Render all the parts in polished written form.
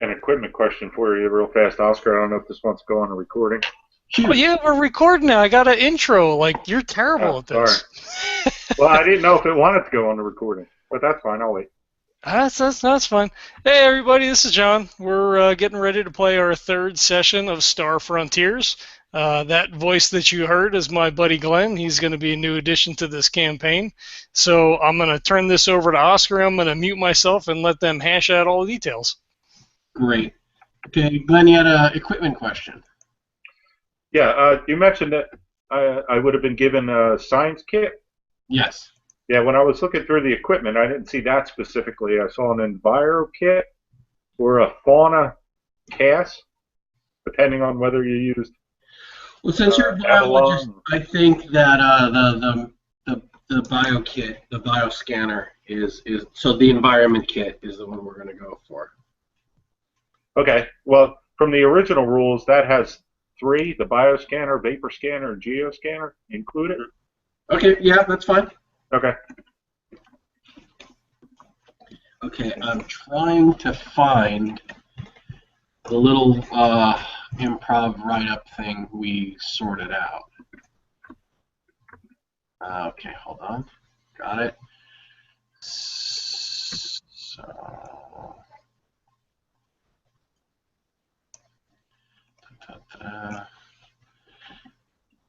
an equipment question for you real fast, Oscar. I don't know if this wants to go on a recording. Oh, yeah, we're recording now. I got an intro. Like, you're terrible at Sorry. this. Well, I didn't know if it wanted to go on the recording, but that's fine. I'll wait. That's fun. Hey, everybody, this is John. We're getting ready to play our third session of Star Frontiers. That voice that you heard is my buddy Glenn. He's going to be a new addition to this campaign. So I'm going to turn this over to Oscar. I'm going to mute myself and let them hash out all the details. Great. Okay, Glenn, you had an equipment question. Yeah, you mentioned that I would have been given a science kit. Yes. Yeah, when I was looking through the equipment, I didn't see that specifically. I saw an enviro kit or a fauna cast, depending on whether you used. Well, since you're a biologist, I think that the bio kit, the bioscanner is so the environment kit is the one we're going to go for. Okay. Well, from the original rules, that has 3: the bioscanner, vapor scanner, and geoscanner included. Okay. Yeah, that's fine. Okay. Okay, I'm trying to find the little improv write-up thing we sorted out. Okay, hold on. Got it.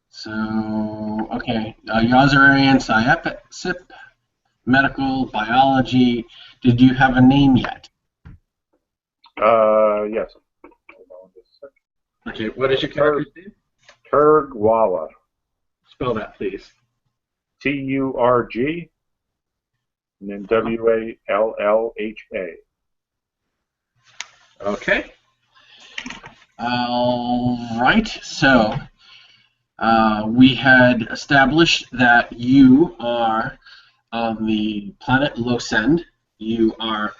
So, okay, Yazarian, SIP, medical, biology. Did you have a name yet? Yes. Hold on just a second. Okay, what is your character's name? Turgwala. Spell that, please. Turg, and then WALLHA. Okay. All right, so we had established that you are on the planet Losend. You're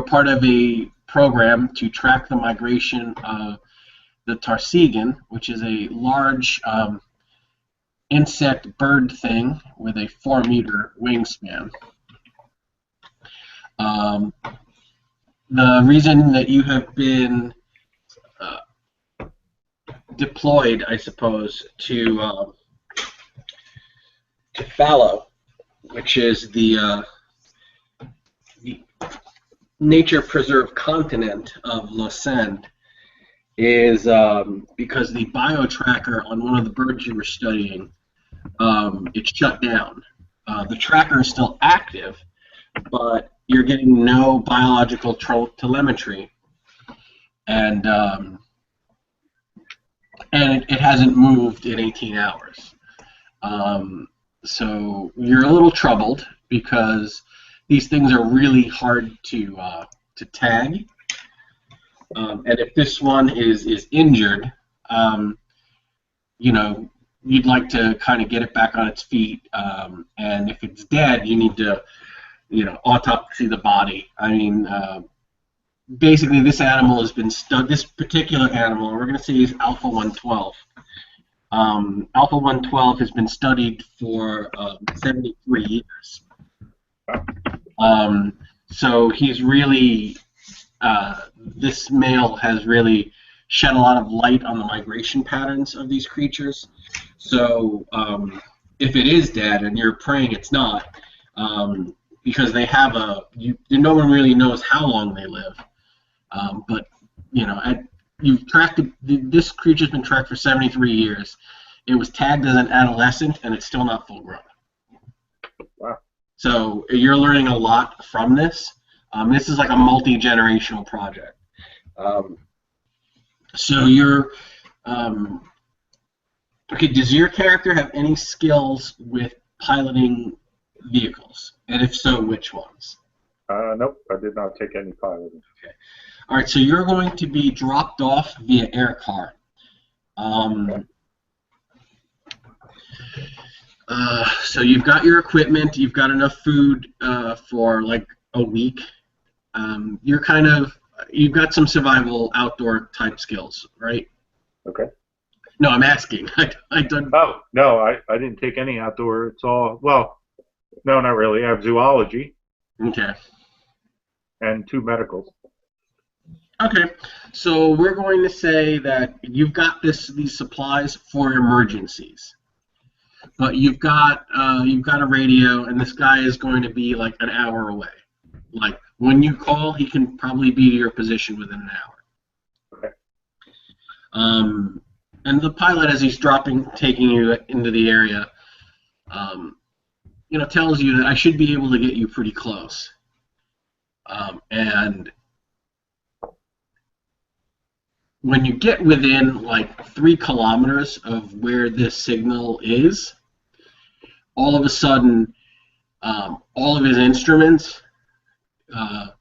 part of a program to track the migration of the Tarsigan, which is a large insect bird thing with a 4-meter wingspan. The reason that you have been deployed, I suppose, to Fallow, which is the nature preserve continent of Losend, is because the bio-tracker on one of the birds you were studying, it shut down. The tracker is still active, but you're getting no biological telemetry, and it hasn't moved in 18 hours. So you're a little troubled because these things are really hard to tag, and if this one is injured, you'd like to kind of get it back on its feet, and if it's dead, you need to, autopsy the body. I mean, basically, this animal has been this particular animal, we're going to say is Alpha 112. Alpha 112 has been studied for 73 years. So he's really, this male has really shed a lot of light on the migration patterns of these creatures. So if it is dead, and you're praying it's not, because they have no one really knows how long they live. But you've tracked this creature's been tracked for 73 years. It was tagged as an adolescent, and it's still not full grown. Wow. So you're learning a lot from this. This is like a multi-generational project. So you're okay. Does your character have any skills with piloting vehicles? And if so, which ones? Nope, I did not take any piloting. Okay. All right, so you're going to be dropped off via air car. So you've got your equipment, you've got enough food for like a week. You've got some survival outdoor type skills, right? Okay. No, I'm asking. I don't. Oh, no, I didn't take any outdoor. It's all, well, no, not really. I have zoology. Okay. And 2 medicals. Okay, so we're going to say that you've got these supplies for emergencies, but you've got a radio, and this guy is going to be like an hour away. Like when you call, he can probably be to your position within an hour. Okay. And the pilot, as he's taking you into the area, tells you that I should be able to get you pretty close. And when you get within like 3 kilometers of where this signal is, all of a sudden, all of his instruments, all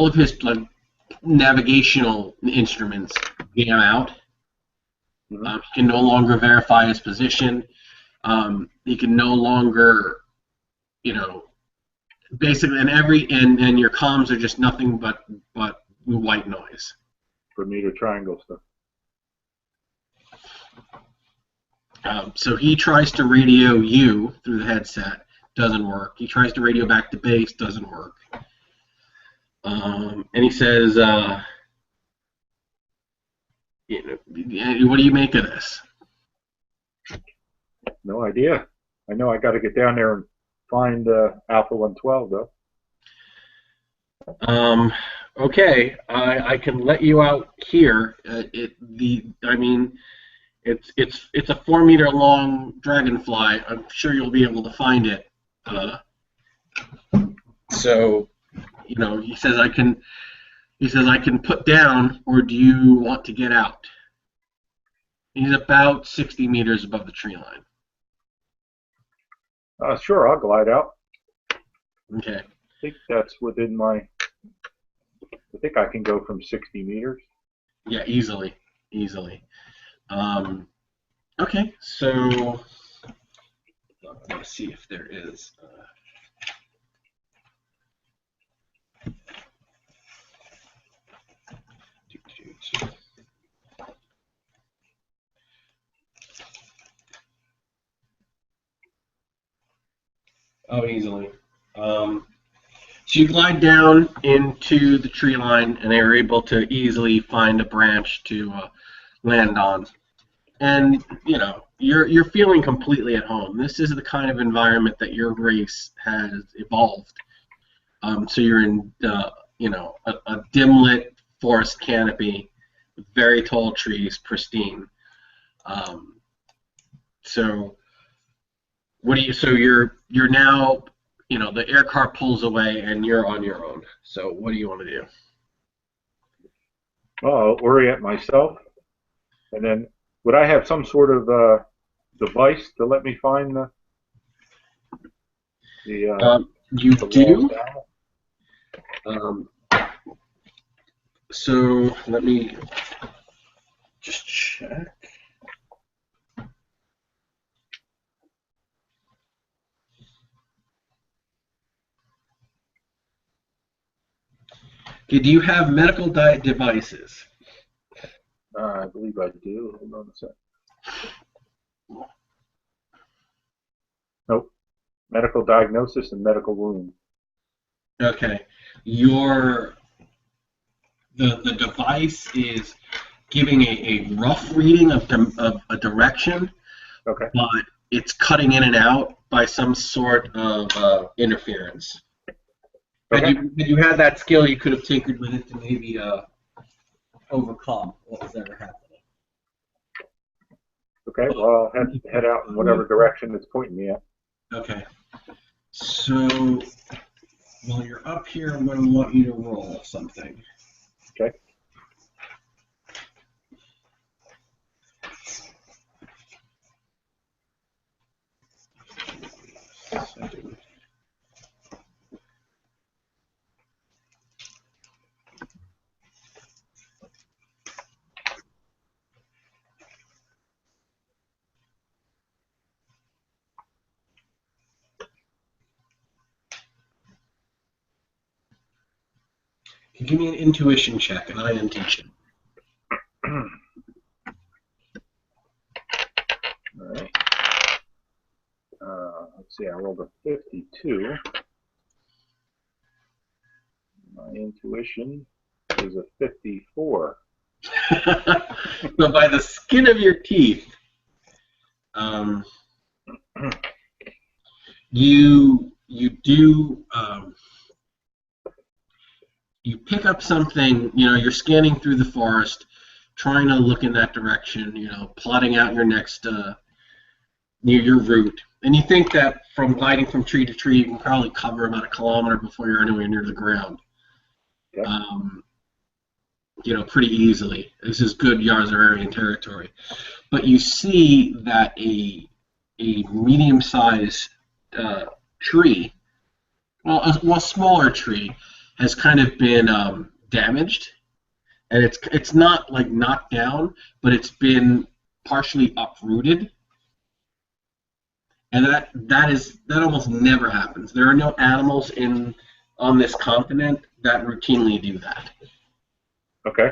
of his like navigational instruments jam out. Mm-hmm. He can no longer verify his position. He can no longer, basically, and your comms are just nothing but white noise. Bermuda Triangle stuff. So he tries to radio you through the headset, doesn't work. He tries to radio back to base, doesn't work. And he says, what do you make of this? No idea. I know I got to get down there and find Alpha 112 though. Okay, I can let you out here. It's a 4-meter long dragonfly. I'm sure you'll be able to find it. So, he says I can put down, or do you want to get out? He's about 60 meters above the tree line. Sure, I'll glide out. Okay. I think that's within my. I think I can go from 60 meters. Yeah, easily. Okay, so let's see if there is. Oh, easily. So you glide down into the tree line, and they're able to easily find a branch to land on. And you're feeling completely at home. This is the kind of environment that your race has evolved. So you're in a dim lit forest canopy with very tall trees, pristine. So you're now, the air car pulls away and you're on your own. So what do you want to do? I'll orient myself, and then would I have some sort of device to let me find You the do. walls So let me just check. Okay, do you have medical devices? I believe I do. Hold on a sec. Nope. Medical diagnosis and medical wound. Okay. The device is giving a rough reading of a direction, Okay. but it's cutting in and out by some sort of interference. Okay. Had you had that skill, you could have tinkered with it to maybe overcome what was ever happening. Okay. Well, I'll head out in whatever direction it's pointing me at. Okay. So while you're up here, I'm going to want you to roll something. Okay. Give me an intuition check, an INT check. All right. Let's see. I rolled a 52. My intuition is a 54. So by the skin of your teeth, you do you pick up something. You're scanning through the forest, trying to look in that direction. Plotting out your next your route. And you think that from gliding from tree to tree, you can probably cover about a kilometer before you're anywhere near the ground. Yep. Pretty easily. This is good Yarzararian territory. But you see that a medium-sized tree, a smaller tree, has kind of been damaged, and it's not like knocked down, but it's been partially uprooted. And that almost never happens. There are no animals on this continent that routinely do that. Okay.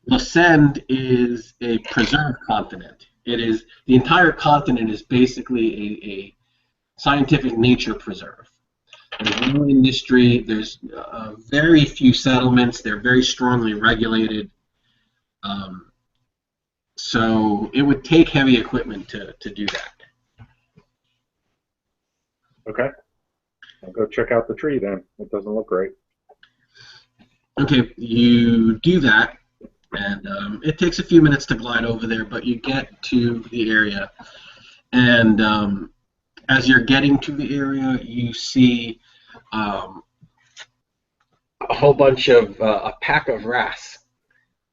Lascend is a preserved continent. The entire continent is basically a scientific nature preserve. There's no industry. There's very few settlements. They're very strongly regulated. So it would take heavy equipment to do that. Okay. I'll go check out the tree then. It doesn't look great. Okay, you do that, and it takes a few minutes to glide over there, but you get to the area, and as you're getting to the area, you see a whole bunch of a pack of wrasse,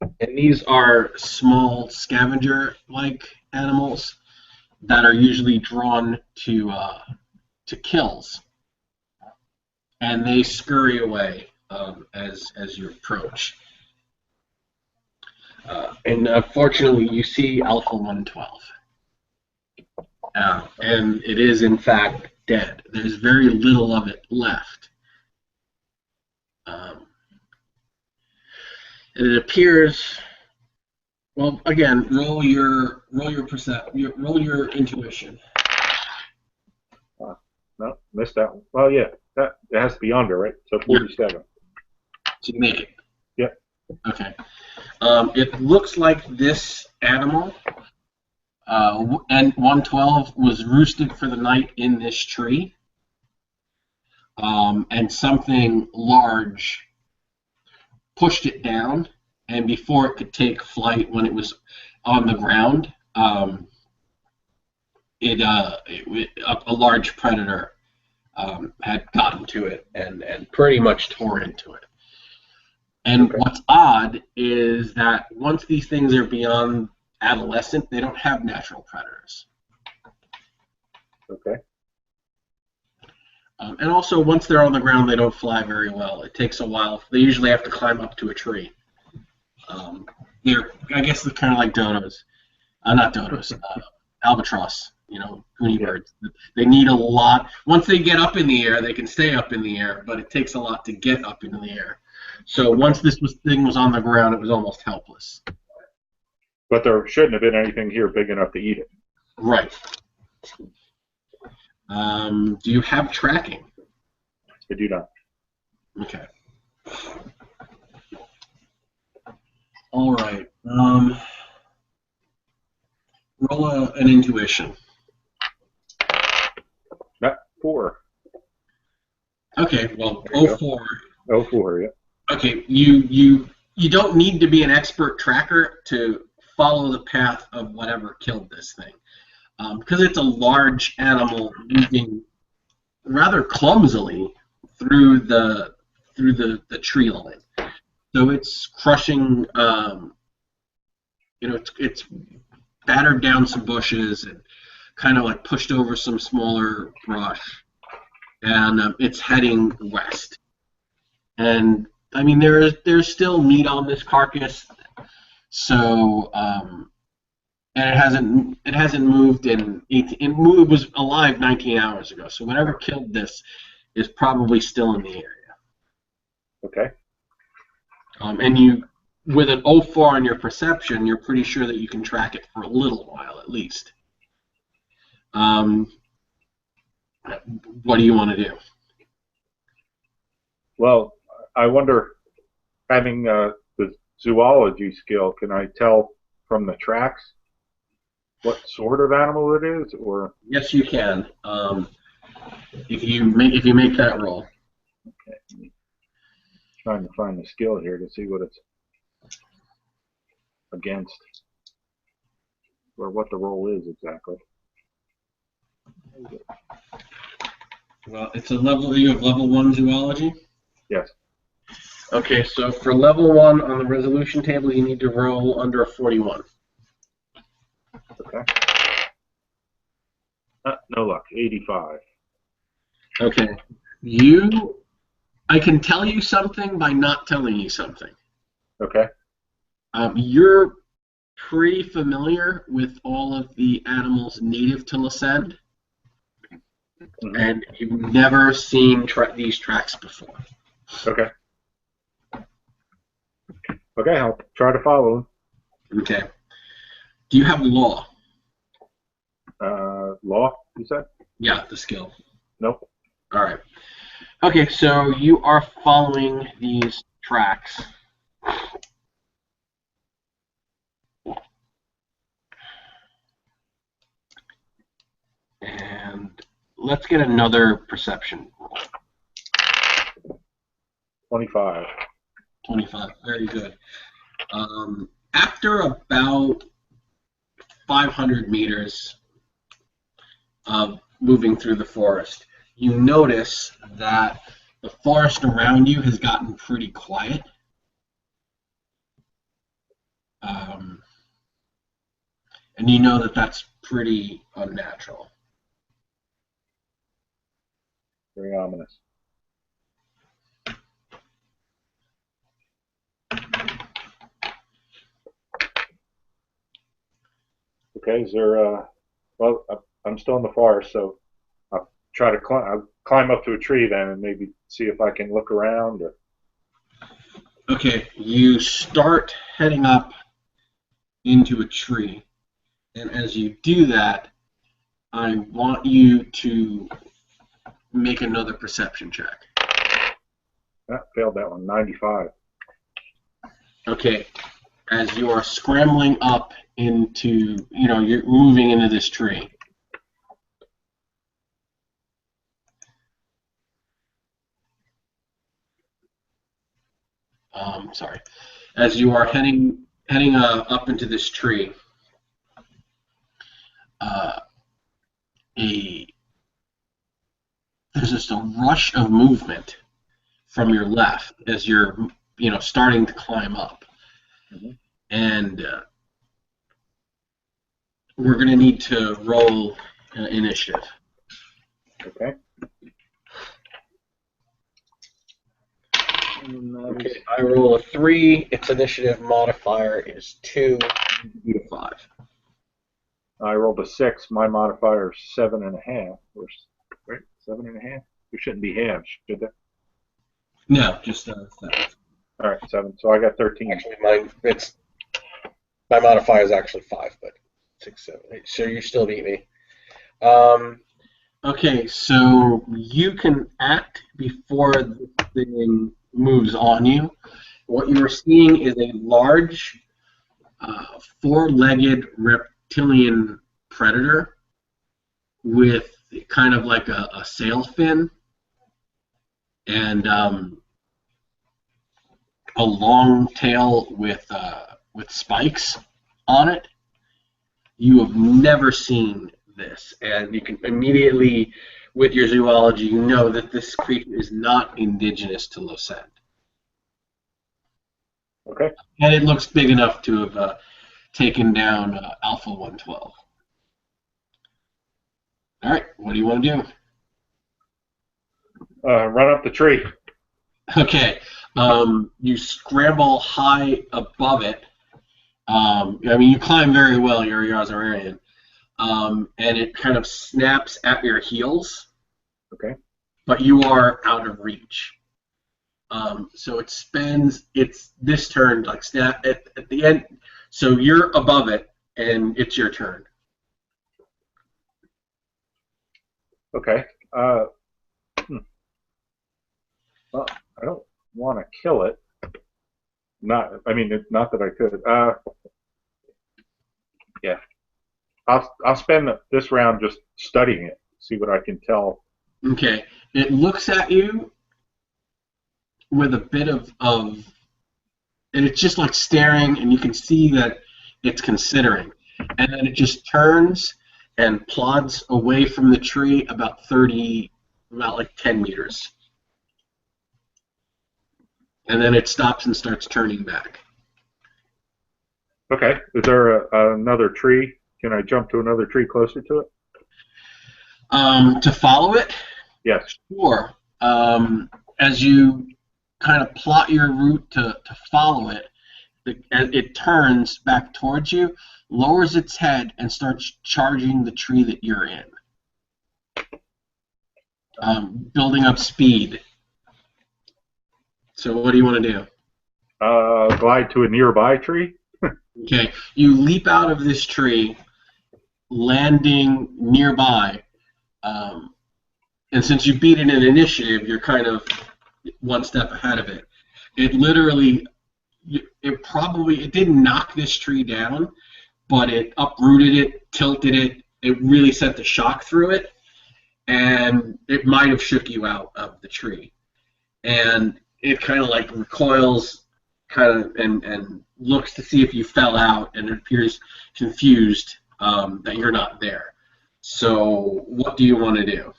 and these are small scavenger-like animals that are usually drawn to kills, and they scurry away as you approach. And unfortunately, you see Alpha 112. And it is, in fact, dead. There's very little of it left. And it appears. Well, again, roll your intuition. No, missed that one. Well, yeah, it has to be under, right? So 47. So you make it. Yep. Okay. It looks like this animal, and 112, was roosted for the night in this tree, and something large pushed it down, and before it could take flight when it was on the ground, a large predator had gotten to it and pretty much tore into it. And okay. What's odd is that once these things are beyond adolescent, they don't have natural predators. Okay. And also, once they're on the ground, they don't fly very well. It takes a while. They usually have to climb up to a tree. I guess they're kind of like dodos. Not dodos. Albatross. Goonie birds. They need a lot. Once they get up in the air, they can stay up in the air, but it takes a lot to get up into the air. So once this thing was on the ground, it was almost helpless. But there shouldn't have been anything here big enough to eat it. Right. Do you have tracking? I do not. Okay. All right. Roll an intuition. Not 4. Okay. Well, There you go. 04. 04, yeah. Okay. You don't need to be an expert tracker to follow the path of whatever killed this thing, because it's a large animal moving rather clumsily through the tree line. So it's crushing. It's battered down some bushes and kind of like pushed over some smaller brush, and it's heading west. And I mean, there's still meat on this carcass, so and it hasn't moved it was alive 19 hours ago. So whatever killed this is probably still in the area. Okay. And you, with an 04 on your perception, you're pretty sure that you can track it for a little while at least. What do you want to do? Well, I wonder, having the zoology skill, can I tell from the tracks what sort of animal it is, or? Yes, you can. If you make that roll. Okay. Trying to find the skill here to see what it's against, or what the roll is exactly. Well, it's a level. You have level 1 zoology. Yes. Okay, so for level 1 on the resolution table, you need to roll under a 41. Okay. No luck. 85. Okay. I can tell you something by not telling you something. Okay. You're pretty familiar with all of the animals native to Lucent, and you've never seen these tracks before. Okay. Okay, I'll try to follow him. Okay. Do you have law? Law, you said? Yeah, the skill. Nope. All right. Okay, so you are following these tracks. And let's get another perception roll. 25. 25. Very good. After about 500 meters of moving through the forest, you notice that the forest around you has gotten pretty quiet. And you know that that's pretty unnatural. Very ominous. Okay, is there, well, I'm still in the forest, so I'll try to climb up to a tree then and maybe see if I can look around. Or... Okay, you start heading up into a tree, and as you do that, I want you to make another perception check. Failed that one. 95. Okay, as you are scrambling up into, you're moving into this tree. Sorry. As you are heading up into this tree, there's just a rush of movement from your left as you're, starting to climb up. Mm-hmm. And we're going to need to roll initiative. Okay. Okay, I roll a 3. Its initiative modifier is 2. You to 5. I rolled a 6. My modifier is 7.5. Right? 7.5? There shouldn't be halves, should there? No, just 7. All right, 7. So I got 13. Actually, my modifier is actually 5, but 6, 7, 8. So you still beat me. Okay, so you can act before the thing moves on you. What you are seeing is a large, 4-legged reptilian predator with kind of like a sail fin and a long tail with spikes on it. You have never seen this, and you can immediately, with your zoology, you know that this creature is not indigenous to Lucent. Okay. And it looks big enough to have taken down Alpha 112. All right, what do you want to do? Run up the tree. Okay, you scramble high above it. You climb very well. You're a Yazararian. And it kind of snaps at your heels. Okay. But you are out of reach. So it spends this turn like snap at the end. So you're above it, and it's your turn. Okay. Well, I don't want to kill it. Not that I could. Yeah. I'll spend this round just studying it, see what I can tell. Okay. It looks at you with a bit of and it's just like staring, and you can see that it's considering. And then it just turns and plods away from the tree about like 10 meters. And then it stops and starts turning back. Okay. Is there another tree? Can I jump to another tree closer to it? To follow it? Yes. Sure. As you kind of plot your route to follow it, it turns back towards you, lowers its head, and starts charging the tree that you're in. Building up speed. So what do you want to do? Glide to a nearby tree. Okay, you leap out of this tree, landing nearby, and since you beat it in initiative, you're kind of one step ahead of it. It literally, it didn't knock this tree down, but it uprooted it, tilted it. It really sent the shock through it, and it might have shook you out of the tree. And it kind of like recoils, and looks to see if you fell out, and it appears confused that you're not there. So, what do you want to do?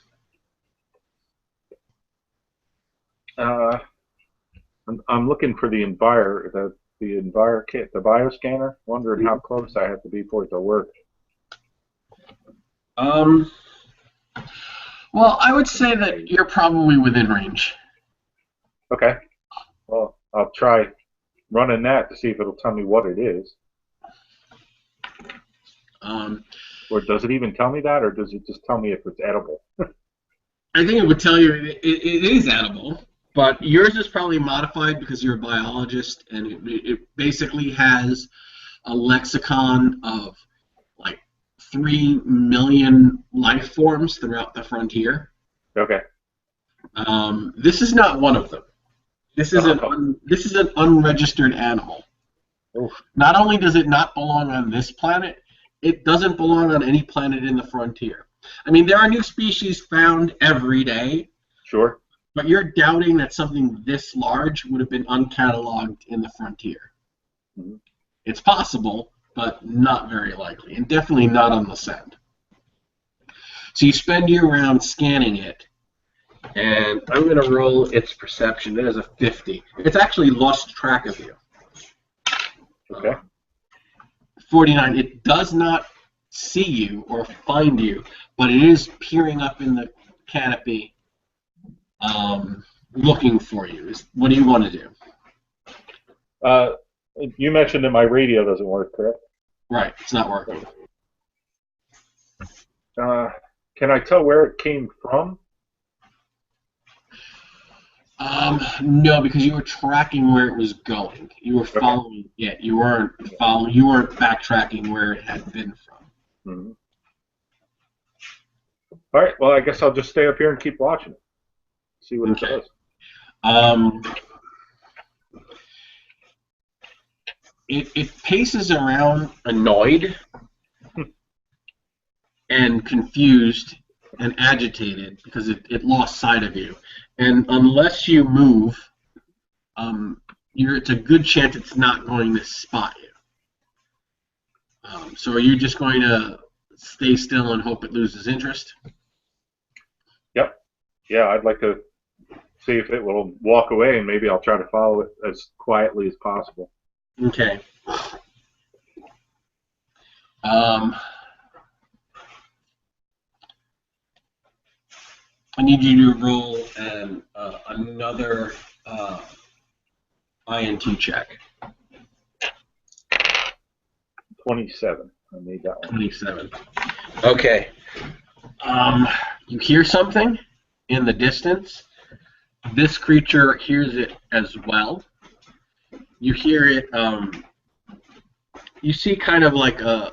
I'm looking for the Envir kit, the bioscanner. Wondering how close I have to be for it to work. Well, I would say that you're probably within range. Okay. Well, I'll try running that to see if it'll tell me what it is. Or does it even tell me that, or does it just tell me if it's edible? I think it would tell you it is edible, but yours is probably modified because you're a biologist, and it basically has a lexicon of like 3 million life forms throughout the frontier. Okay. This is not one of them. This is an unregistered animal. Oof. Not only does it not belong on this planet, it doesn't belong on any planet in the frontier. I mean, there are new species found every day. Sure. But you're doubting that something this large would have been uncatalogued in the frontier. Mm-hmm. It's possible, but not very likely, and definitely not on the send. So you spend your round scanning it, and I'm going to roll its perception. It is a 50. It's actually lost track of you. Okay. 49. It does not see you or find you, but it is peering up in the canopy, looking for you. What do you want to do? You mentioned that my radio doesn't work, correct? Right, it's not working. Can I tell where it came from? No, because you were tracking where it was going. You were following it. You weren't following. You weren't backtracking where it had been from. Mm-hmm. All right. Well, I guess I'll just stay up here and keep watching it. See what it does. It paces around annoyed and confused and agitated because it lost sight of you. And unless you move, it's a good chance it's not going to spot you. So are you just going to stay still and hope it loses interest? Yep. Yeah, I'd like to see if it will walk away, and maybe I'll try to follow it as quietly as possible. Okay. I need you to roll another INT check. 27. I made that one. 27. Okay. You hear something in the distance. This creature hears it as well. You hear it. You see kind of like a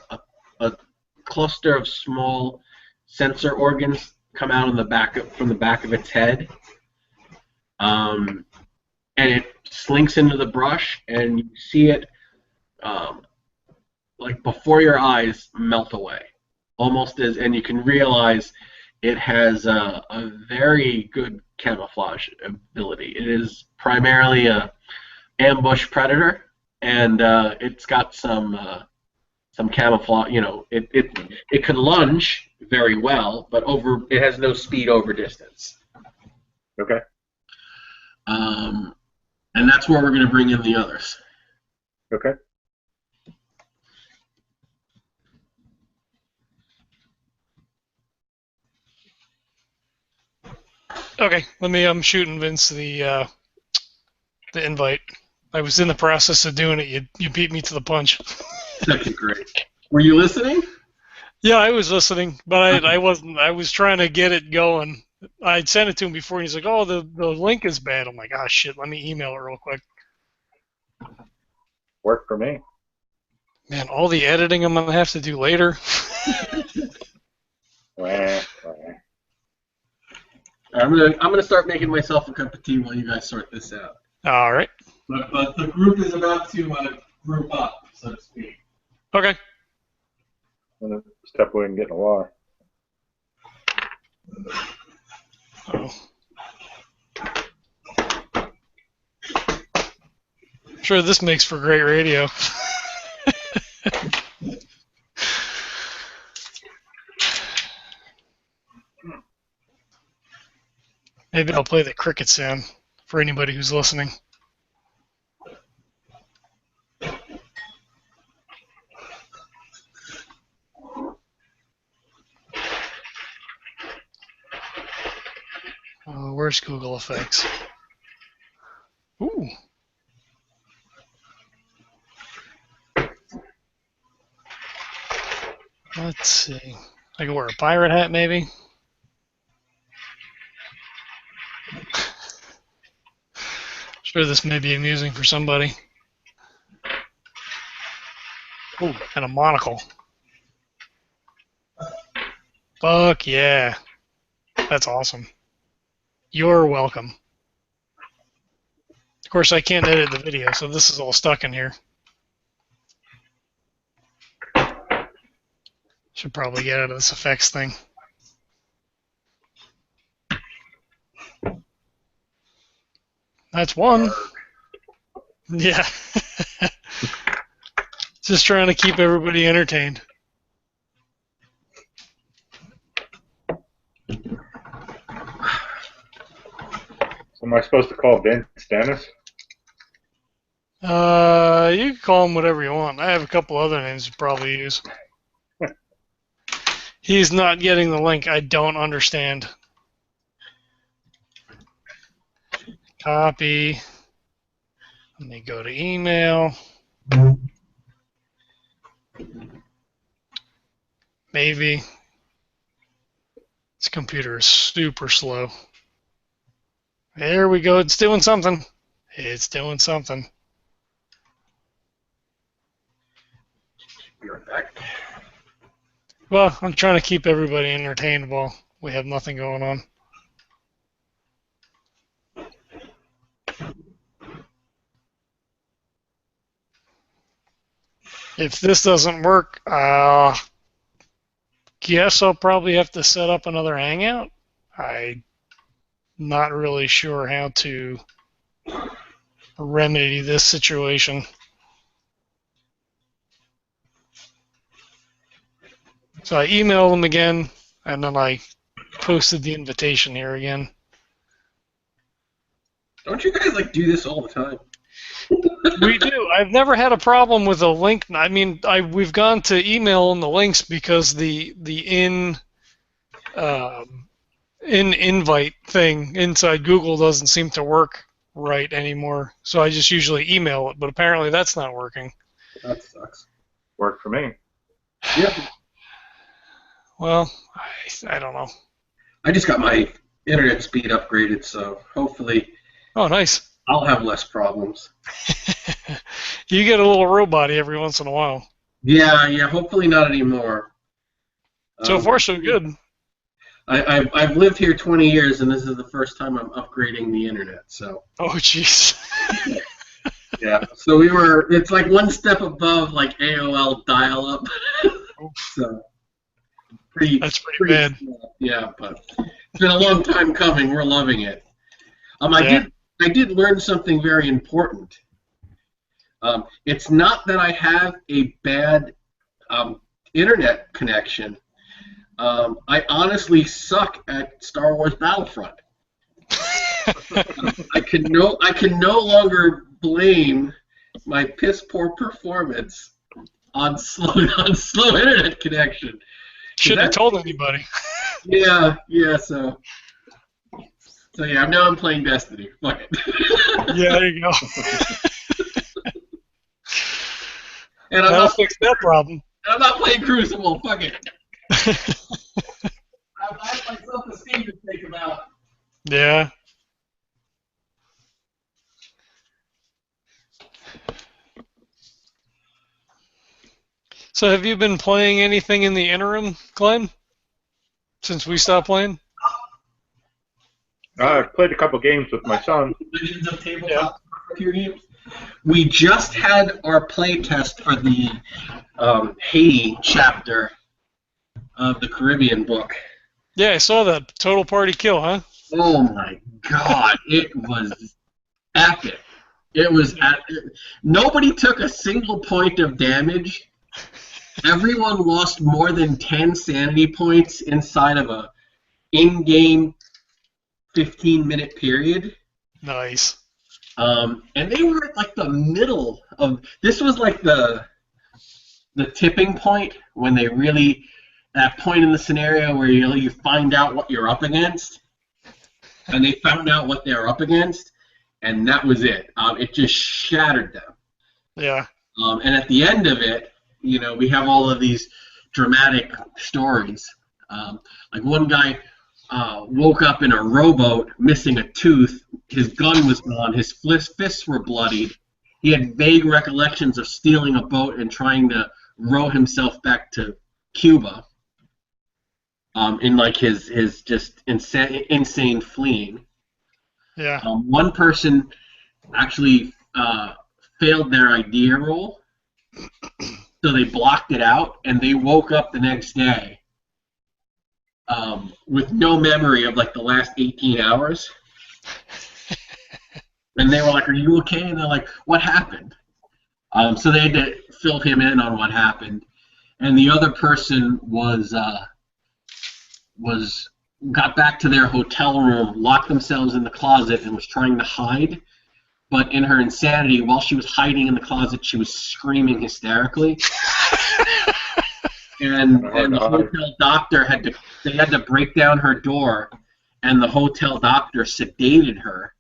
cluster of small sensor organs come out on from the back of its head, and slinks into the brush, and you see it like before your eyes melt away, almost as, and you can realize it has a very good camouflage ability. It is primarily a ambush predator, and it's got some camouflage. You know, it can lunge very well, but it has no speed over distance. Okay. And that's where we're going to bring in the others. Okay. Okay, I'm shooting Vince the invite. I was in the process of doing it. You beat me to the punch. Okay, great. Were you listening? Yeah, I was listening, but I wasn't. I was trying to get it going. I'd sent it to him before, and he's like, "Oh, the link is bad." I'm like, "Ah, shit. Let me email it real quick." Worked for me. Man, all the editing I'm gonna have to do later. I'm gonna start making myself a cup of tea while you guys sort this out. All right. But the group is about to group up, so to speak. Okay. I'm gonna step away and get in the water. Oh. Sure, this makes for great radio. Maybe I'll play the cricket sound for anybody who's listening. Oh, where's Google Effects? Ooh. Let's see. I can wear a pirate hat, maybe. Sure, this may be amusing for somebody. Ooh, and a monocle. Fuck yeah. That's awesome. You're welcome. Of course, I can't edit the video, so this is all stuck in here. Should probably get out of this effects thing. That's one. Yeah. Just trying to keep everybody entertained. So am I supposed to call Vince Dennis? You can call him whatever you want. I have a couple other names to probably use. He's not getting the link. I don't understand. Copy. Let me go to email. Maybe. This computer is super slow. There we go. It's doing something. It's doing something. Be right back. Well, I'm trying to keep everybody entertained while we have nothing going on. If this doesn't work, guess I'll probably have to set up another Hangout. I'm not really sure how to remedy this situation. So I emailed them again, and then I posted the invitation here again. Don't you guys do this all the time? We do. I've never had a problem with a link. I mean, we've gone to email and the links because the invite thing inside Google doesn't seem to work right anymore. So I just usually email it, but apparently that's not working. That sucks. Worked for me. Yeah. Well, I don't know. I just got my internet speed upgraded, so hopefully Oh, nice. I'll have less problems. You get a little robot every once in a while. Yeah, hopefully not anymore. So far, so good. I've lived here 20 years, and this is the first time I'm upgrading the internet, so. Oh, jeez. Yeah. So it's like one step above like AOL dial-up. So That's pretty bad. Yeah, but it's been a long time coming. We're loving it. Yeah. I did learn something very important. It's not that I have a bad internet connection. I honestly suck at Star Wars Battlefront. I can no longer blame my piss poor performance on slow internet connection. Shouldn't have told anybody. Yeah. So yeah, now I'm playing Destiny. Fuck it. Yeah, there you go. And That'll fix that problem. I'm not playing Crucible. Fuck it. I have my self-esteem to think about. Yeah. So have you been playing anything in the interim, Glenn? Since we stopped playing? I played a couple games with my son. Legends of Tabletop games. We just had our play test for the Haiti chapter of the Caribbean book. Yeah, I saw that. Total party kill, huh? Oh my god, it was epic. It was nobody took a single point of damage. Everyone lost more than 10 sanity points inside of a in-game 15-minute period. Nice. And they were at like the middle of this was like the tipping point when they really that point in the scenario where you find out what you're up against, and they found out what they're up against, and that was it. It just shattered them. Yeah. And at the end of it, we have all of these dramatic stories. Like one guy woke up in a rowboat, missing a tooth. His gun was gone. His fists were bloodied. He had vague recollections of stealing a boat and trying to row himself back to Cuba. In like his just insane fleeing. Yeah. One person actually failed their idea roll, so they blocked it out, and they woke up the next day with no memory of like the last 18 hours. And they were like, "Are you okay?" And they're like, "What happened?" So they had to fill him in on what happened, and the other person got back to their hotel room, locked themselves in the closet, and was trying to hide. But in her insanity, while she was hiding in the closet, she was screaming hysterically. and the hotel doctor had to break down her door, and the hotel doctor sedated her.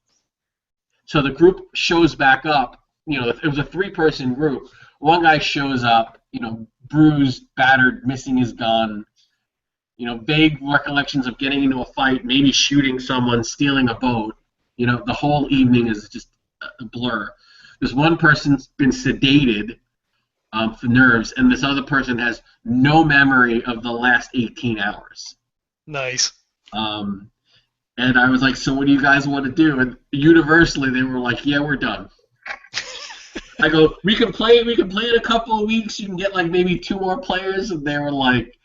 So the group shows back up. It was a 3-person group. One guy shows up, bruised, battered, missing his gun. Vague recollections of getting into a fight, maybe shooting someone, stealing a boat. The whole evening is just a blur. This one person's been sedated for nerves, and this other person has no memory of the last 18 hours. Nice. And I was like, so what do you guys want to do? And universally, they were like, yeah, we're done. I go, we can play in a couple of weeks. You can get like maybe 2 more players. And they were like,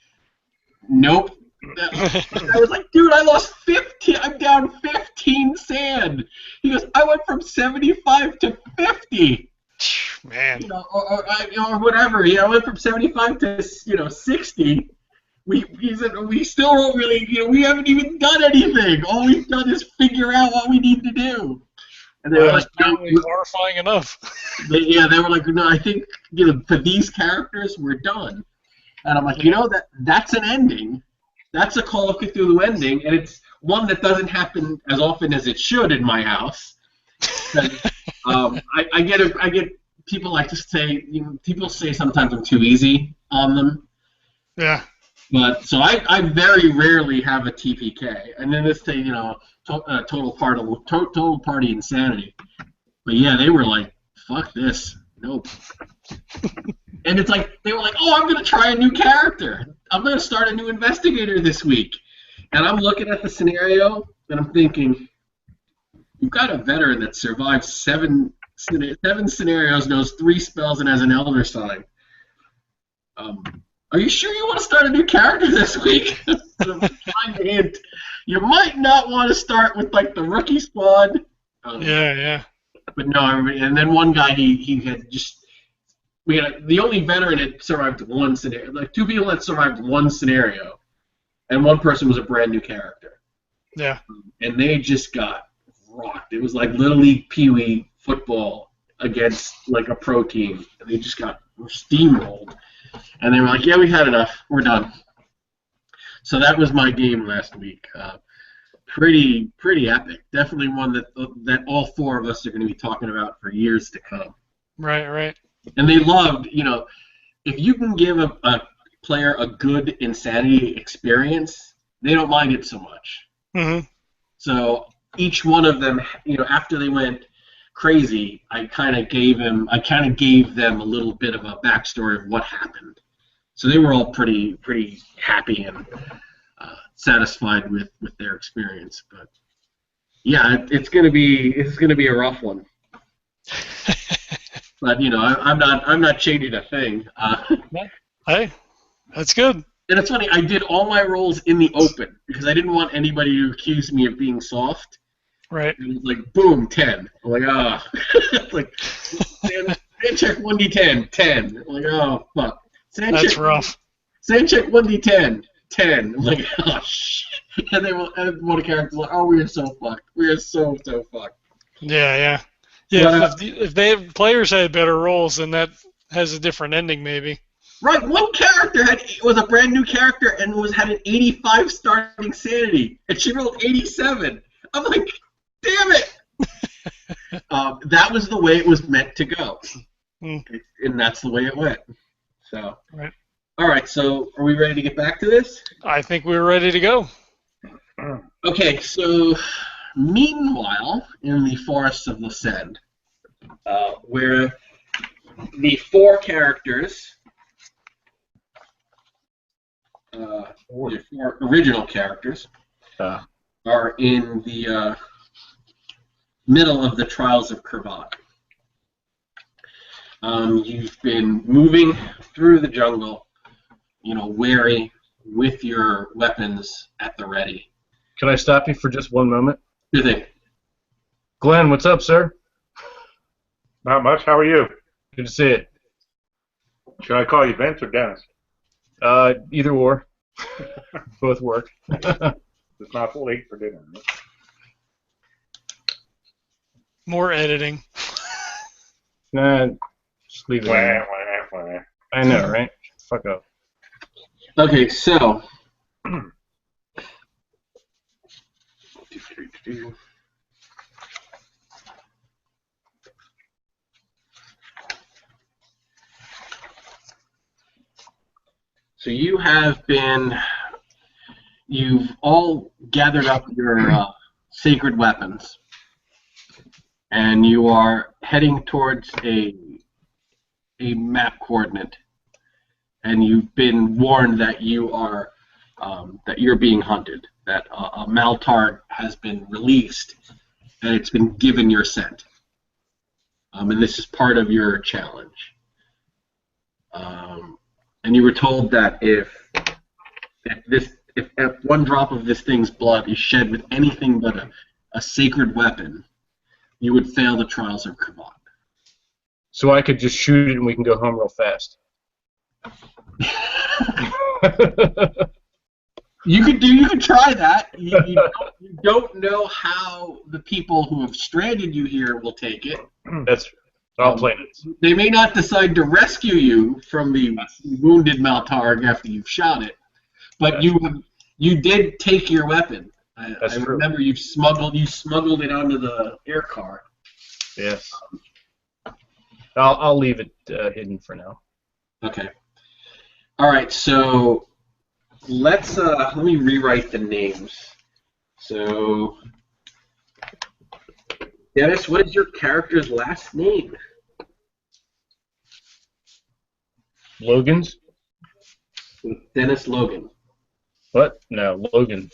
nope. I was like, dude, I lost 15. I'm down 15 sand. He goes, I went from 75 to 50. Man. Or whatever. I went from 75 to 60. He said, we still don't really, we haven't even done anything. All we've done is figure out what we need to do. And they were like, horrifying enough. They were like, no, I think, for these characters, we're done. And I'm like, that's an ending. That's a Call of Cthulhu ending, and it's one that doesn't happen as often as it should in my house. I get people like to say, people say sometimes I'm too easy on them. Yeah. But so I very rarely have a TPK, and then this thing, total party insanity. But yeah, they were like, fuck this, nope. And it's like they were like, oh, I'm gonna try a new character. I'm gonna start a new investigator this week. And I'm looking at the scenario, and I'm thinking, you've got a veteran that survived 7 7 scenarios, knows 3 spells, and has an Elder Sign. Are you sure you want to start a new character this week? I'm trying to hint. You might not want to start with like the rookie squad. Yeah. But no, and then one guy he had just the only veteran that survived one scenario. Like 2 people that survived one scenario, and one person was a brand new character. Yeah. And they just got rocked. It was like Little League Pee Wee football against like a pro team. And they just got steamrolled. And they were like, yeah, we had enough. We're done. So that was my game last week. Pretty epic. Definitely one that all 4 of us are going to be talking about for years to come. Right. And they loved, if you can give a player a good insanity experience, they don't mind it so much. Mm-hmm. So each one of them, after they went crazy, I kind of gave them a little bit of a backstory of what happened. So they were all pretty happy and satisfied with their experience. But yeah, it's gonna be a rough one. But I'm not changing a thing. Hey, that's good. And it's funny, I did all my rolls in the open because I didn't want anybody to accuse me of being soft. Right. And it was like, boom, 10. I'm like, it's like, sand check 1d10, 10. I'm like, oh, fuck. That's rough. Sand check 1d10, 10. I'm like, oh, shit. And then one of the characters was like, oh, we are so fucked. We are so fucked. Yeah. If they players had better rolls, then that has a different ending, maybe. Right, one character was a brand new character and had an 85 starting sanity, and she rolled 87. I'm like, damn it! That was the way it was meant to go, and that's the way it went. So, right. All right. So, are we ready to get back to this? I think we're ready to go. Okay. So, meanwhile, in the forests of Lesend, where the 4 characters. The 4 original characters are in the middle of the Trials of Kervat. You've been moving through the jungle, wary, with your weapons at the ready. Can I stop you for just one moment? Good thing. Glenn, what's up, sir? Not much. How are you? Good to see it. Should I call you Vince or Dennis? Either or. Both work. It's not late for dinner. Right? More editing. Nah, just leave it. I know, right? Fuck up. Okay, so. So you've all gathered up your sacred weapons, and you are heading towards a map coordinate, and you've been warned that you're being hunted, that a Maltarg has been released, and it's been given your scent, and this is part of your challenge. And you were told that if one drop of this thing's blood is shed with anything but a sacred weapon, you would fail the Trials of Kervat. So I could just shoot it and we can go home real fast. You could try that. You don't know how the people who have stranded you here will take it. That's I'll play it. They may not decide to rescue you from the wounded Maltarg after you've shot it, but you did take your weapon. I remember you smuggled it onto the air car. Yes. I'll leave it hidden for now. Okay. All right. So let me rewrite the names. So Dennis, what is your character's last name? Logan's? Dennis Logan. What? No, Logan.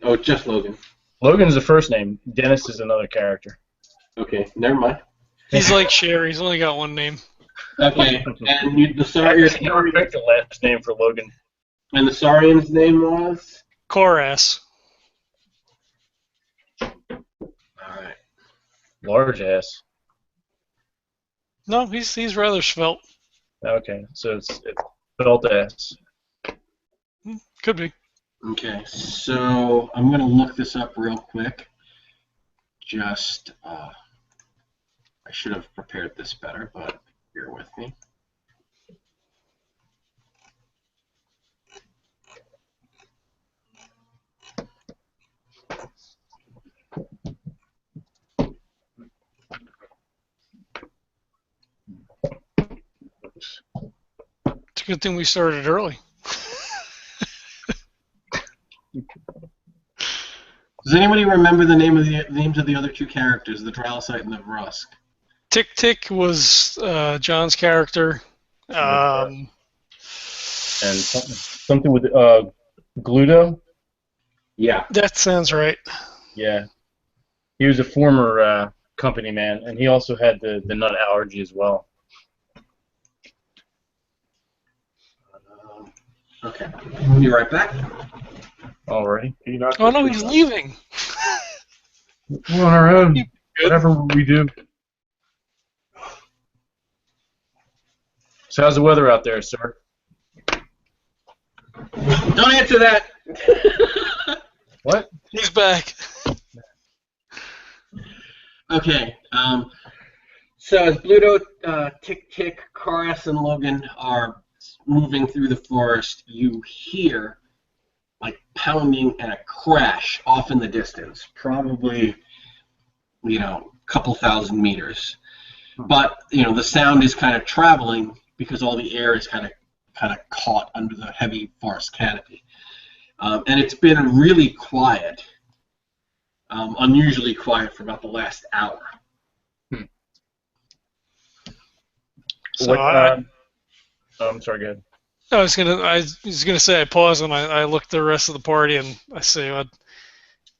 Oh, just Logan. Logan's the first name. Dennis is another character. Okay, never mind. He's like Cher. He's only got one name. Okay, and the I never picked the last name for Logan. And the Saurian's name was? Koras. Alright. Large ass. No, he's rather svelte. Okay, so it's felt ass. Could be. Okay, so I'm going to look this up real quick. Just, I should have prepared this better, but bear with me. It's a good thing we started early. Does anybody remember the names of the other two characters, the Dralosite and the Rusk? Tick Tick was John's character. And something with Gluto. Yeah. That sounds right. Yeah, he was a former company man, and he also had the nut allergy as well. Okay, we'll be right back. Alrighty. Oh no, he's leaving. We're on our own. Whatever we do. So how's the weather out there, sir? Don't answer that! What? He's back. Okay, so as Bluto, Tick Tick, Koras, and Logan are moving through the forest, you hear like pounding and a crash off in the distance, probably, a couple thousand meters. But, the sound is kind of traveling because all the air is kind of caught under the heavy forest canopy. And it's been really quiet, unusually quiet for about the last hour. So I'm sorry, go ahead. I was gonna say I pause and I look at the rest of the party and I say, well,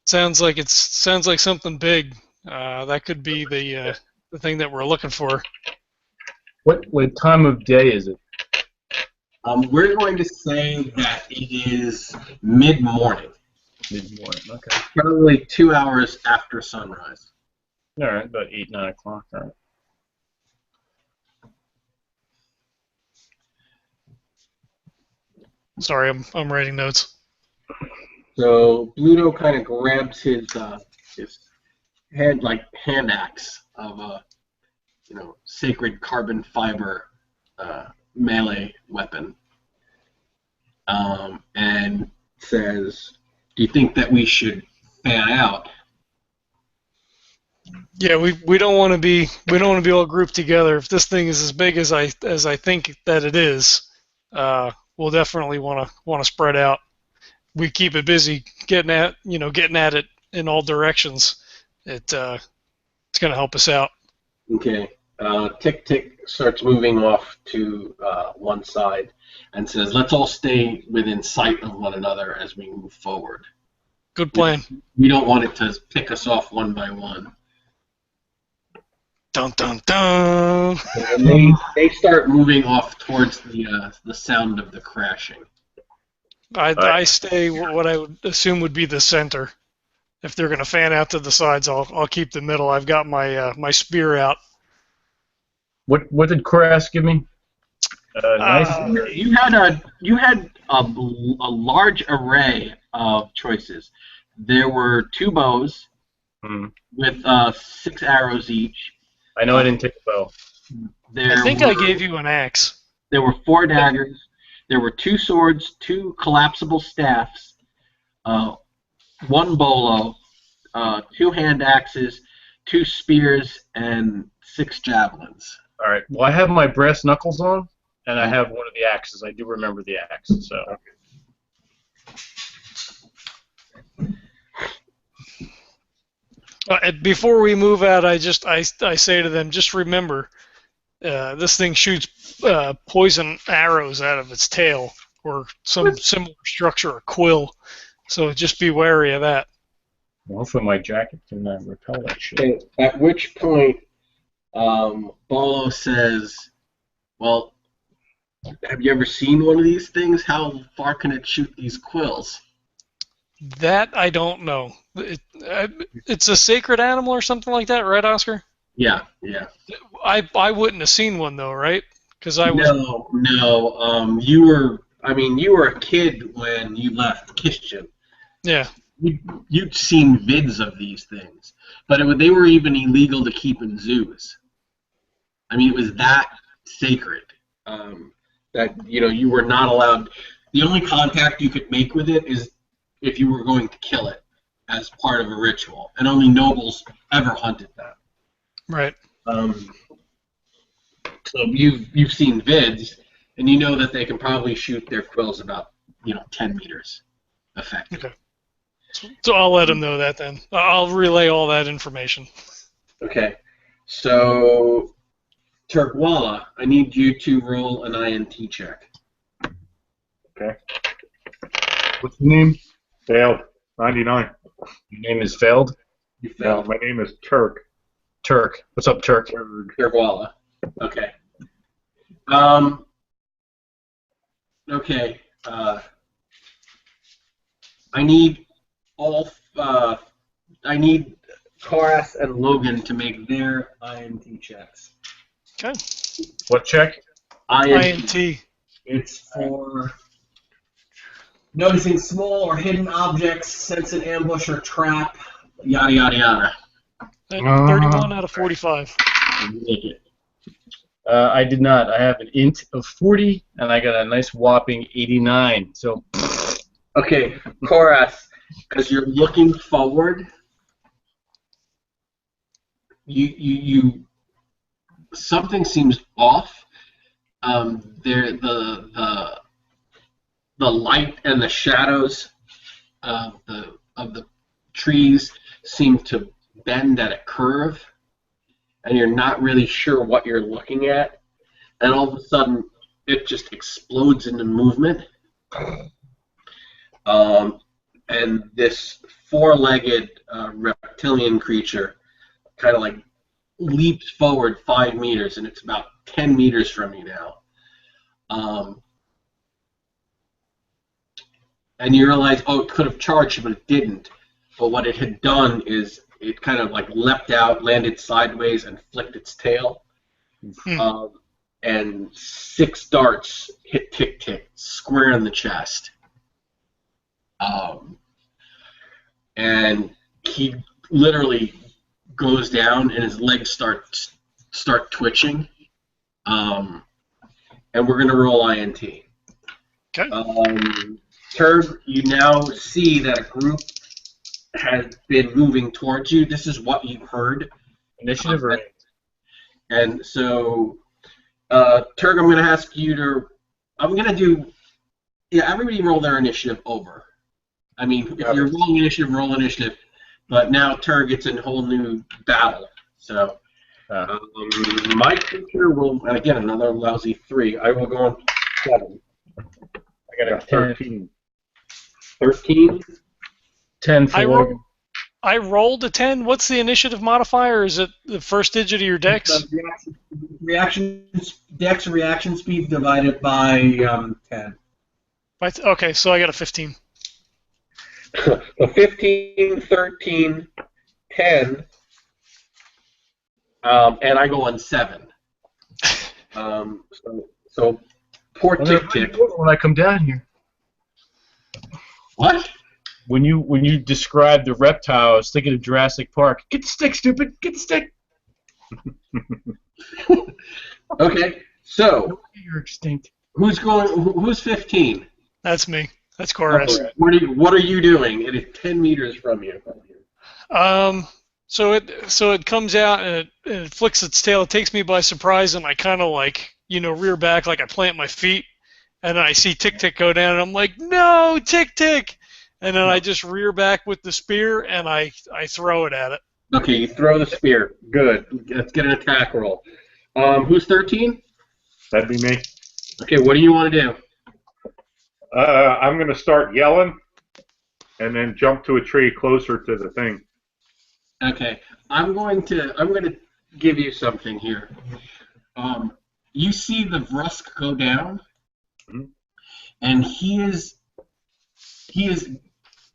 sounds like something big. That could be the thing that we're looking for. What time of day is it? We're going to say that it is mid-morning. Mid-morning, okay. Probably 2 hours after sunrise. All right, about 8, 9 o'clock. All right. Sorry, I'm writing notes. So Bluto kind of grabs his hand axe of a sacred carbon fiber melee weapon, and says, "Do you think that we should fan out?" Yeah, we don't want to be all grouped together. If this thing is as big as I think that it is, we'll definitely want to spread out. We keep it busy getting at it in all directions. It's gonna help us out. Okay. Tick Tick starts moving off to one side and says, "Let's all stay within sight of one another as we move forward. Good plan. We don't want it to pick us off one by one." Dun dun dun. And they start moving off towards the sound of the crashing. I stay what I would assume would be the center. If they're gonna fan out to the sides, I'll keep the middle. I've got my spear out. What did Koras give me? Nice. You had a large array of choices. There were 2 bows with 6 arrows each. I know I didn't take a bow. I think I gave you an axe. There were 4 daggers. There were 2 swords, 2 collapsible staffs, 1 bolo, 2 hand axes, 2 spears, and 6 javelins. All right. Well, I have my brass knuckles on, and I have one of the axes. I do remember the axe. So. Before we move out, I say to them, just remember, this thing shoots poison arrows out of its tail, or some similar structure, a quill. So just be wary of that. Well, hopefully my jacket can repel that shit. Okay, at which point, Bolo says, well, have you ever seen one of these things? How far can it shoot these quills? That I don't know. It's a sacred animal or something like that, right, Oscar? Yeah. I wouldn't have seen one though, right? Because I was. No. You were a kid when you left Kishkin. Yeah. You'd seen vids of these things, but they were even illegal to keep in zoos. I mean, it was that sacred that you were not allowed. The only contact you could make with it is if you were going to kill it as part of a ritual, and only nobles ever hunted them. Right. So you've seen vids, and you know that they can probably shoot their quills about 10 meters effective. Okay. So I'll let him know that then. I'll relay all that information. Okay. So Turkwala, I need you to roll an INT check. Okay. What's your name? Failed. 99. Your name is Failed? You No, failed. my name is Turk. Turk. What's up, Turk? Turkwala. Okay. Okay. I need I need Karas and Logan to make their INT checks. Okay. What check? INT. It's for noticing small or hidden objects, sense an ambush or trap, yada yada yada. 31 out of 45. Make it. I did not. I have an int of 40, and I got a nice whopping 89. So, Okay, Korath, as you're looking forward, you something seems off. The light and the shadows of the trees seem to bend at a curve, and you're not really sure what you're looking at. And all of a sudden, it just explodes into movement. And this four-legged reptilian creature kind of like leaps forward 5 meters, and it's about 10 meters from you now. And you realize, oh, it could have charged, but it didn't. But what it had done is it kind of like leapt out, landed sideways, and flicked its tail. And 6 darts hit Tick-Tick square in the chest. And he literally goes down, and his legs start twitching. And we're going to roll INT. Okay. Turb, you now see that a group has been moving towards you. This is what you heard. initiative or And so, Turg, I'm going to ask you to. I'm going to do. Yeah, everybody roll their initiative over. I mean, if you're rolling initiative, roll initiative. But now Turg gets a whole new battle. So, my creature will, and again, another lousy 3. I will go on 7. I got a 13. 13? 10 for Logan. I rolled a 10. What's the initiative modifier? Is it the first digit of your dex? Dex reaction speed divided by 10. Okay, so I got a 15. So 15, 13, 10, and I go on 7. So poor Tick-Tick. When I come down here. What? When you described the reptile, I was thinking of Jurassic Park. Get the stick, stupid! Get the stick! Okay, so You're extinct. who's 15? That's me. That's Koras. Okay. What are you doing? It is 10 meters from you. So it comes out and it flicks its tail. It takes me by surprise, and I kind of like rear back, like I plant my feet, and then I see Tick-Tick go down, and I'm like, no, Tick-Tick! And then I just rear back with the spear, and I throw it at it. Okay, you throw the spear. Good. Let's get an attack roll. Who's 13? That'd be me. Okay, what do you want to do? I'm going to start yelling and then jump to a tree closer to the thing. Okay, I'm going to give you something here. You see the Vrusk go down, Mhm. and he has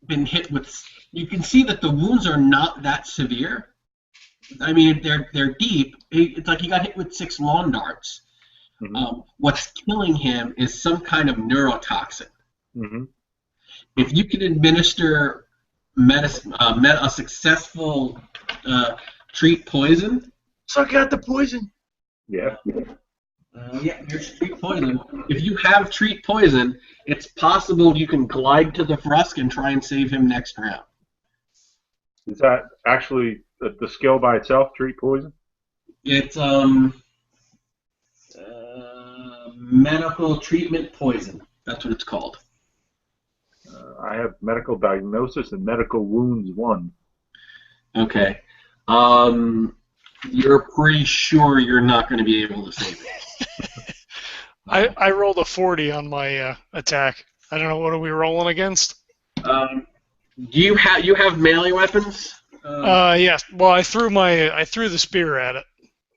been hit with. You can see that the wounds are not that severe. I mean, they're deep. It's like he got hit with 6 lawn darts. Mhm. What's killing him is some kind of neurotoxin. Mhm. If you can administer a successful treat poison, Suck out the poison. Yeah. here's treat poison. If you have treat poison, it's possible you can glide to the Frusk and try and save him next round. Is that actually the skill by itself? Treat poison. It's medical treatment poison. That's what it's called. I have medical diagnosis and medical wounds 1. Okay. You're pretty sure you're not going to be able to save it. I rolled a 40 on my attack. I don't know, what are we rolling against? Do you have melee weapons? Yes. Well, I threw the spear at it.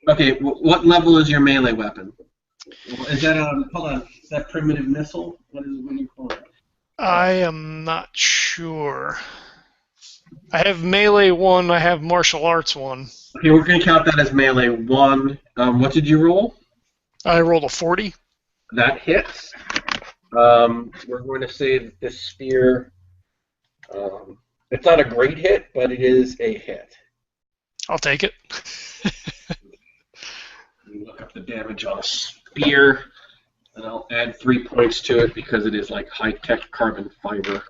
Okay. What level is your melee weapon? Is that hold on? Is that primitive missile? What do you call it? I am not sure. I have melee 1. I have martial arts 1. Okay, we're going to count that as melee 1. What did you roll? I rolled a 40. That hits. We're going to say that this spear. It's not a great hit, but it is a hit. I'll take it. Look up the damage on a spear, and I'll add 3 points to it because it is like high-tech carbon fiber.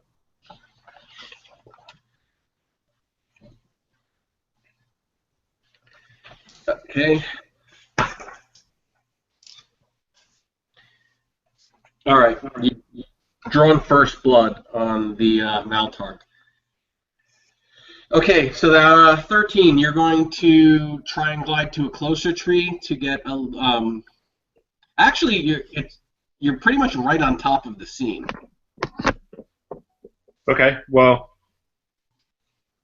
Okay. All right. You drawn first blood on the Maltark. Okay, so 13. You're going to try and glide to a closer tree to get a. Actually, you're pretty much right on top of the scene. Okay. Well,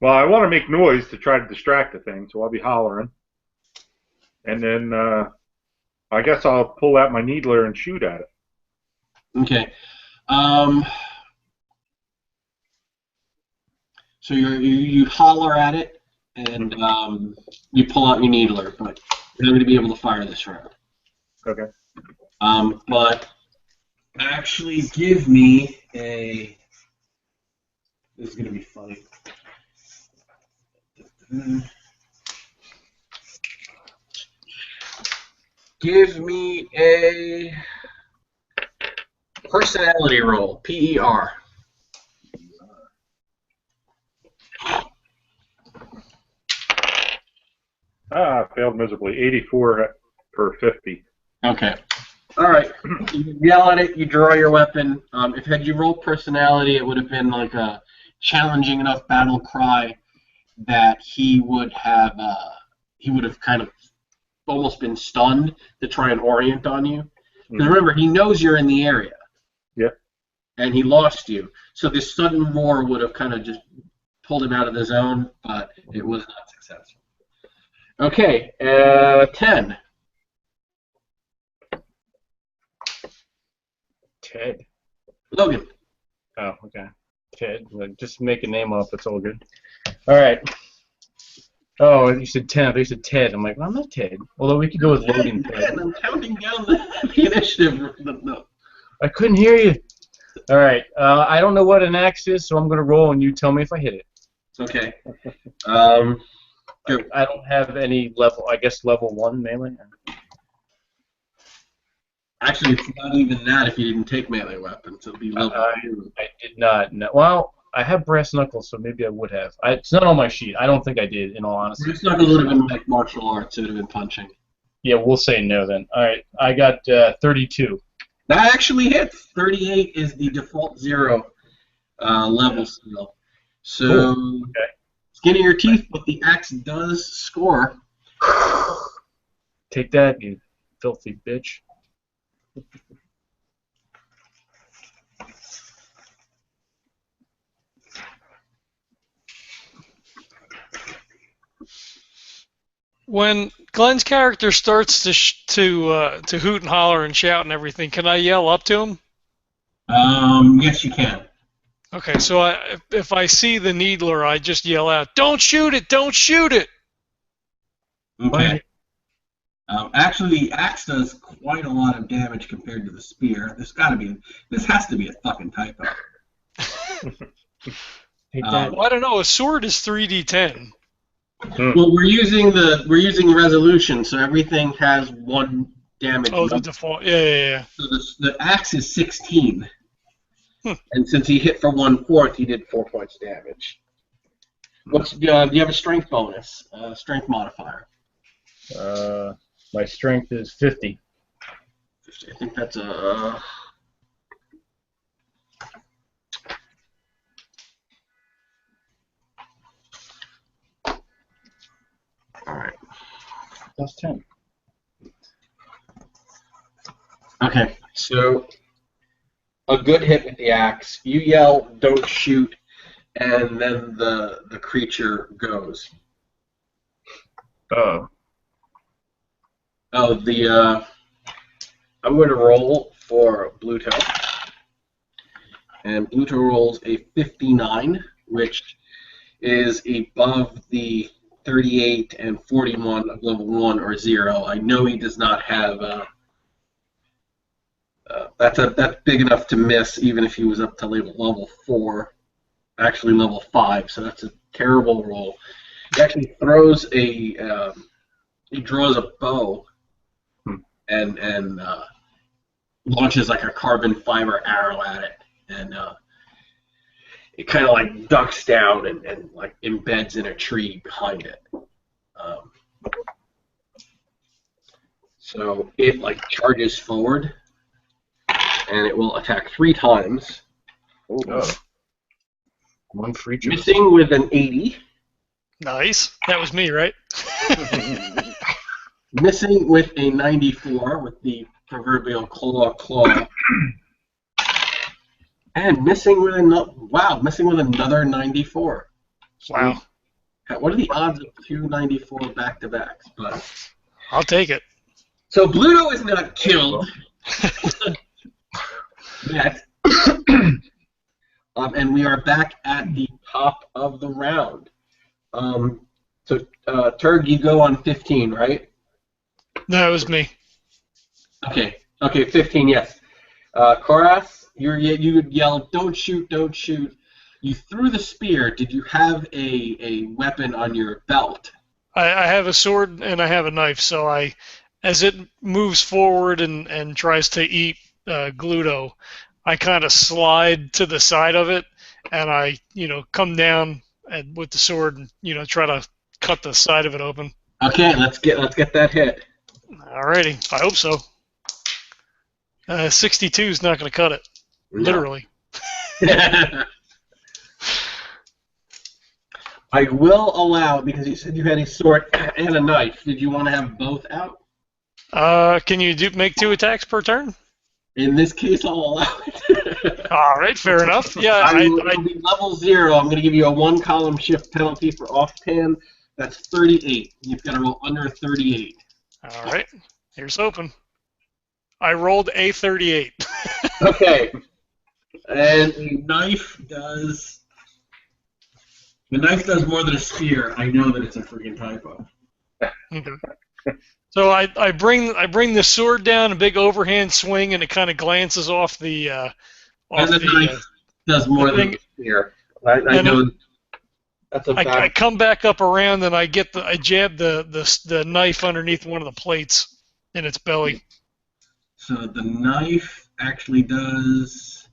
I want to make noise to try to distract the thing, so I'll be hollering, and then I guess I'll pull out my needler and shoot at it. Okay. So you holler at it, and you pull out your needler, but you're not going to be able to fire this round. Okay. But actually, give me a. This is going to be funny. Give me a personality roll, PER. I failed miserably. 84 per 50. Okay. All right. You yell at it. You draw your weapon. Had you rolled personality, it would have been like a challenging enough battle cry that he would have kind of almost been stunned to try and orient on you. Because remember, he knows you're in the area. Yep. And he lost you. So this sudden roar would have kind of just pulled him out of the zone, but it was not successful. Okay, 10. Ted. Logan. Oh, okay. Ted. Just make a name up. It's all good. All right. Oh, you said 10. I thought you said Ted. I'm like, well, I'm not Ted. Although we could go with Logan Ted. I'm counting down the initiative. No. I couldn't hear you. All right. I don't know what an axe is, so I'm going to roll, and you tell me if I hit it. Okay. I don't have any level. I guess level 1 melee. Actually, it's not even that if you didn't take melee weapons. It'll be level 2. I did not. No. Well, I have brass knuckles, so maybe I would have. It's not on my sheet. I don't think I did, in all honesty. Brass knuckles would have been like martial arts. It would have been punching. Yeah, we'll say no then. All right. I got 32. That actually hits. 38 is the default 0 level skill. So, Cool. Okay. skin of your teeth, but the axe does score. Take that, you filthy bitch. When Glenn's character starts to hoot and holler and shout and everything, can I yell up to him? Yes, you can. Okay, so if I see the needler, I just yell out, "Don't shoot it! Don't shoot it!" Okay. Actually, the axe does quite a lot of damage compared to the spear. This has to be a fucking typo. Take that. Well, I don't know. A sword is 3d10. Well, we're using resolution, so everything has one damage. Oh, the number. default. Yeah. So the axe is 16, Hmm. and since he hit for 1/4, he did 4 points damage. Do you have a strength bonus? Strength modifier. My strength is 50. I think that's a. All right. Plus 10. Okay, so a good hit with the axe. You yell, "Don't shoot," and then the creature goes. Oh. Oh, I'm going to roll for Bluto, and Bluto rolls a 59, which is above the 38 and 41 of level 1 or 0. I know he does not have. That's big enough to miss, even if he was up to level 4, actually level 5. So that's a terrible roll. He actually throws he draws a bow and launches like a carbon fiber arrow at it, and it kind of like ducks down and like embeds in a tree behind it. So it like charges forward, and it will attack 3 times. Oh. One for each of us. Missing with an 80. Nice. That was me, right? Missing with a 94 with the proverbial claw. And missing with another 94. Wow. What are the odds of 2 94 back-to-backs? But I'll take it. so Bluto is not killed yet. And we are back at the top of the round. So Turg, you go on 15, right? No, it was me. Okay, 15, yes. Koras, you would yell, "Don't shoot, don't shoot." You threw the spear. Did you have a weapon on your belt? I have a sword and I have a knife, so as it moves forward and tries to eat Gluto, I kind of slide to the side of it, and I come down with the sword and try to cut the side of it open. Okay, let's get that hit. Alrighty, I hope so. 62 is not going to cut it, literally. I will allow, because you said you had a sword and a knife. Did you want to have both out? Can you make 2 attacks per turn? In this case, I'll allow it. All right, fair enough. Yeah, It'll be level 0. I'm going to give you a 1-column shift penalty for offhand. That's 38. You've got to roll under 38. All right, here's hoping. I rolled a 38. Okay. And the knife does more than a spear. I know that it's a freaking typo. Okay. So I bring the sword down, a big overhand swing, and it kind of glances off the. And the knife does more than a spear. I know. That's a bad. I come back up around and I jab the knife underneath one of the plates in its belly. So the knife actually does.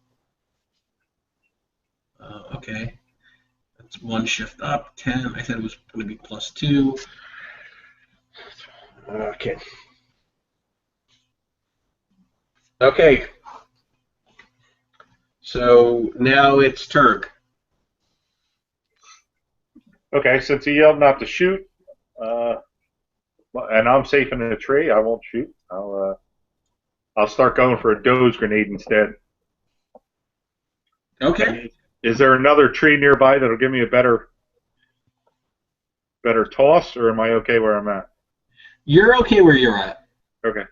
Okay. That's 1 shift up. 10. I said it was going to be plus 2. Okay. Okay. So now it's Turg. Okay, since he yelled not to shoot, and I'm safe in the tree, I won't shoot. I'll start going for a doze grenade instead. Okay. Is there another tree nearby that'll give me a better toss, or am I okay where I'm at? You're okay where you're at. Okay.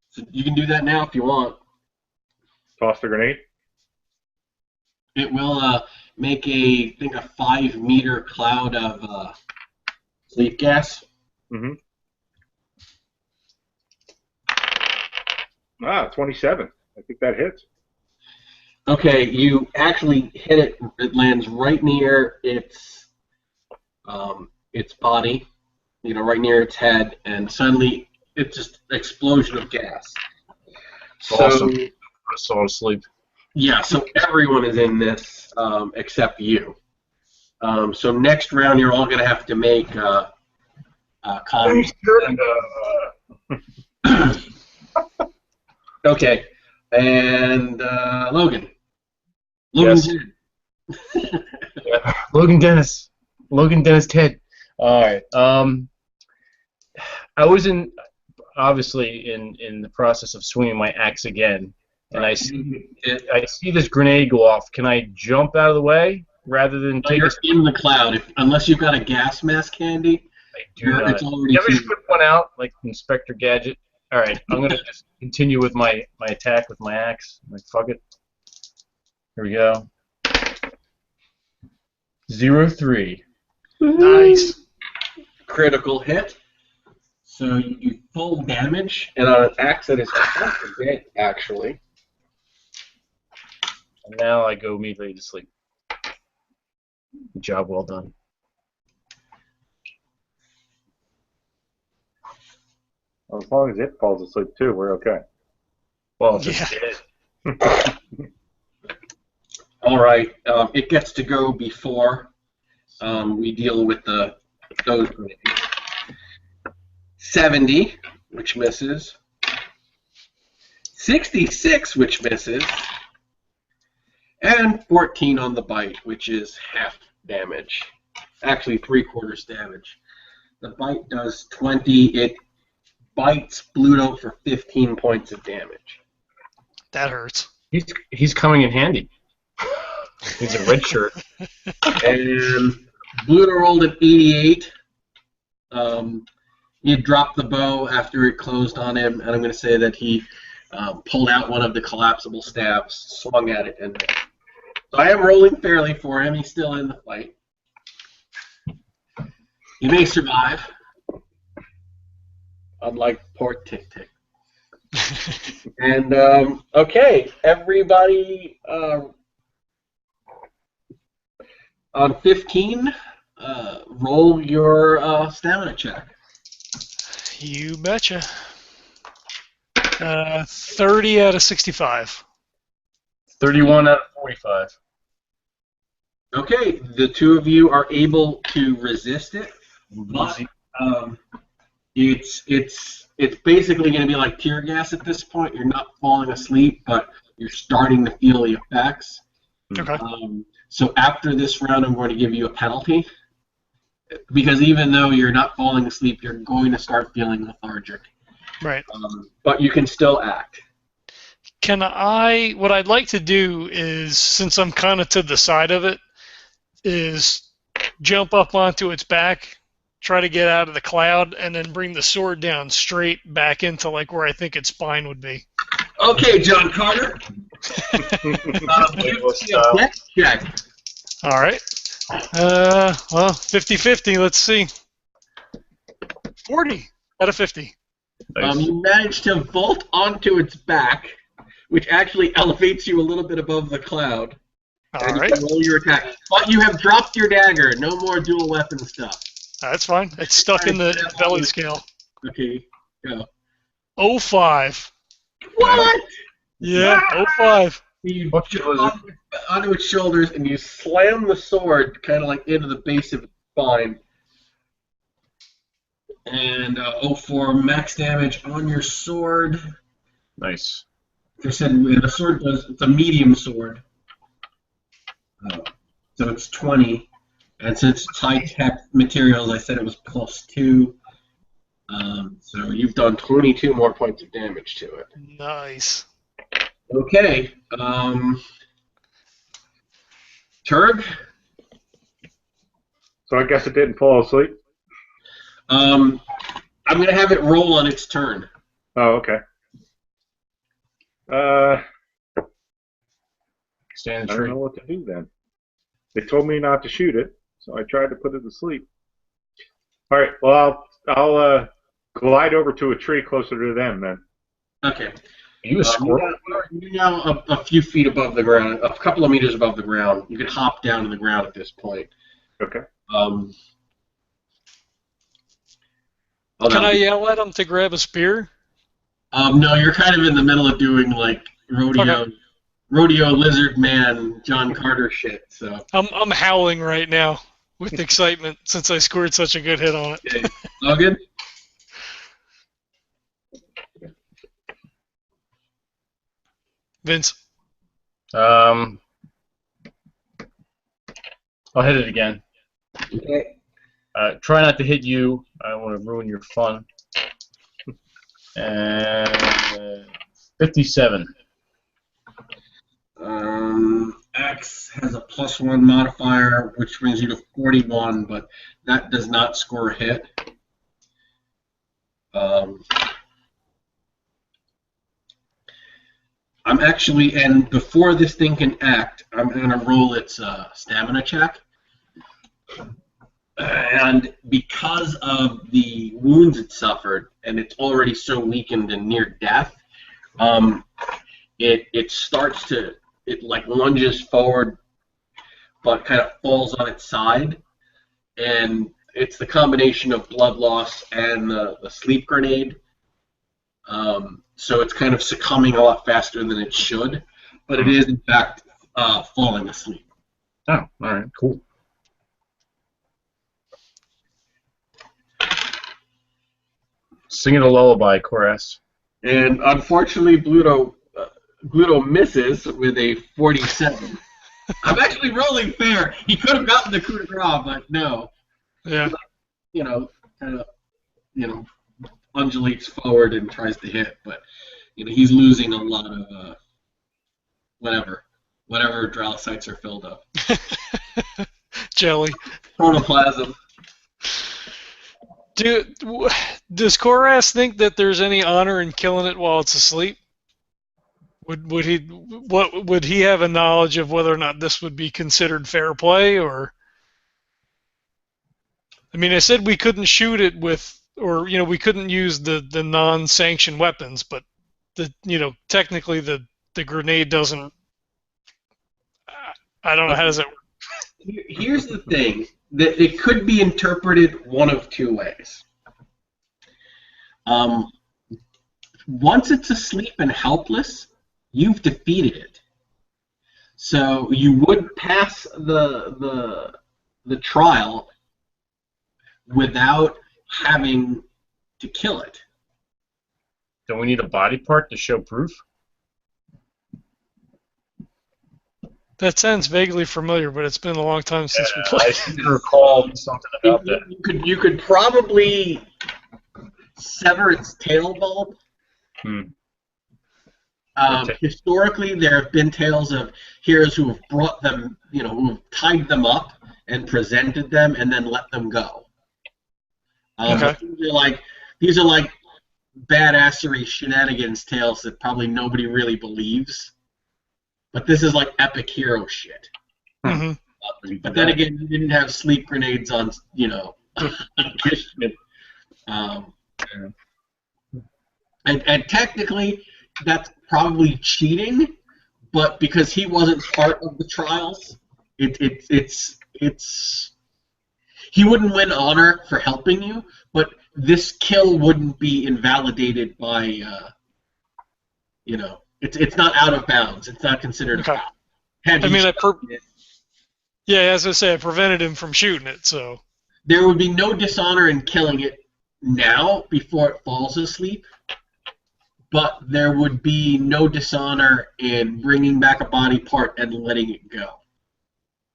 So you can do that now if you want. Toss the grenade. It will make I think a 5-meter cloud of sleep gas. Mm-hmm. 27. I think that hits. Okay, you actually hit it. It lands right near its body, right near its head, and suddenly it's just an explosion of gas. Awesome. I saw asleep. Yeah, so everyone is in this except you. So next round, you're all going to have to make comms. Okay, and Logan. Yes. Logan Dennis. Ted. All right. I was obviously in the process of swinging my axe again, and I see this grenade go off. Can I jump out of the way rather than take? You're in the cloud. Unless you've got a gas mask handy, it's already. You ever just whip one out like Inspector Gadget? All right, I'm gonna just continue with my attack with my axe. Like fuck it. Here we go. 0-3. Nice. Critical hit. So you do full damage, and on an axe that is half a hit, actually. And now I go immediately to sleep. Job well done. Well, as long as it falls asleep too, we're okay. Well, if it's dead. All right, it gets to go before we deal with those grenades. 70, which misses. 66, which misses. And 14 on the bite, which is half damage. Actually, 3/4 damage. The bite does 20. It bites Bluto for 15 points of damage. That hurts. He's coming in handy. He's a red shirt. And Bluto rolled an 88. He dropped the bow after it closed on him, and I'm going to say that he pulled out one of the collapsible staves, swung at it, and so I am rolling fairly for him. He's still in the fight. He may survive, unlike poor Tick Tick. And okay, everybody, on 15, roll your stamina check. You betcha. 30 out of 65. 31 out of 45. Okay, the two of you are able to resist it, but it's basically going to be like tear gas at this point. You're not falling asleep, but you're starting to feel the effects. Okay. So after this round, I'm going to give you a penalty, because even though you're not falling asleep, you're going to start feeling lethargic. Right. But you can still act. What I'd like to do is, since I'm kind of to the side of it, is jump up onto its back, try to get out of the cloud, and then bring the sword down straight back into like where I think its spine would be. Okay, John Carter. Dex check. All right. Well, 50-50. Let's see. 40 out of 50. Nice. You managed to vault onto its back, which actually elevates you a little bit above the cloud. All and right. you can roll your attack. But you have dropped your dagger. No more dual weapon stuff. That's fine. It's stuck in the belly scale. Okay, go. 05. What? Yeah, 05. You jump onto its shoulders and you slam the sword kind of like into the base of its spine. And 04 max damage on your sword. Nice. Like I said, the sword it's a medium sword. So it's 20. And since it's high-tech materials, I said it was +2. So you've done 22 more points of damage to it. Nice. Okay. Turg? So I guess it didn't fall asleep? I'm going to have it roll on its turn. Oh, okay. Stay in I the don't tree. know what to do then. They told me not to shoot it, so I tried to put it to sleep. All right, well, I'll glide over to a tree closer to them then. Okay. Are you a squirrel? You're now a few feet above the ground, a couple of meters above the ground. You can hop down to the ground at this point. Okay. Oh, Can no. I yell at him to grab a spear? No, you're kind of in the middle of doing like rodeo lizard man John Carter shit. So I'm howling right now with excitement since I scored such a good hit on it. okay. All good. Vince. I'll hit it again. Okay. Try not to hit you. I don't want to ruin your fun. And 57. X has a +1 modifier, which brings you to 41, but that does not score a hit. I'm actually, and before this thing can act, I'm going to roll its stamina check. And because of the wounds it suffered, and it's already so weakened and near death, it starts to, it like lunges forward, but kind of falls on its side. And it's the combination of blood loss and the sleep grenade. So it's kind of succumbing a lot faster than it should, but it is in fact falling asleep. Oh, all right, cool. Sing it a lullaby, Koras. And unfortunately, Bluto misses with a 47. I'm actually rolling fair. He could have gotten the coup de grace, but no. Yeah. You know, kind of, undulates forward and tries to hit, but he's losing a lot of whatever dralocytes are filled up. Jelly. Protoplasm. Does Koras think that there's any honor in killing it while it's asleep? Would he have a knowledge of whether or not this would be considered fair play, or? I mean, I said we couldn't shoot it with, or we couldn't use the non-sanctioned weapons, but technically the grenade doesn't. I don't know, how does that work? Here's the thing, that it could be interpreted one of two ways. Once it's asleep and helpless, you've defeated it. So you would pass the trial without having to kill it. Don't we need a body part to show proof? That sounds vaguely familiar, but it's been a long time since we I played. seem to recall something about that. You could probably sever its tail bulb. Historically, there have been tales of heroes who have brought them, who have tied them up and presented them and then let them go. Okay. These are like badassery shenanigans tales that probably nobody really believes. But this is like epic hero shit. Mm-hmm. But then again, you didn't have sleep grenades on, and technically, that's probably cheating. But because he wasn't part of the trials, it's he wouldn't win honor for helping you. But this kill wouldn't be invalidated by, It's not out of bounds. It's not considered a foul. As I say, I prevented him from shooting it, so. There would be no dishonor in killing it now before it falls asleep, but there would be no dishonor in bringing back a body part and letting it go.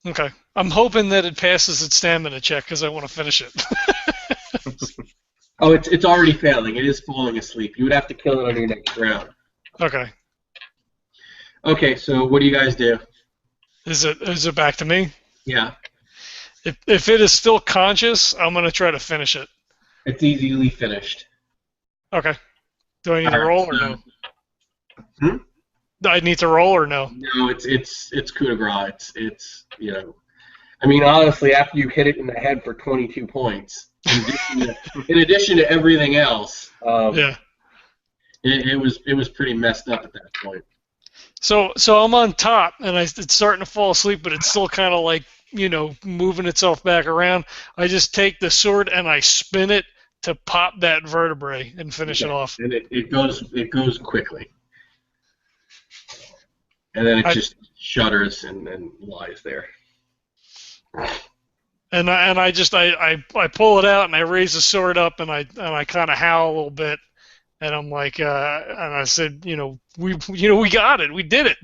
Okay. I'm hoping that it passes its stamina check because I want to finish it. Oh, it's already failing. It is falling asleep. You would have to kill it on your next round. Okay. Okay, so what do you guys do? Is it back to me? Yeah. If it is still conscious, I'm gonna try to finish it. It's easily finished. Okay. Do I need to All right, roll or so- no? Hmm? Do I need to roll or no? No, it's coup de grace. It's I mean, honestly, after you hit it in the head for 22 points, in addition to everything else, Yeah. it was pretty messed up at that point. So I'm on top, and it's starting to fall asleep, but it's still kind of like, moving itself back around. I just take the sword and I spin it to pop that vertebrae and finish it off. And it goes quickly, and then it just shudders and lies there. And I pull it out and I raise the sword up and I kind of howl a little bit, and I'm like, and I said, we got it, we did it.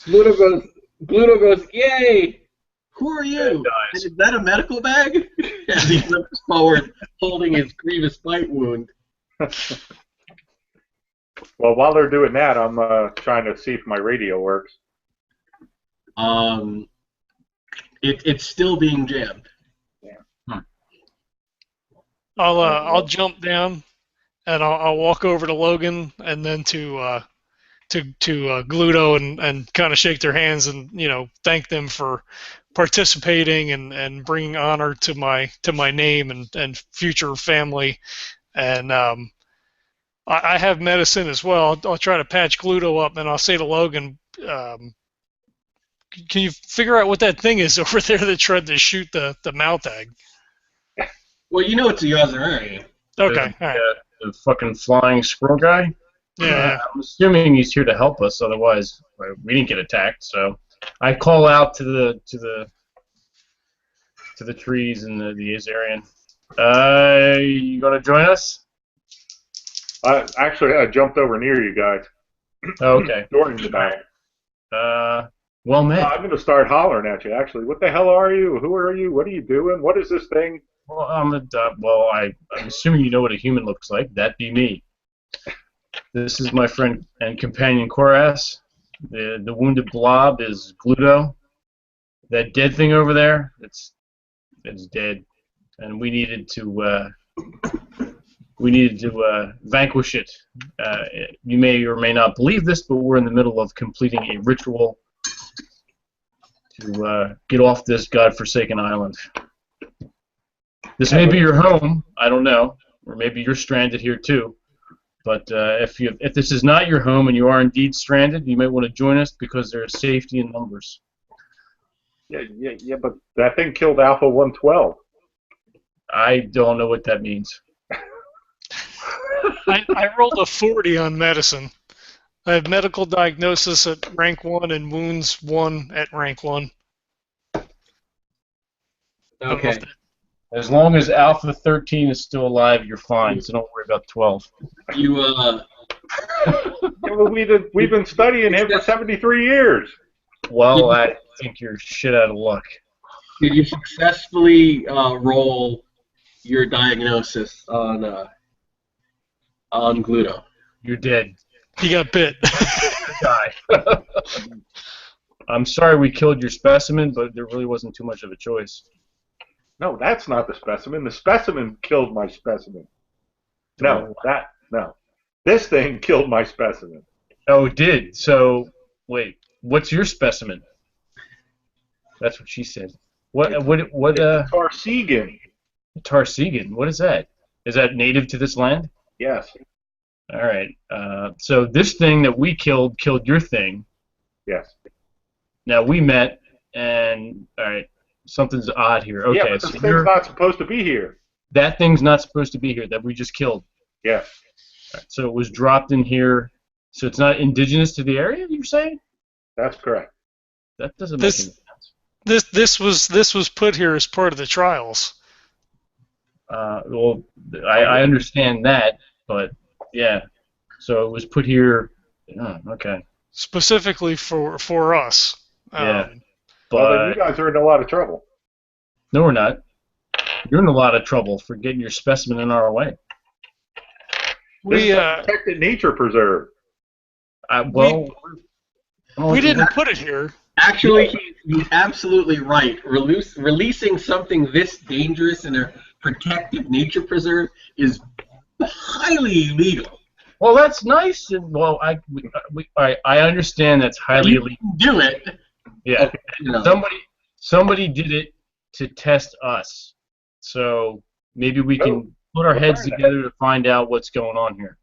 Gluto goes, yay! Who are you? Is that a medical bag? As he limps forward, holding his grievous bite wound. Well, while they're doing that, I'm trying to see if my radio works. It's still being jammed. Yeah. I'll jump down and I'll walk over to Logan and then to Gluto and kind of shake their hands and thank them for participating and bringing honor to my name and future family. And I have medicine as well. I'll try to patch Gluto up and I'll say to Logan, can you figure out what that thing is over there that tried to shoot the mouth egg? Well, it's a Yazarari. Okay, all right. The fucking flying squirrel guy. Yeah. I'm assuming he's here to help us. Otherwise, we didn't get attacked. So I call out to the trees in the Azarian. You gonna join us? Actually, I jumped over near you guys. Oh, okay. During the battle. Well met. I'm going to start hollering at you, actually. What the hell are you? Who are you? What are you doing? What is this thing? Well, I'm assuming you know what a human looks like. That be me. This is my friend and companion Koras. The wounded blob is Gluto. That dead thing over there, it's dead, and we needed to vanquish it. You may or may not believe this, but we're in the middle of completing a ritual to get off this godforsaken island. This may be your home, I don't know, or maybe you're stranded here too. But if this is not your home and you are indeed stranded, you might want to join us because there is safety in numbers. Yeah, but that thing killed Alpha 112. I don't know what that means. I rolled a 40 on medicine. I have medical diagnosis at rank 1 and wounds 1 at rank 1. Okay. As long as Alpha 13 is still alive, you're fine, so don't worry about 12. You Well, we've been studying him for 73 years. Well, I think you're shit out of luck. did you successfully roll your diagnosis on Gluto? You're dead. He got bit. Die. I'm sorry we killed your specimen, but there really wasn't too much of a choice. No, that's not the specimen. The specimen killed my specimen. No. This thing killed my specimen. Oh, it did. So, wait, what's your specimen? That's what she said. What? Tarsegan. Tarsegan. What is that? Is that native to this land? Yes. All right. So this thing that we killed your thing. Yes. Now we met, and all right, something's odd here. Okay, Yeah, but so this thing's not supposed to be here. that thing's not supposed to be here. That we just killed. Yes. All right, so it was dropped in here. So it's not indigenous to the area. You're saying? That's correct. That doesn't make any sense. This was put here as part of the trials. Well, I understand that, but yeah. So it was put here. Oh, okay. Specifically for us. Yeah. Well, then But you guys are in a lot of trouble. no, we're not. You're in a lot of trouble for getting your specimen in our way. This is a protected nature preserve. We didn't put it here. Actually, You're absolutely right. Releasing something this dangerous in a protected nature preserve is highly illegal. Well, that's nice. And, well, I understand that's highly You illegal. can do it. Yeah. You know. Somebody did it to test us. So maybe we can put our heads together to find out what's going on here.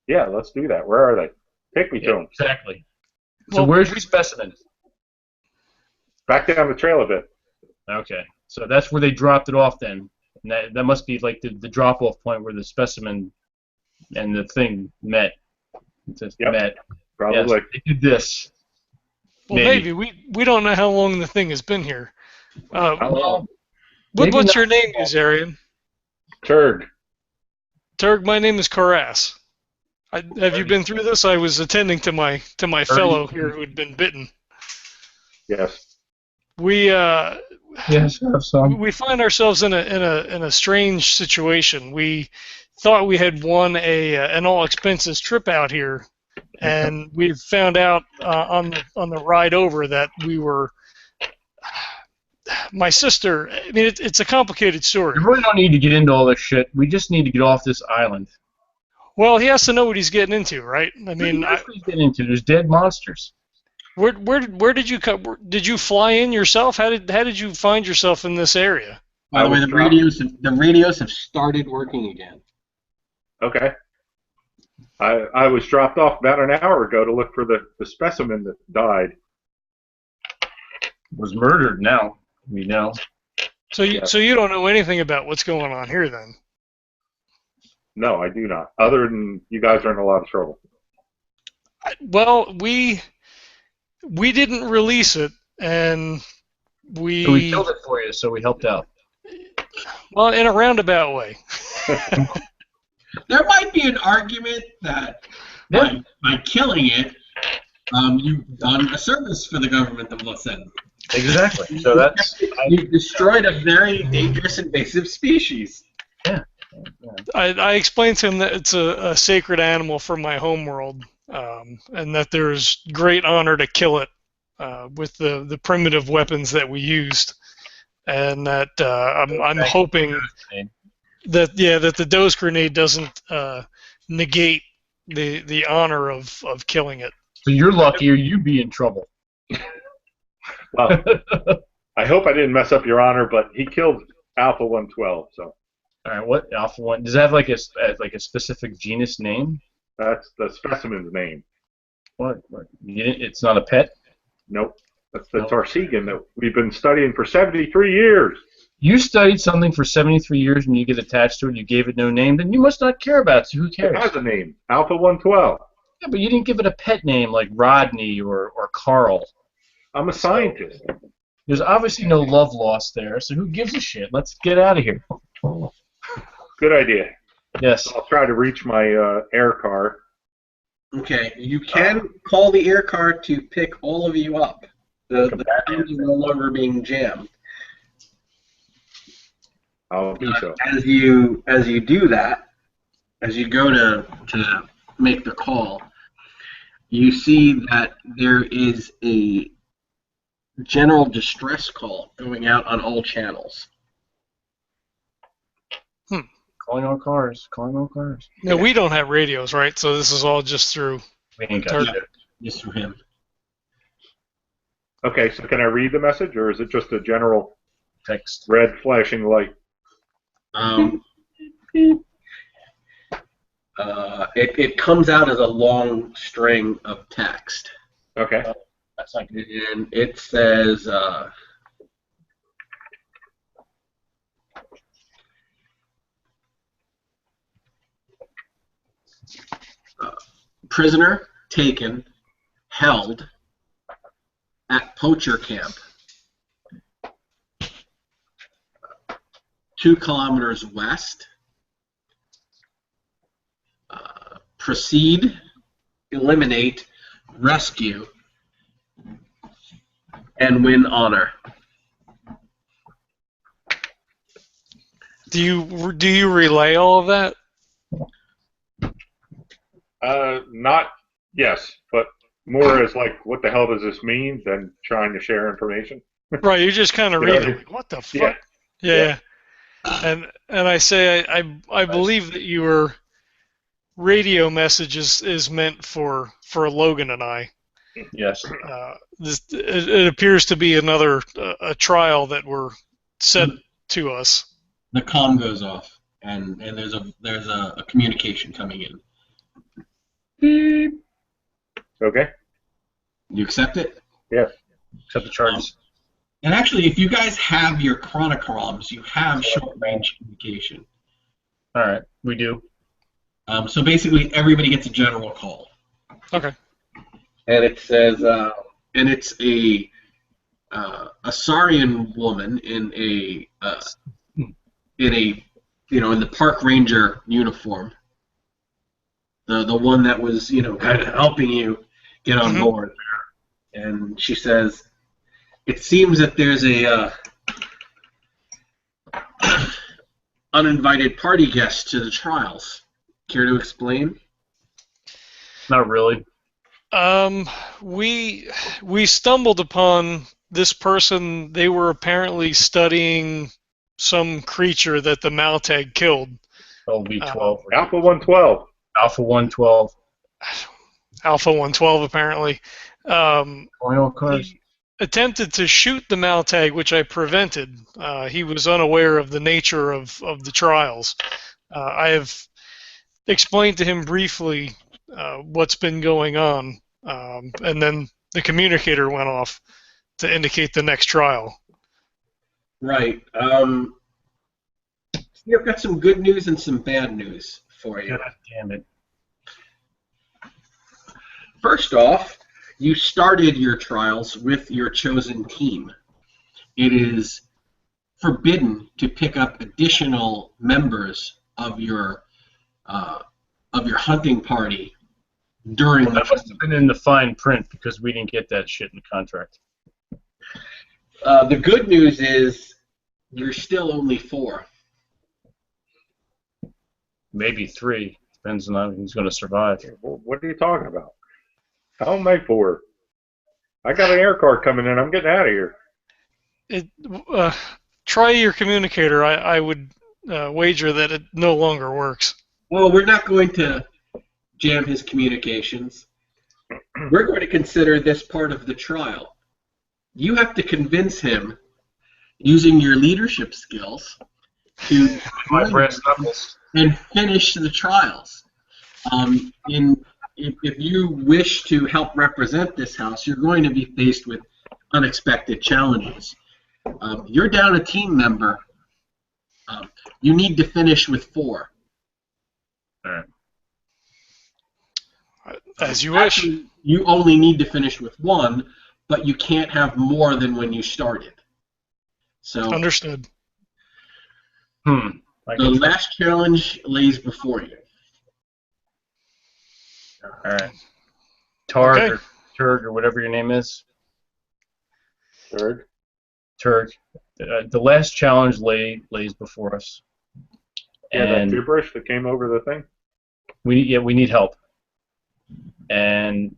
Yeah, let's do that. Where are they? Take me to them. Exactly. So Well, where's your specimen? Back down the trail a bit. Okay. So that's where they dropped it off then. And that must be like the drop-off point where the specimen and the thing met. It just met. Probably. Yes, they did this. Well, maybe. We don't know how long the thing has been here. Well, What's your name, Azarian? Turg. Turg, my name is Koras. Have you been through this? I was attending to my fellow here who had been bitten. Yes. We Yes, I have some. we find ourselves in a strange situation. We thought we had won an all expenses trip out here, and we found out on the ride over that we were. My sister. I mean, it's a complicated story. You really don't need to get into all this shit. We just need to get off this island. Well, he has to know what he's getting into, right? I mean, What are you getting into? There's dead monsters. where did you come? Did you fly in yourself? How did you find yourself in this area? By the way, the radios have started working again. Okay. I was dropped off about an hour ago to look for the specimen that died. Was murdered now. We know. So you don't know anything about what's going on here then? No, I do not. Other than you guys are in a lot of trouble. Well, we didn't release it, and So we killed it for you, so we helped out. well, in a roundabout way. There might be an argument that by killing it, you've done a service for the government of Los Angeles. Exactly. So that's You've destroyed a very dangerous invasive species. yeah. I explained to him that it's a sacred animal from my homeworld, and that there's great honor to kill it with the primitive weapons that we used, and that I'm hoping that the dose grenade doesn't negate the honor of killing it. So you're lucky, or you'd be in trouble. Well, I hope I didn't mess up your honor, but he killed Alpha 112, so. All right, what Alpha One? Does that have like a specific genus name? That's the specimen's name. What? It's not a pet. Nope. That's the Tarsigan that we've been studying for 73 years. You studied something for 73 years and you get attached to it and you gave it no name, then you must not care about it, so who cares? It has a name. Alpha 112. Yeah, but you didn't give it a pet name like Rodney or Carl. I'm a scientist. There's obviously no love lost there, so who gives a shit? Let's get out of here. Good idea. Yes. I'll try to reach my air car. Okay, you can call the air car to pick all of you up. The trains are no longer being jammed. I'll do so. As you do that, as you go to make the call, you see that there is a general distress call going out on all channels. Calling all cars. Calling all cars. No, we don't have radios, right? So this is all just through. We ain't got shit. Just for him. Okay, so can I read the message, or is it just a general Text. red flashing light? It comes out as a long string of text. Okay. That's not good. And it says, prisoner taken, held at poacher camp, 2 kilometers west. Proceed, eliminate, rescue, and win honor. Do you relay all of that? Not yes, but more as like, what the hell does this mean, than trying to share information. Right, you just kind of You know read what I it. mean? Like, what the Yeah. fuck? Yeah. And I say I believe that your radio message is meant for Logan and I. Yes. It appears to be another a trial that were set to us. The comm goes off, and there's a communication coming in. Beep. Okay. You accept it? Yes. Accept the charges. And actually, if you guys have your chronochroms, you have short-range communication. All right, we do. So basically, everybody gets a general call. Okay. And it says, and it's a Saurian woman in a in the park ranger uniform. The one that was kind of helping you get on board. And she says, it seems that there's a uninvited party guest to the trials. Care to explain? Not really. We stumbled upon this person. They were apparently studying some creature that the Maltag killed. LV12. Alpha 112. Alpha 112. Alpha 112, apparently. Oil cars. He attempted to shoot the Maltag, which I prevented. He was unaware of the nature of the trials. I have explained to him briefly what's been going on, and then the communicator went off to indicate the next trial. Right. I've got some good news and some bad news for you. God damn it. First off, you started your trials with your chosen team. It is forbidden to pick up additional members of your hunting party during Well, that must have been in the fine print because we didn't get that shit in the contract. The good news is you're still only 4. Maybe 3. Depends on who's going to survive. What are you talking about? How am I 4? I got an air card coming in. I'm getting out of here. Try your communicator. I would wager that it no longer works. Well, we're not going to jam his communications. We're going to consider this part of the trial. You have to convince him, using your leadership skills, to My brass knuckles. and finish the trials. If you wish to help represent this house, you're going to be faced with unexpected challenges. You're down a team member. You need to finish with 4. All right. As you wish. Actually, you only need to finish with 1, but you can't have more than when you started. So Understood. the last challenge lays before you. All right. Targ Okay. or Turg or whatever your name is. Third. Turg. The last challenge lays before us. Yeah, that And gibberish that came over the thing. we need help. And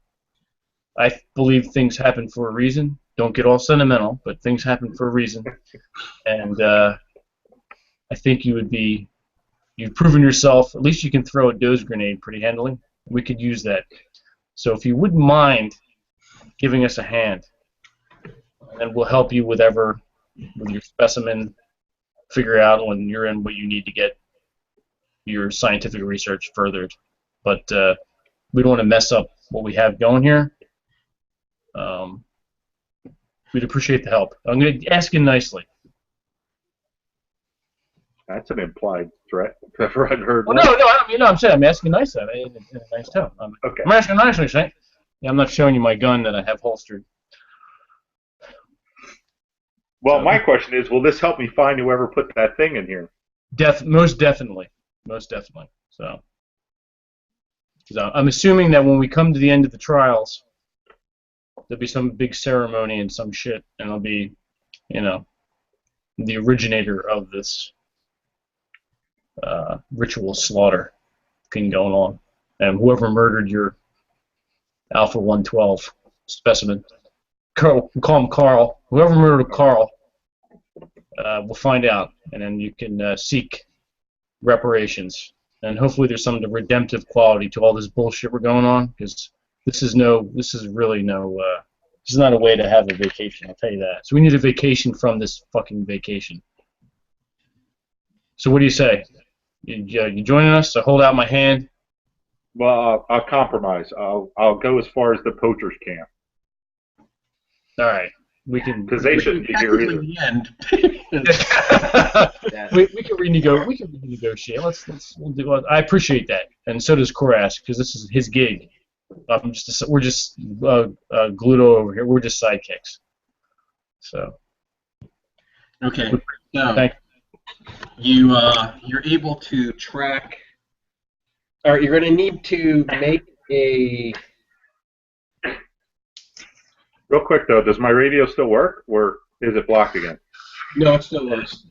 I believe things happen for a reason. Don't get all sentimental, but things happen for a reason. And I think you've proven yourself. At least you can throw a doze grenade pretty handily. We could use that. So if you wouldn't mind giving us a hand, and we'll help you with your specimen, figure out when you're in what you need to get your scientific research furthered. But we don't want to mess up what we have going here. We'd appreciate the help. I'm going to ask you nicely. That's an implied threat. If I've heard Well, one. no, I don't, I'm saying I'm asking nicely. In a nice tone. Okay. I'm asking nicely, saying. Yeah, I'm not showing you my gun that I have holstered. Well, my question is, will this help me find whoever put that thing in here? Most definitely. So, 'cause I'm assuming that when we come to the end of the trials, there'll be some big ceremony and some shit, and it'll be, the originator of this ritual slaughter thing going on, and whoever murdered your Alpha 112 specimen. Carl, we'll call him Carl. Whoever murdered Carl, we'll find out, and then you can seek reparations. And hopefully there's some redemptive quality to all this bullshit we're going on, because this is not a way to have a vacation, I'll tell you that. So we need a vacation from this fucking vacation. So what do you say? You joining us? I hold out my hand. Well, I'll compromise. I'll go as far as the poachers camp. All right, we can. Because they shouldn't be here either. The end. we can renegotiate. We'll do. I appreciate that, and so does Koras, because this is his gig. We're just Gluto over here. We're just sidekicks. So. Okay. So Thank you're able to track. All right, you're going to need to make a. Real quick though, does my radio still work, or is it blocked again? No, it still works.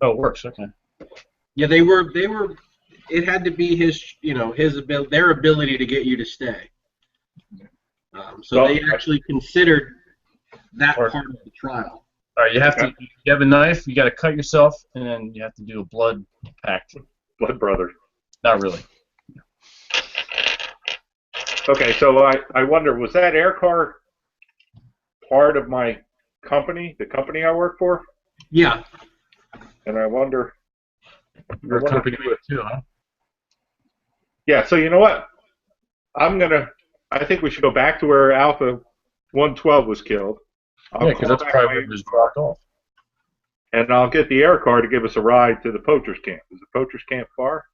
Oh, it works. Okay. Yeah, they were. It had to be their ability to get you to stay. So they actually considered that part of the trial. All right, you have a knife. You got to cut yourself, and then you have to do a blood pact. Blood brothers. Not really. Okay, so I wonder, was that air car part of my company, the company I work for? Yeah. And I wonder. Your company too, huh? Yeah. So you know what? I think we should go back to where Alpha 112 was killed. Yeah, because that's probably where it was dropped off. And I'll get the air car to give us a ride to the poachers camp. Is the poachers camp far?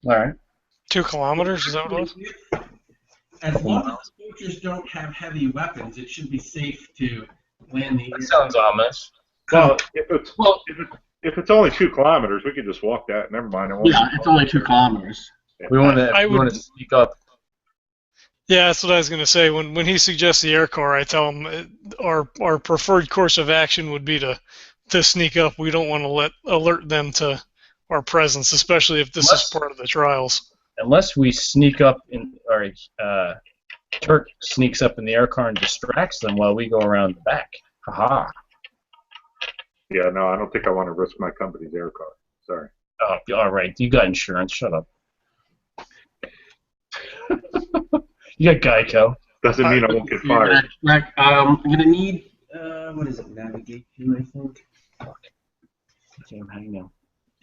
All right. 2 kilometers, is that what it was? As long as the poachers don't have heavy weapons, it should be safe to land the. That sounds ominous. Well, if it's only 2 kilometers, we could just walk that. Never mind. Yeah, it's only 2 kilometers. We want to sneak up. Yeah, that's what I was going to say. When he suggests the air car, I tell him our preferred course of action would be to sneak up. We don't want to alert them to our presence, especially if this is part of the trials. Unless we sneak up or Turk sneaks up in the air car and distracts them while we go around the back. Haha. Yeah, no, I don't think I want to risk my company's air car. Sorry. Oh, all right. You got insurance. Shut up. You got Geico. Doesn't mean I won't get fired. I'm going to need, what is it, navigation, I think? Fuck. Okay, I'm hanging out.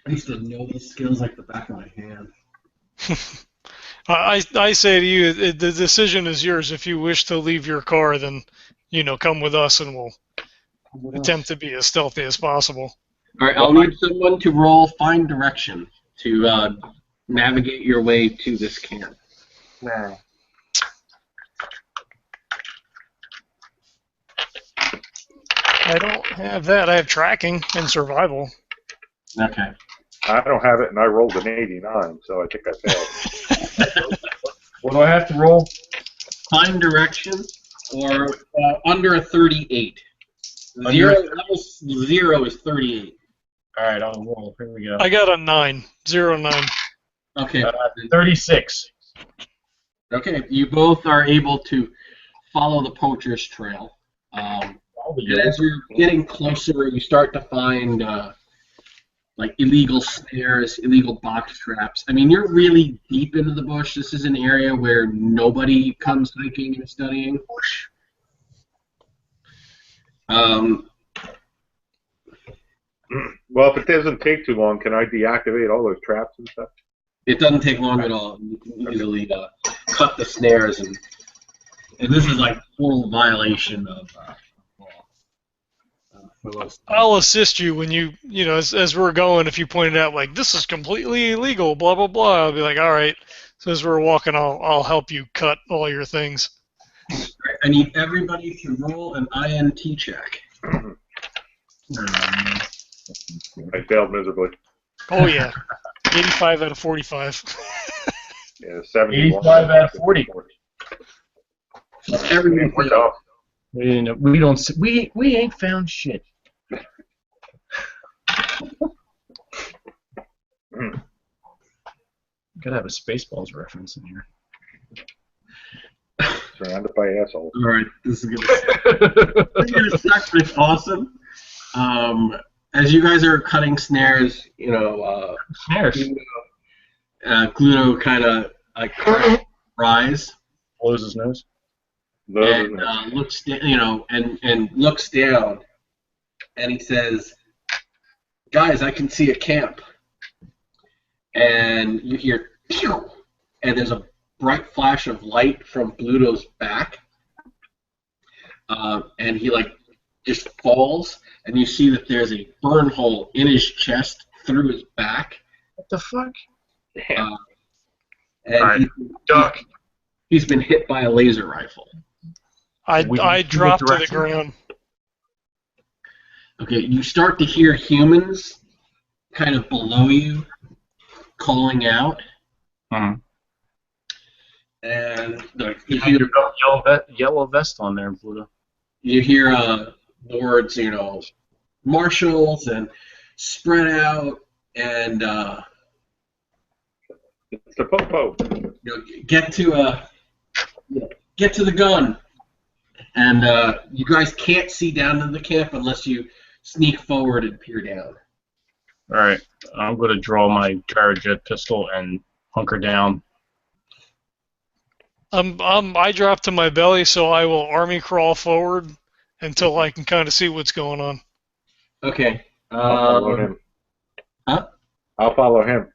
I used to know these skills like the back of my hand. I say to you, the decision is yours. If you wish to leave your car, then come with us, and we'll attempt to be as stealthy as possible. All right, I'll need someone to roll find direction to navigate your way to this camp. Nah. I don't have that. I have tracking and survival. Okay. I don't have it, and I rolled an 89, so I think I failed. What do I have to roll? Find direction, or under a 38. Zero is 38. All right, I'll roll. Here we go. I got a 9. 09. Okay. 36. Okay, you both are able to follow the poacher's trail. And as you're getting closer, you start to find like illegal snares, illegal box traps. I mean, you're really deep into the bush. This is an area where nobody comes hiking and studying. Well, if it doesn't take too long, can I deactivate all those traps and stuff? It doesn't take long at all. You can easily cut the snares, and this is like full violation of I'll assist you when as we're going. If you pointed out like this is completely illegal, blah blah blah, I'll be like, all right. So as we're walking, I'll help you cut all your things. I need everybody to roll an INT check. I failed miserably. Oh yeah, 85 out of 45. Yeah, 71. 85 out of 40. Everyone We're off. We ain't found shit. Gotta have a Spaceballs reference in here. Surrounded by assholes. All right, this is gonna suck, but it's awesome. As you guys are cutting snares, Snares. Gluto kind of like rise Blows his nose. and looks, and looks down, and he says, "Guys, I can see a camp." And you hear, pew! And there's a bright flash of light from Bluto's back, and he just falls, and you see that there's a burn hole in his chest through his back. What the fuck? Damn. And Right. Duck. he's been hit by a laser rifle. I dropped to the ground. Okay, you start to hear humans kind of below you calling out, Uh-huh. and You have your yellow vest on there, Pluto. you hear the words, marshals and spread out, and It's the popo. get to the gun. And you guys can't see down into the camp unless you sneak forward and peer down. All right, I'm going to draw my gyrojet pistol and hunker down. I dropped to my belly, so I will army crawl forward until I can kind of see what's going on. Okay. I'll follow him. Huh? I'll follow him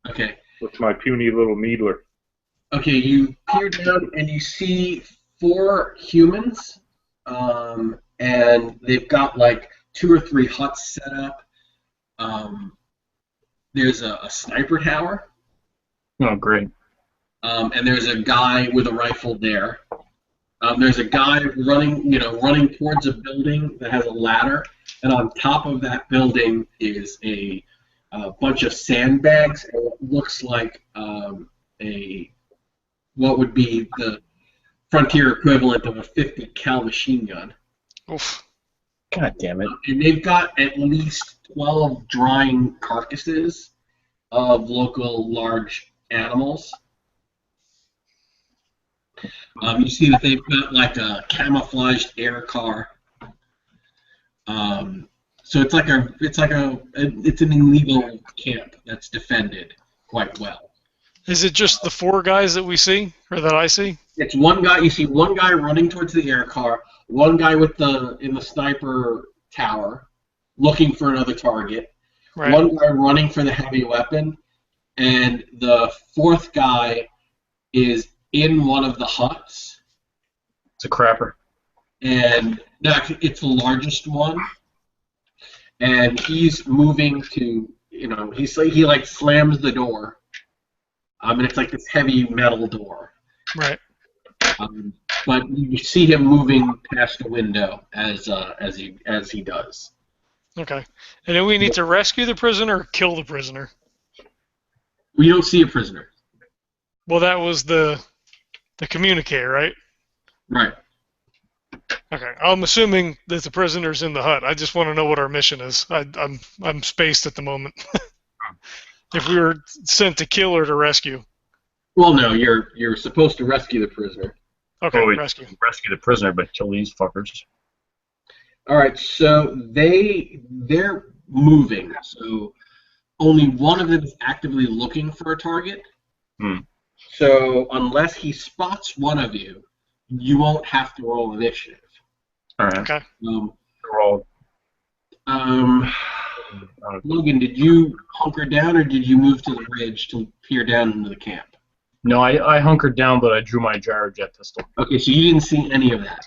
Okay. with my puny little needler. Okay, you peer down and you see 4 humans, and they've got 2 or 3 huts set up. There's a sniper tower, Oh, great. and there's a guy with a rifle there. There's a guy running towards a building that has a ladder, and on top of that building is a bunch of sandbags, and what looks like what would be the Frontier equivalent of a 50 cal machine gun. Oof. God damn it. And they've got at least 12 drying carcasses of local large animals. You see that they've got a camouflaged air car. So it's an illegal camp that's defended quite well. Is it just the 4 guys that we see, or that I see? It's one guy. You see one guy running towards the air car, one guy in the sniper tower, looking for another target. Right. One guy running for the heavy weapon, and the 4th guy is in one of the huts. It's a crapper. And no, actually, it's the largest one. And he's moving to, he slams the door. And it's this heavy metal door. Right. But you see him moving past the window as he does. Okay. And then we need to rescue the prisoner or kill the prisoner? We don't see a prisoner. Well, that was the communique, right? Right. Okay. I'm assuming that the prisoner's in the hut. I just want to know what our mission is. I'm spaced at the moment. If we were sent to kill or to rescue. Well, no, you're supposed to rescue the prisoner. Okay, rescue. Rescue the prisoner, but kill these fuckers. All right, so they're moving. So only one of them is actively looking for a target. So unless he spots one of you, you won't have to roll initiative. All right. Okay. Roll. Logan, did you hunker down or did you move to the ridge to peer down into the camp? No, I hunkered down, but I drew my gyrojet pistol. Okay, so you didn't see any of that.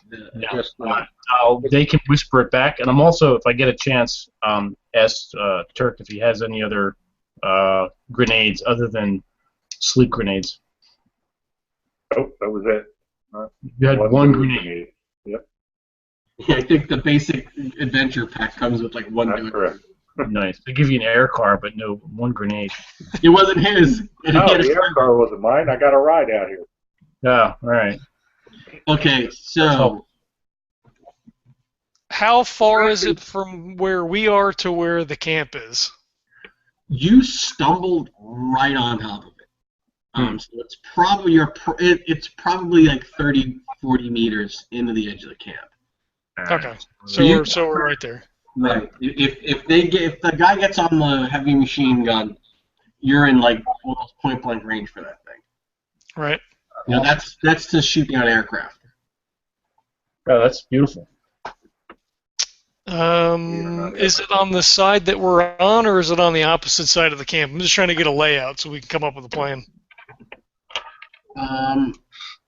They can whisper it back, and I'm also, if I get a chance, ask Turk if he has any other grenades other than sleep grenades. Oh, that was it. You had one grenade. Yep. Yeah, I think the basic adventure pack comes with one. That's correct. Nice. They give you an air car, but no one grenade. It wasn't his. No, the air car wasn't mine. I got a ride out here. Yeah, all right. Okay, so how far is it from where we are to where the camp is? you stumbled right on top of it. So it's probably it's probably 30 40 meters into the edge of the camp. Okay. So you- So we're right there. Right. If the guy gets on the heavy machine gun, you're in like almost point blank range for that thing. Right. You know, that's to shoot down aircraft. Oh, that's beautiful. Is it on the side that we're on, or is it on the opposite side of the camp? I'm just trying to get a layout so we can come up with a plan.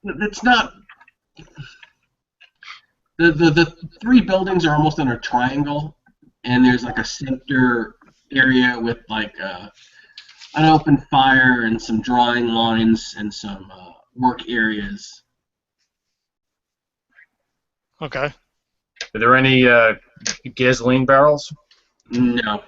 It's not. The three buildings are almost in a triangle, and there's like a center area with like an open fire and some drawing lines and some work areas. Okay. Are there any gasoline barrels? No.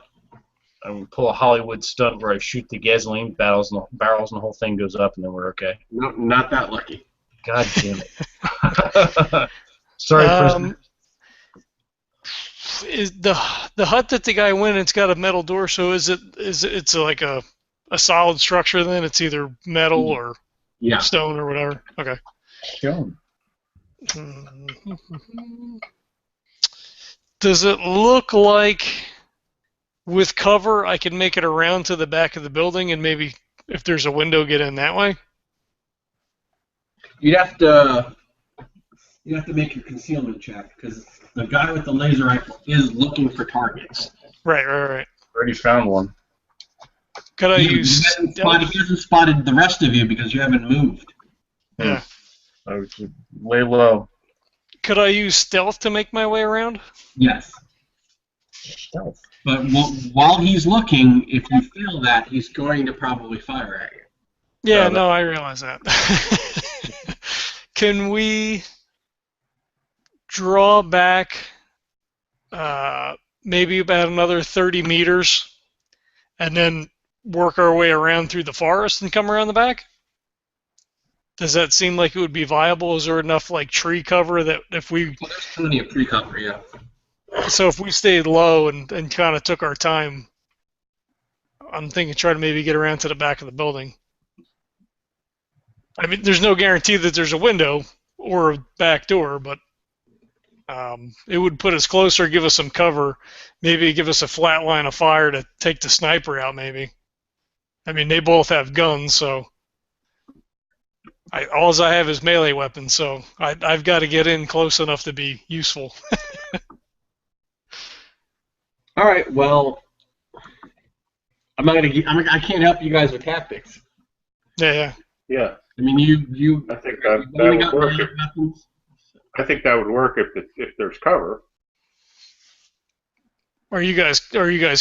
I would pull a Hollywood stunt where I shoot the gasoline barrels and the whole thing goes up, and then we're okay. No, not that lucky. God damn it. Sorry, prisoner. Is the hut that the guy went in? It's got a metal door, so it's like a solid structure then? It's either metal or stone or whatever. Okay. Sure. Does it look like with cover I can make it around to the back of the building and maybe if there's a window get in that way? You'd have to make your concealment check because the guy with the laser rifle is looking for targets. Right. Already found one. Could I He use hasn't stealth? spotted the rest of you because you haven't moved. Yeah. I would lay low. Could I use stealth to make my way around? Yes. Stealth. But while he's looking, if you feel that, he's going to probably fire at you. Yeah, no, I realize that. Can we draw back maybe about another 30 meters and then work our way around through the forest and come around the back? Does that seem like it would be viable? Is there enough like tree cover that if we... Well, there's plenty of tree cover, yeah. So if we stayed low and kind of took our time, I'm thinking try to maybe get around to the back of the building. I mean, there's no guarantee that there's a window or a back door, but it would put us closer, give us some cover, maybe give us a flat line of fire to take the sniper out, maybe. I mean, they both have guns, so all I have is melee weapons, so I've got to get in close enough to be useful. All right. Well, I can't help you guys with tactics. Yeah. Yeah, I mean, you. I think you've that only would got work. melee weapons. I think that would work if there's cover. Are you guys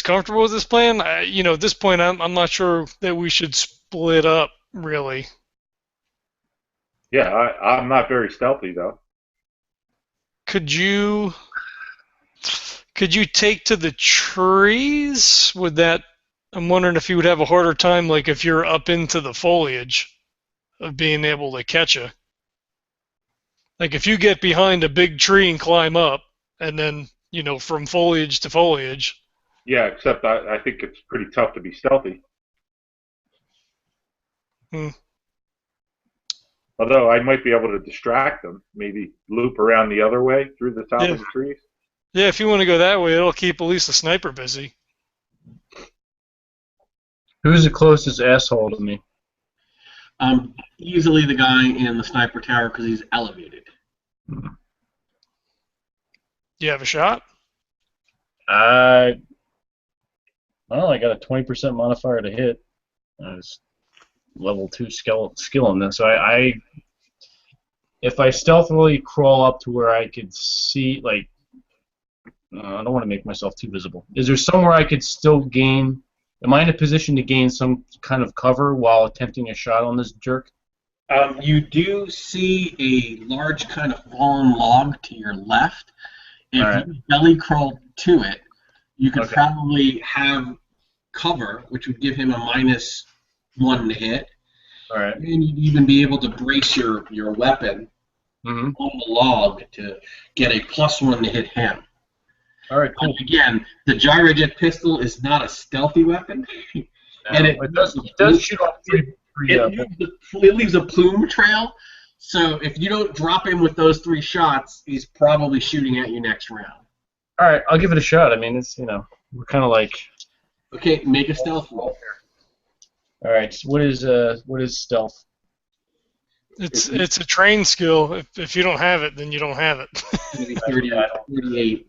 comfortable with this plan? At this point, I'm not sure that we should split up, really. Yeah, I'm not very stealthy though. Could you take to the trees? I'm wondering if you would have a harder time, like if you're up into the foliage, of being able to catch you. Like if you get behind a big tree and climb up, and then from foliage to foliage. Yeah, except I think it's pretty tough to be stealthy. Although I might be able to distract them, maybe loop around the other way through the top of the trees. Yeah, if you want to go that way, it'll keep at least the sniper busy. Who's the closest asshole to me? Easily the guy in the sniper tower because he's elevated. Do you have a shot? I got a 20% modifier to hit. I was level 2 skill in this. So if I stealthily crawl up to where I could see, I don't want to make myself too visible. Is there somewhere I could still gain? Am I in a position to gain some kind of cover while attempting a shot on this jerk? You do see a large kind of fallen log to your left. If you belly crawl to it, you could probably have cover, which would give him a -1 to hit. All right. And you'd even be able to brace your weapon on the log to get a +1 to hit him. All right, cool. Again, the gyrojet pistol is not a stealthy weapon, and it does shoot off three it leaves a plume trail, So if you don't drop him with those 3 shots, he's probably shooting at you next round. All right, I'll give it a shot. I mean, it's we're kind of like. Okay, make a stealth roll. All right, so what is stealth? It's a trained skill. If you don't have it, then you don't have it. It's going to be 38.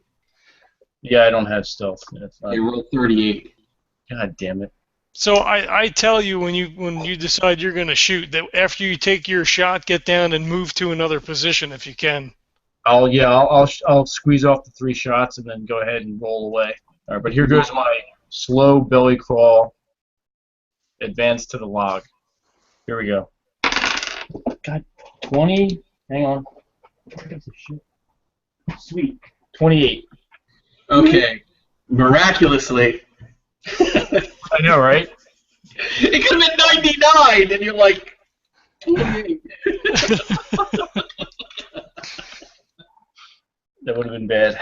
Yeah, I don't have stealth. They rolled 38. God damn it. So I tell you when you decide you're going to shoot that after you take your shot, get down and move to another position if you can. I'll squeeze off the 3 shots and then go ahead and roll away. All right, but here goes my slow belly crawl. Advance to the log. Here we go. God, 20. Hang on. Sweet. 28. Okay. Miraculously. I know, right? It could have been 99, and you're like, 28. That would have been bad.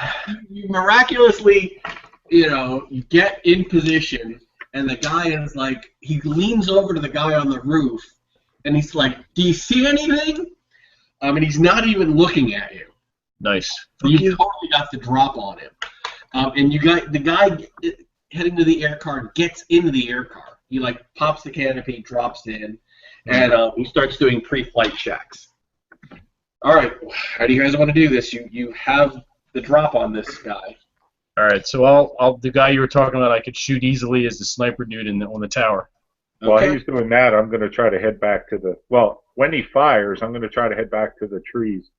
You miraculously, you get in position, and the guy is like, he leans over to the guy on the roof, and he's like, do you see anything? And he's not even looking at you. Nice. You totally got the drop on him. And you got the guy heading to the air car gets into the air car. He like pops the canopy, drops in, and he starts doing pre-flight checks. All right, how do you guys want to do this? You have the drop on this guy. All right, so the guy you were talking about, I could shoot easily as the sniper dude on the tower. While Okay. he's doing that, I'm going to try to head back to the. Well, when he fires, I'm going to try to head back to the trees.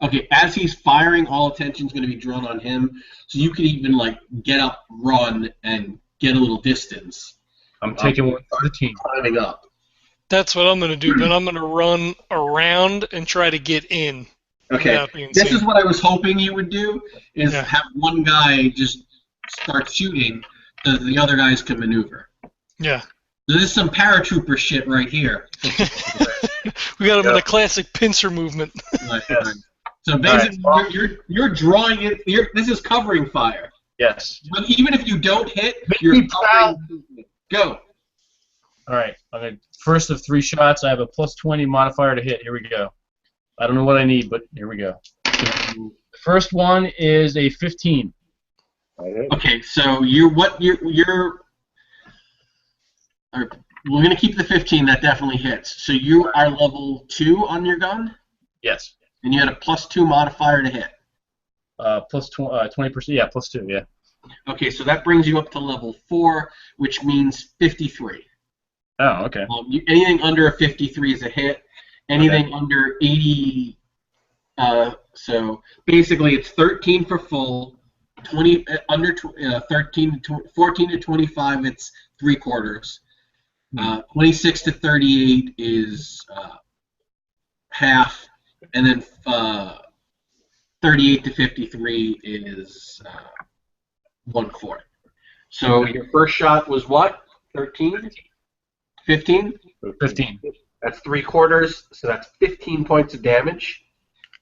Okay, as he's firing, all attention's going to be drawn on him, so you can even like get up, run, and get a little distance. I'm taking one for the team. Climbing up. That's what I'm going to do, but I'm going to run around and try to get in. Okay, without being this seen. is what I was hoping you would do, is Yeah. have one guy just start shooting so that the other guys can maneuver. Yeah. So this is some paratrooper shit right here. We got him in a classic pincer movement. Like, Yes. So basically, you're drawing it. This is covering fire. Yes. But even if you don't hit, Make you're me proud. covering. Go. All right. Okay. First of 3 shots, I have a +20 modifier to hit. Here we go. I don't know what I need, but here we go. The first one is a 15. Okay, so we're gonna keep the 15. That definitely hits. So you are level 2 on your gun, Yes. and you had a +2 modifier to hit. Plus 20%. Yeah, +2. Yeah. Okay, so that brings you up to level 4, which means 53. Oh, okay. Anything under a 53 is a hit. Anything under 80, so basically it's 13 for full. 20 under 13 to 14 to 25, it's 3/4. 26 to 38 is half, and then 38 to 53 is 1/4. So your first shot was what? 13? 15? 15. That's 3/4, so that's 15 points of damage.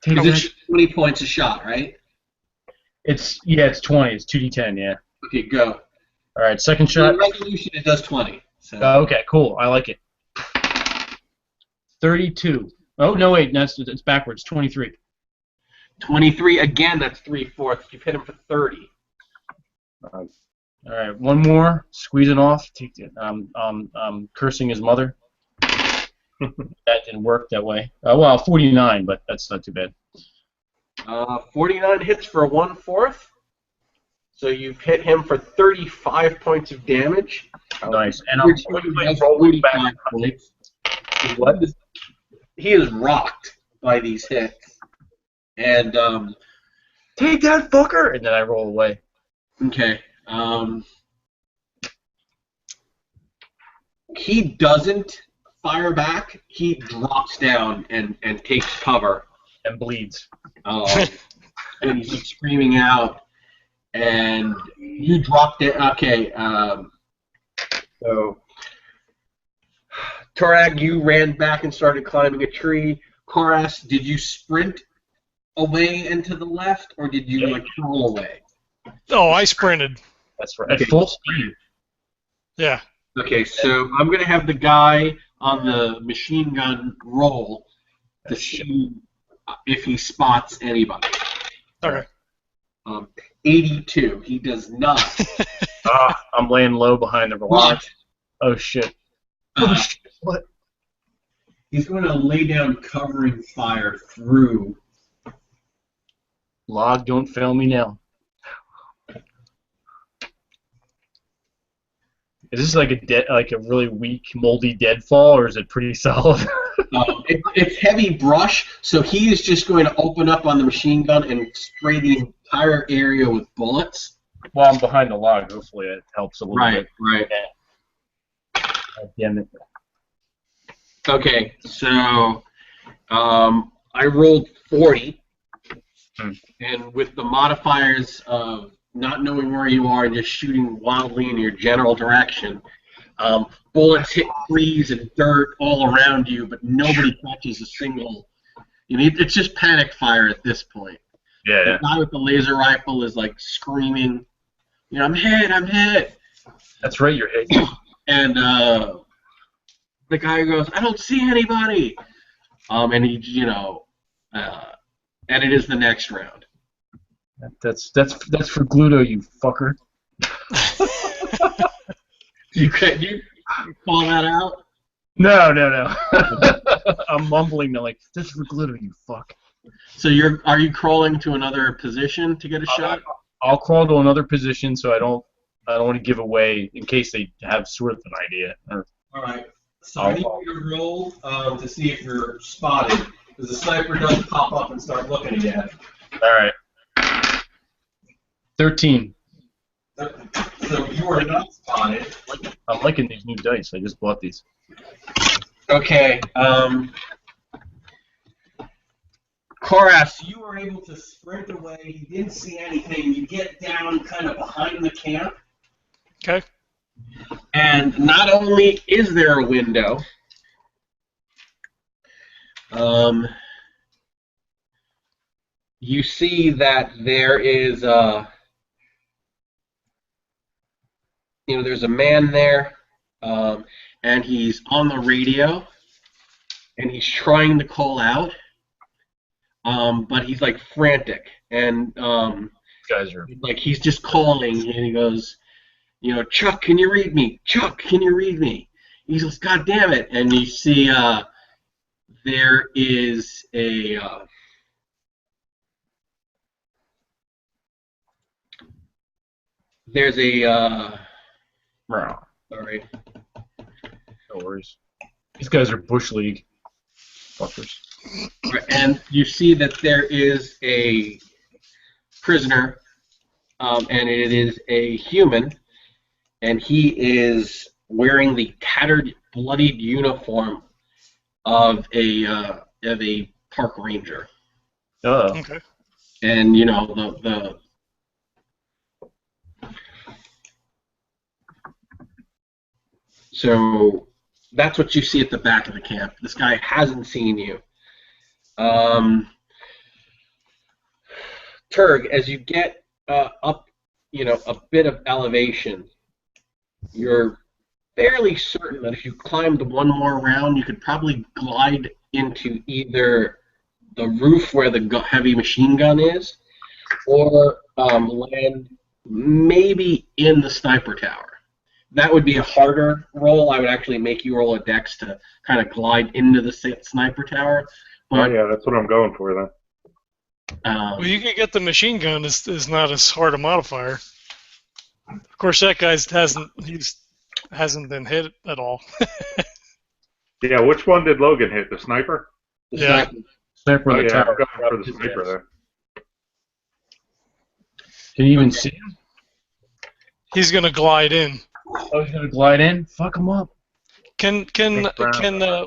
Take It's 20 points a shot, right? It's 20. It's 2d10. Yeah. Okay, go. All right. Second In shot. resolution, it does 20. So. Okay. Cool. I like it. 32. Oh no, wait. That's it's backwards. 23. 23 again. That's 3/4. You've hit him for 30. All right. One more. Squeeze it off. Take it. Cursing his mother. That didn't work that way. Well, 49, but that's not too bad. 49 hits for 1/4. So you've hit him for 35 points of damage. Nice. And I'm quickly rolling back. Points. What? He is rocked by these hits. And Take that fucker! And then I roll away. okay. He doesn't fire back. He drops down and takes cover. And bleeds. And he's like screaming out. And you dropped it. Okay. So, Torag, you ran back and started climbing a tree. Koras, did you sprint away and to the left, or did you like crawl away? Oh, I sprinted. That's right. Okay. At full speed. Yeah. Okay, so I'm gonna have the guy on the machine gun roll, to see if he spots anybody. Okay. 82. He does not. I'm laying low behind the log. Oh shit. Oh shit. What? He's going to lay down covering fire through. Log, don't fail me now. Is this like a really weak, moldy deadfall, or is it pretty solid? It's heavy brush, so he is just going to open up on the machine gun and spray the entire area with bullets. Well, I'm behind the log. Hopefully, it helps a little bit. Right. God damn it. Okay, so I rolled 40, and with the modifiers of not knowing where you are and just shooting wildly in your general direction, bullets hit trees and dirt all around you, but nobody catches a single. It's just panic fire at this point. Yeah. The guy with the laser rifle is like screaming, I'm hit. That's right, you're hit. And the guy goes, I don't see anybody. And he, and it is the next round. That's for Gluto, you fucker. You call that out? No. I'm mumbling like, that's for Gluto, you fuck. So are you crawling to another position to get a shot? I'll crawl to another position so I don't want to give away in case they have sort of an idea. All right. So I need you to roll to see if you're spotted, because the sniper does pop up and start looking again. All right. 13. So you are not spotted. I'm liking these new dice. I just bought these. Okay. Koras, you were able to sprint away. You didn't see anything. You get down kind of behind the camp. Okay. And not only is there a window, you see that there is there's a man there, and he's on the radio, and he's trying to call out, but he's like frantic, and Guys are like he's just calling, and he goes, Chuck, can you read me? Chuck, can you read me? He goes, God damn it! And you see there is a sorry. no worries. These guys are Bush League fuckers. And you see that there is a prisoner, and it is a human, and he is wearing the tattered, bloodied uniform of a park ranger. Oh. Okay. And the so that's what you see at the back of the camp. This guy hasn't seen you. Turg, as you get up, a bit of elevation, you're fairly certain that if you climbed one more round, you could probably glide into either the roof where the heavy machine gun is, or land maybe in the sniper tower. That would be a harder roll. I would actually make you roll a dex to kind of glide into the sniper tower. But, yeah, that's what I'm going for then. Well, you can get the machine gun. Is not as hard a modifier. Of course, that guy's hasn't been hit at all. Yeah, which one did Logan hit? The sniper? Yeah. Sniper Oh, in the yeah, tower. I'm going for the sniper there. Can you even see him? He's gonna glide in. Oh, he's gonna glide in? Fuck him up. Can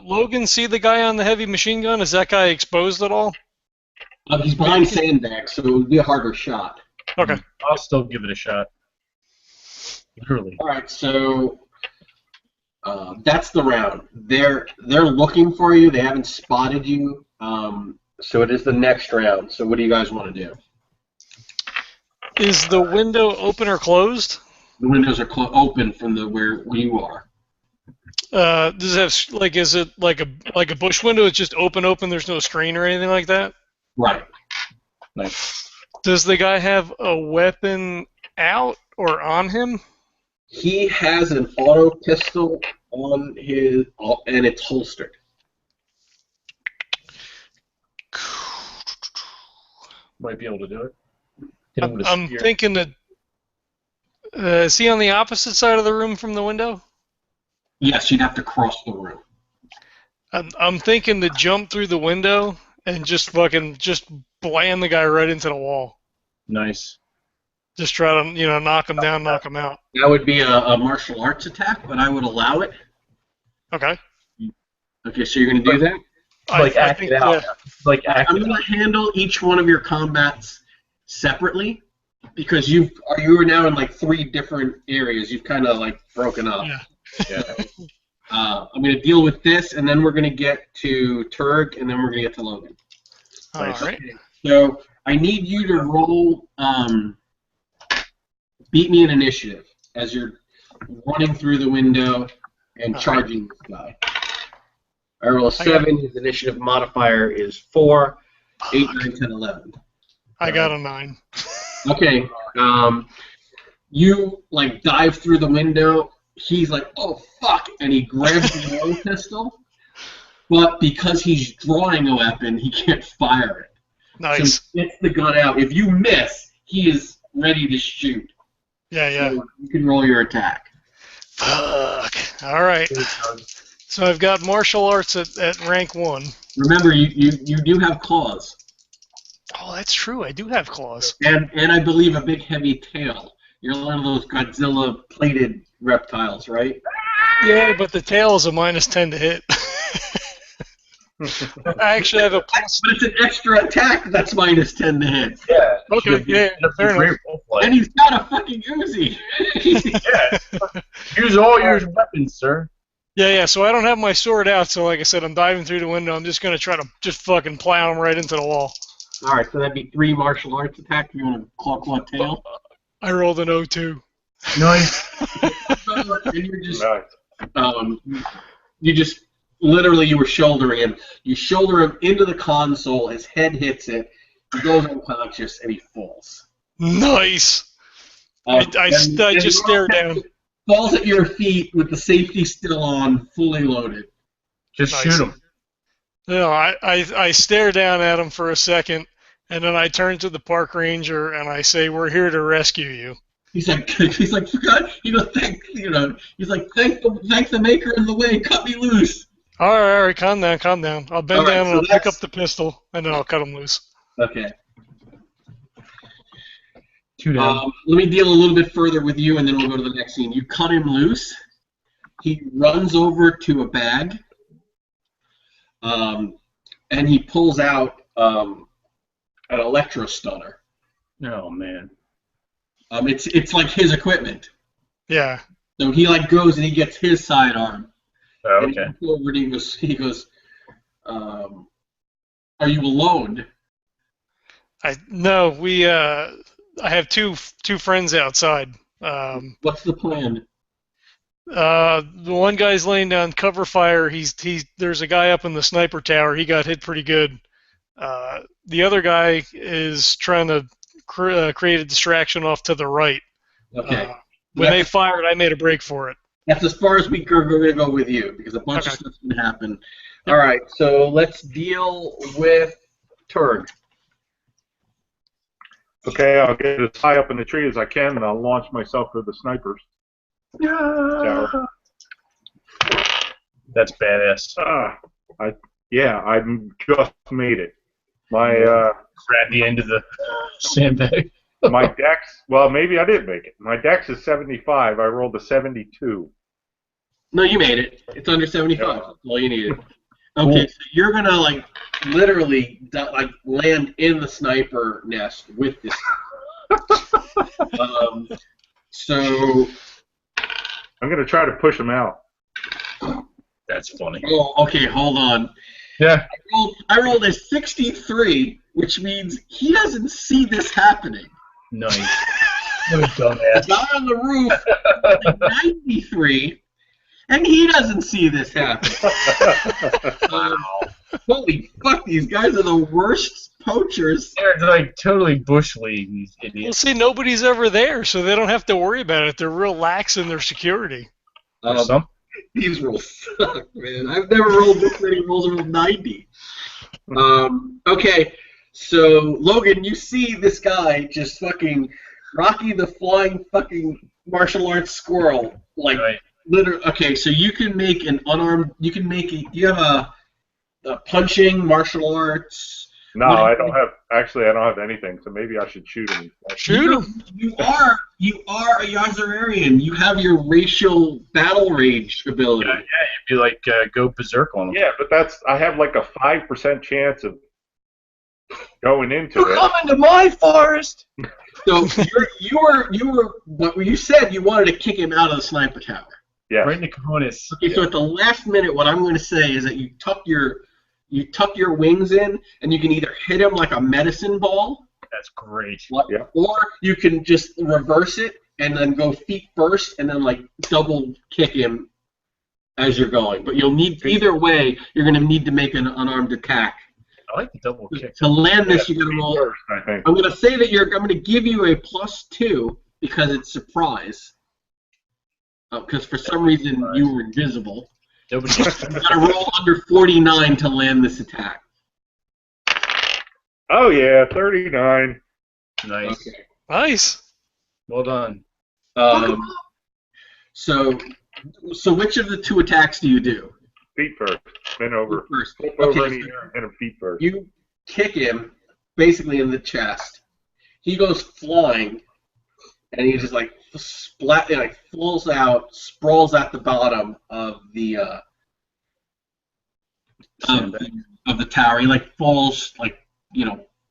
Logan see the guy on the heavy machine gun? Is that guy exposed at all? He's behind sandbags, so it would be a harder shot. Okay. I'll still give it a shot. Literally. All right, so that's the round. They're looking for you. They haven't spotted you. So it is the next round. So what do you guys want to do? Is the window open or closed? The windows are open from where you are. Does it have like is it like a bush window? It's just open. There's no screen or anything like that. Right. Nice. Does the guy have a weapon out or on him? He has an auto pistol on his, and it's holstered. Might be able to do it. Hit him with a I'm spear. thinking that. Is he on the opposite side of the room from the window? Yes, you'd have to cross the room. I'm thinking to jump through the window and just bland the guy right into the wall. Nice. Just try to knock him down, knock him out. That would be a martial arts attack, but I would allow it. Okay. Okay, so you're going to do that? Like act it out. Like act I'm it going out. to handle each one of your combats separately because you are now in like 3 different areas. You've kind of like broken up. Yeah. I'm going to deal with this, and then we're going to get to Turg, and then we're going to get to Logan. Nice. All right. So I need you to roll beat me in initiative as you're running through the window and charging this guy. I roll a 7. His initiative modifier is 4, 8, 9, 10, 11. I got a 9. Okay. You like dive through the window. He's like, "Oh fuck!" and he grabs the auto pistol. But because he's drawing a weapon, he can't fire it. Nice. So he gets the gun out. If you miss, he is ready to shoot. Yeah. So you can roll your attack. Fuck. All right. So I've got martial arts at rank 1. Remember, you do have claws. Oh, that's true. I do have claws. And I believe a big heavy tail. You're one of those Godzilla plated reptiles, right? Yeah, but the tail is a -10 to hit. I actually have a plus. But it's an extra attack that's -10 to hit. Yeah. Okay, yeah, fair enough. And he's got a fucking Uzi. Yeah. Use all your weapons, sir. Yeah. So I don't have my sword out. So like I said, I'm diving through the window. I'm just gonna try to just fucking plow him right into the wall. All right, so that'd be 3 martial arts attacks. You want to claw tail? I rolled an 02. Nice. And you're just, Nice. you just literally you were shouldering him. You shoulder him into the console. His head hits it. He goes unconscious and he falls. Nice. I just stare down. Falls at your feet with the safety still on, fully loaded. Just Nice. shoot him. No, I stare down at him for a second, and then I turn to the park ranger and I say, "We're here to rescue you." He's like, God. He goes, he's like, thank the maker in the way. Cut me loose. All right, calm down. I'll bend All right, down so and I'll pick that's- up the pistol, and then I'll cut him loose. Okay. 2 down. Let me deal a little bit further with you, and then we'll go to the next scene. You cut him loose. He runs over to a bag, and he pulls out an electrostunner. Oh man. It's like his equipment. Yeah. So he like goes and he gets his sidearm. Oh, And okay. he goes over and he goes, "Are you alone?" I have two friends outside. What's the plan? The one guy's laying down cover fire. There's a guy up in the sniper tower. He got hit pretty good. The other guy is trying to create a distraction off to the right. Okay. When they fired, I made a break for it. That's as far as we're going to go with you, because a bunch of Okay. stuff's going to happen. All right, so let's deal with Turg. Okay, I'll get as high up in the tree as I can, and I'll launch myself for the snipers. Tower. That's badass. I just made it. My Grab the end of the sandbag. my dex. Well, maybe I did make it. My dex is 75. I rolled a 72. No, you made it. It's under 75. Yeah. That's all you needed. Okay, so you're going to, like, literally, like, land in the sniper nest with this. So... I'm gonna try to push him out. That's funny. Oh, okay, hold on. Yeah. I rolled a 63, which means he doesn't see this happening. Nice. What a The dumbass. guy on the roof, 93, and he doesn't see this happen. Wow. Holy fuck, these guys are the worst poachers. They're like totally bush league, these Well, idiots. see, nobody's ever there, so they don't have to worry about it. They're real lax in their security. Or some. These rolls suck, man. I've never rolled this many rolls. I rolled 90. Okay, so Logan, you see this guy just fucking Rocky the Flying fucking martial arts squirrel, like Right. literally. Okay, so you can make an unarmed. You can make it. You have a punching martial arts. No, What do you- I don't have. Actually, I don't have anything. So maybe I should shoot him. Shoot him. You are a Yazararian. You have your racial battle rage ability. Yeah, you'd be like, go berserk on them. Yeah, but I have like a 5% chance of going into You're it. coming to my forest. So you were what you said you wanted to kick him out of the sniper tower. Yeah. Right in the cojones. Okay, so at the last minute, what I'm going to say is that you tuck your wings in, and you can either hit him like a medicine ball, That's great. Yeah. or you can just reverse it and then go feet first, and then like double kick him as you're going. But you'll need either way. You're going to need to make an unarmed attack. I like the double kick. To land this, you got to roll. First, I think. I'm going to say that I'm going to give you a +2 because it's surprise. Because for some reason you were invisible. Nobody You got to roll under 49 to land this attack. Oh yeah, 39. Nice. Okay. Nice. Well done. So which of the two attacks do you do? Feet first. Then over. First. Flip over Okay, in the air and hit him feet first. you kick him basically in the chest. He goes flying, and he just like falls out, sprawls at the bottom of the of the tower. He like falls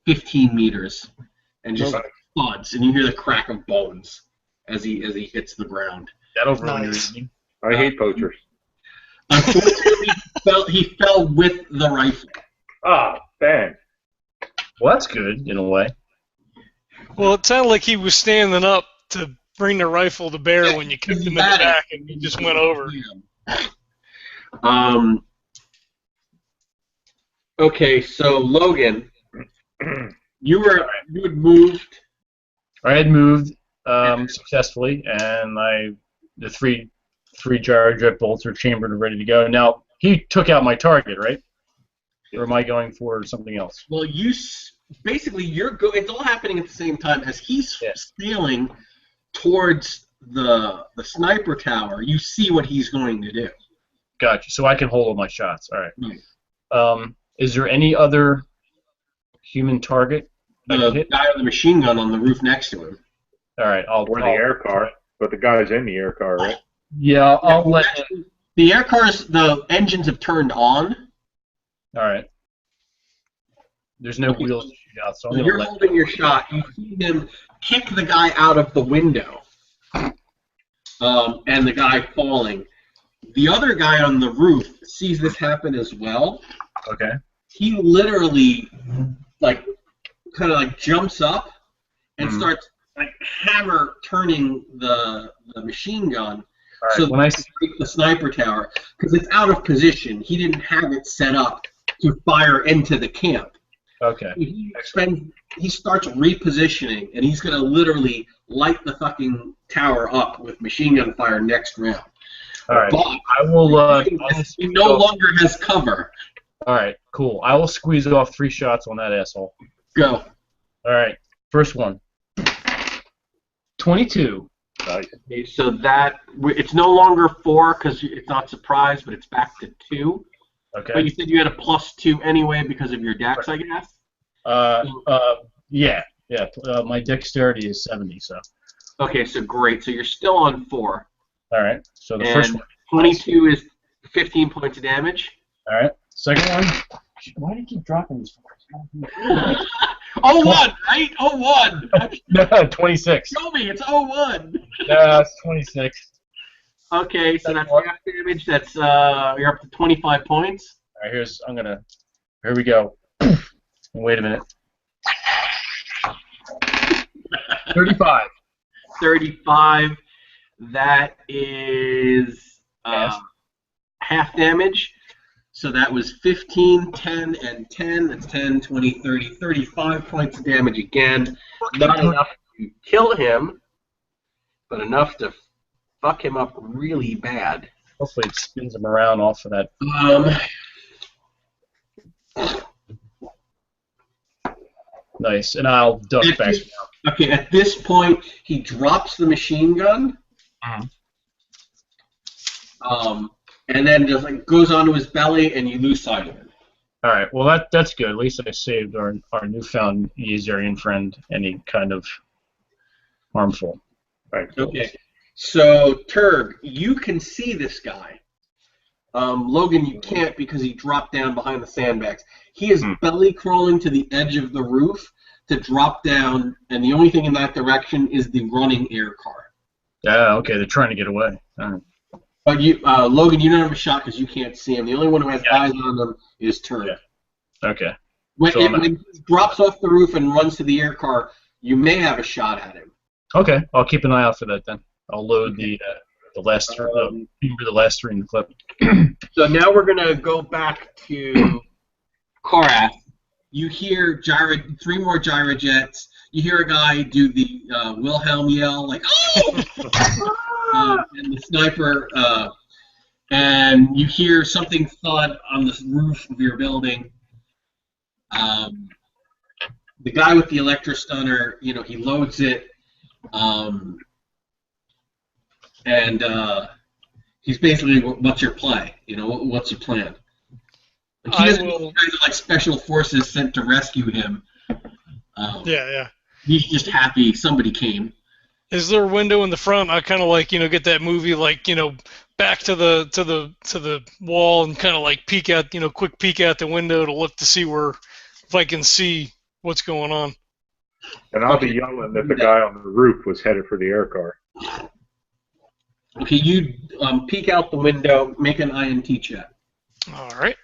15 meters, and just thuds, and you hear the crack of bones as he hits the ground. That'll ruin your Nice. evening. I hate poachers. Unfortunately, he fell with the rifle. Ah, bang. Well, that's good in a way. Well, it sounded like he was standing up to bring the rifle to bear when you kicked him in the back, and he just went over. Okay, so Logan, you had moved. I had moved successfully, and the three gyro jet bolts are chambered and ready to go. Now he took out my target, right? Or am I going for something else? Well, basically it's all happening at the same time as he's sailing towards the sniper tower. You see what he's going to do. Gotcha. So I can hold all my shots. All right. Right. Is there any other human target I can The hit? guy with the machine gun on the roof next to him. All right. Or the air car. But the guy's in the air car, right? Yeah, I'll let him. The air cars, the engines have turned on. All right. There's no wheels to shoot out, so I'm So gonna you're let. holding your shot. You see him kick the guy out of the window, and the guy falling. The other guy on the roof sees this happen as well. Okay. He literally, kind of jumps up and starts hammer turning the machine gun. All right. So When I to break the sniper tower, because it's out of position. He didn't have it set up to fire into the camp. okay. He starts repositioning, and he's going to literally light the fucking tower up with machine gun fire next round. All right. But I will. he no longer has cover. All right. Cool. I will squeeze off 3 shots on that asshole. Go. All right. First one. 22. Nice. Okay, so it's no longer 4 because it's not surprise, but it's back to 2. Okay. But you said you had a +2 anyway because of your dex, I guess. Yeah. Yeah. My dexterity is 70. So. Okay, so great. So you're still on 4. All right. So the And first one. 22 is 15 points of damage. All right. Second one. Why do you keep dropping these? 01, right? 01. No, 26. Show me, it's 01. No, it's 26. Okay, so that's Second one. half damage. That's you're up to 25 points. All right. Here we go. Wait a minute. 35. 35. That is half damage. So that was 15, 10, and 10. That's 10, 20, 30, 35 points of damage again. Not enough to kill him, but enough to fuck him up really bad. Hopefully it spins him around off of that. Nice, and I'll duck back down. Okay, at this point, he drops the machine gun. And then just like goes onto his belly, and you lose sight of him. All right, well that's good. At least I saved our newfound Yazarian friend any kind of harmful. Right. Okay, so Turg, you can see this guy. Logan, you can't because he dropped down behind the sandbags. He is belly crawling to the edge of the roof to drop down, and the only thing in that direction is the running air car. Yeah, okay, they're trying to get away. All right. But you, Logan, you don't have a shot because you can't see him. The only one who has eyes on them is Turg. Yeah. Okay. When he drops off the roof and runs to the air car, you may have a shot at him. Okay, I'll keep an eye out for that then. I'll load the last three, the last three in the clip. So now we're gonna go back to Korath. You hear three more gyrojets. You hear a guy do the Wilhelm yell, like "Oh!" And the sniper, and you hear something thud on the roof of your building. The guy with the electrostunner, he loads it, and he's basically, "What's your play? What's your plan?" Like, he doesn't kind of like special forces sent to rescue him. Yeah. He's just happy somebody came. Is there a window in the front? I kind of like, get that movie, like, back to the wall and kind of like peek out, quick peek out the window to look to see if I can see what's going on. And I'll be yelling that the guy on the roof was headed for the air car. Okay, you peek out the window, make an INT check. All right.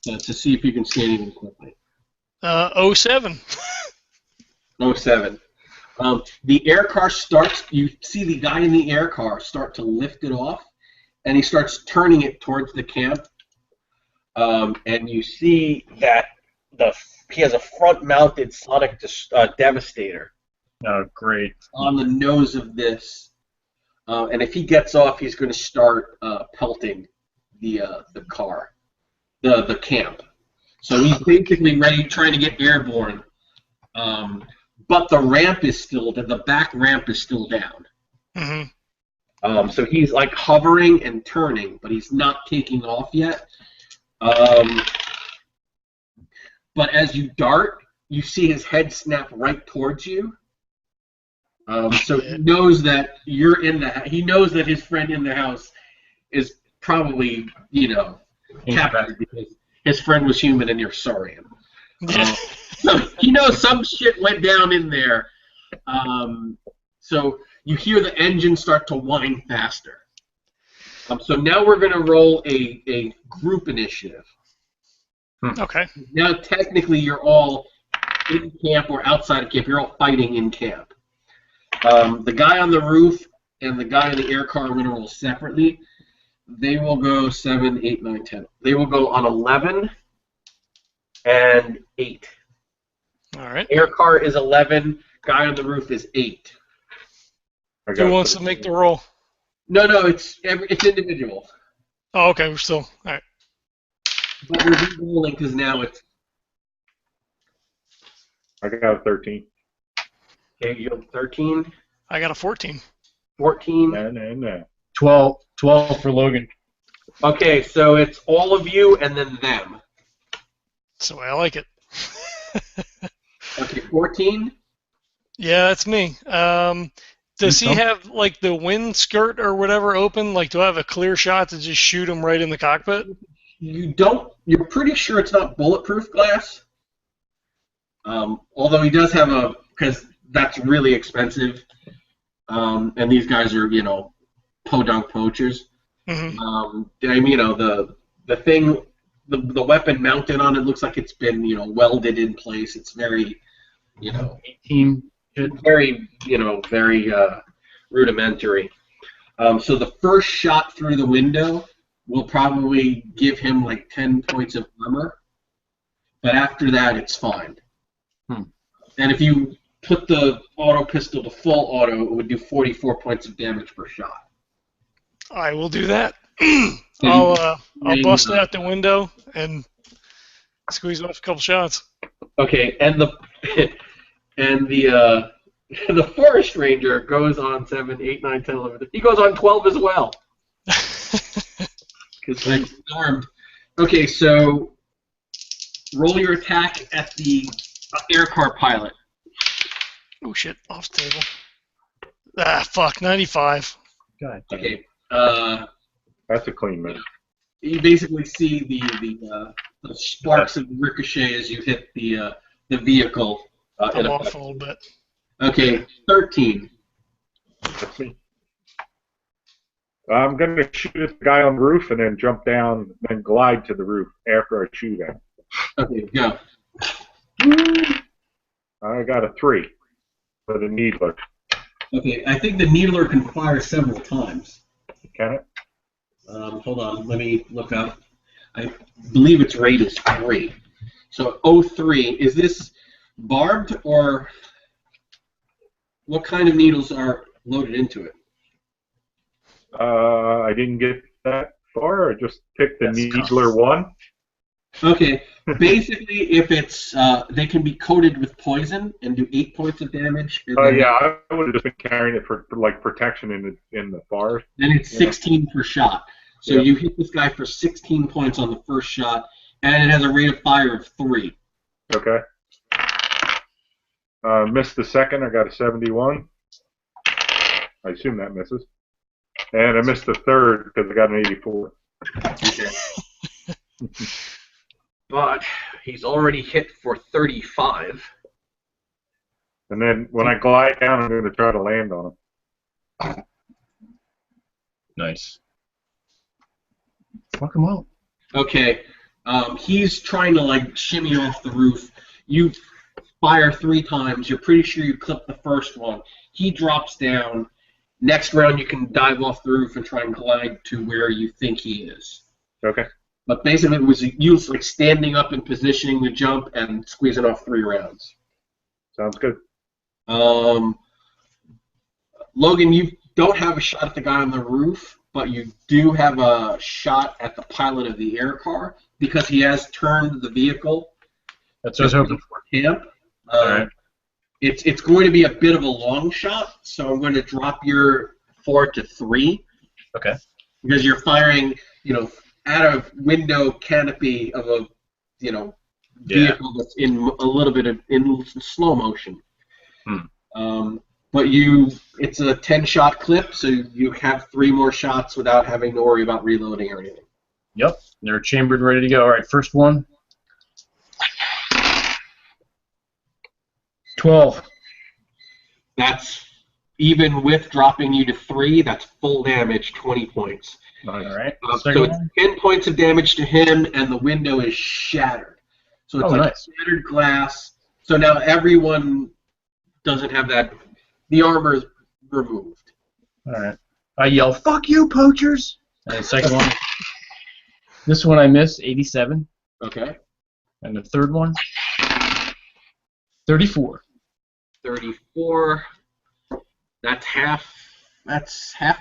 To see if you can see anything quickly. 07. 07. The air car starts, you see the guy in the air car start to lift it off, and he starts turning it towards the camp. And you see that he has a front-mounted sonic devastator. Oh, great. On the nose of this. And if he gets off, he's going to start pelting the car, the camp. So he's basically ready, trying to get airborne. But the ramp is the back ramp is still down. Mm-hmm. So he's like hovering and turning, but he's not taking off yet. But as you dart, you see his head snap right towards you. So he knows that you're in he knows that his friend in the house is probably, captured because his friend was human and you're saurian. So he knows some shit went down in there. So you hear the engine start to whine faster. So now we're going to roll a group initiative. Okay. Now technically you're all in camp or outside of camp. You're all fighting in camp. The guy on the roof and the guy in the air car are going to roll separately. They will go 7, 8, 9, 10. They will go on 11 and 8. All right. Air car is 11. Guy on the roof is 8. Who wants to make the roll? No, it's individual. Oh, okay. We're still all right. But we're re-rolling because now it's. I got a 13. Okay, you have 13. I got a 14. 14. No. 12 for Logan. Okay, so it's all of you and then them. So I like it. Okay, 14. Yeah, that's me. Does he have like the wind skirt or whatever open? Like, do I have a clear shot to just shoot him right in the cockpit? You don't. You're pretty sure it's not bulletproof glass. Although he does have because that's really expensive. And these guys are, podunk poachers. Mm-hmm. The thing, the weapon mounted on it looks like it's been, welded in place. It's very, 18. very, very rudimentary. So the first shot through the window will probably give him like 10 points of armor, but after that, it's fine. And if you put the auto pistol to full auto, it would do 44 points of damage per shot. I will do that. So I'll bust out the window and squeeze off a couple shots. Okay, and the and the forest ranger goes on 7, 8, 9, 10, 11. He goes on 12 as well. Because he's armed. Okay, so roll your attack at the air car pilot. Oh shit, off the table. Ah, fuck, 95. God damn. Okay. That's a clean miss. You basically see the sparks of ricochet as you hit the vehicle. I'm off a little bit. Okay, 13. Let's see. I'm going to shoot at the guy on the roof and then jump down, then glide to the roof after I shoot at him. Okay, go. I got a 3 for the needler. Okay, I think the needler can fire several times. Can it? Hold on, let me look up. I believe its rate is 3. So 03, is this barbed or what kind of needles are loaded into it? I didn't get that far. I just picked the That's needler one. Okay, basically if it's, they can be coated with poison and do 8 points of damage. And then, Yeah, I would have just been carrying it for like protection in the forest. Then it's 16 per shot. So Yep. you hit this guy for 16 points on the first shot, and it has a rate of fire of 3. Okay. Missed the second. I got a 71. I assume that misses. And I missed the third because I got an 84. Okay. But he's already hit for 35. And then when I glide down, I'm going to try to land on him. Nice. Fuck him up. Okay, he's trying to like shimmy off the roof. You fire 3 times. You're pretty sure you clip the first one. He drops down. Next round, you can dive off the roof and try and glide to where you think he is. Okay. But basically, it was used like standing up and positioning the jump and squeezing off 3 rounds. Sounds good. Logan, you don't have a shot at the guy on the roof, but you do have a shot at the pilot of the air car because he has turned the vehicle. That's what I was hoping for. Camp. All right. It's going to be a bit of a long shot, so I'm going to drop your 4 to 3. Okay. Because you're firing, out of window canopy of a, vehicle that's in a little bit of in slow motion. But it's a 10-shot clip, so you have 3 more shots without having to worry about reloading or anything. Yep. They're chambered, ready to go. All right. First one. 12. That's even with dropping you to 3. That's full damage, 20 points. Nice. All right. So Second it's one. 10 points of damage to him, and the window is shattered. So it's Nice. shattered glass. So now everyone doesn't have that. The armor is removed. All right. I yell, "Fuck you, poachers!" And the second one. This one I missed, 87. Okay. And the third one, 34. 34. That's half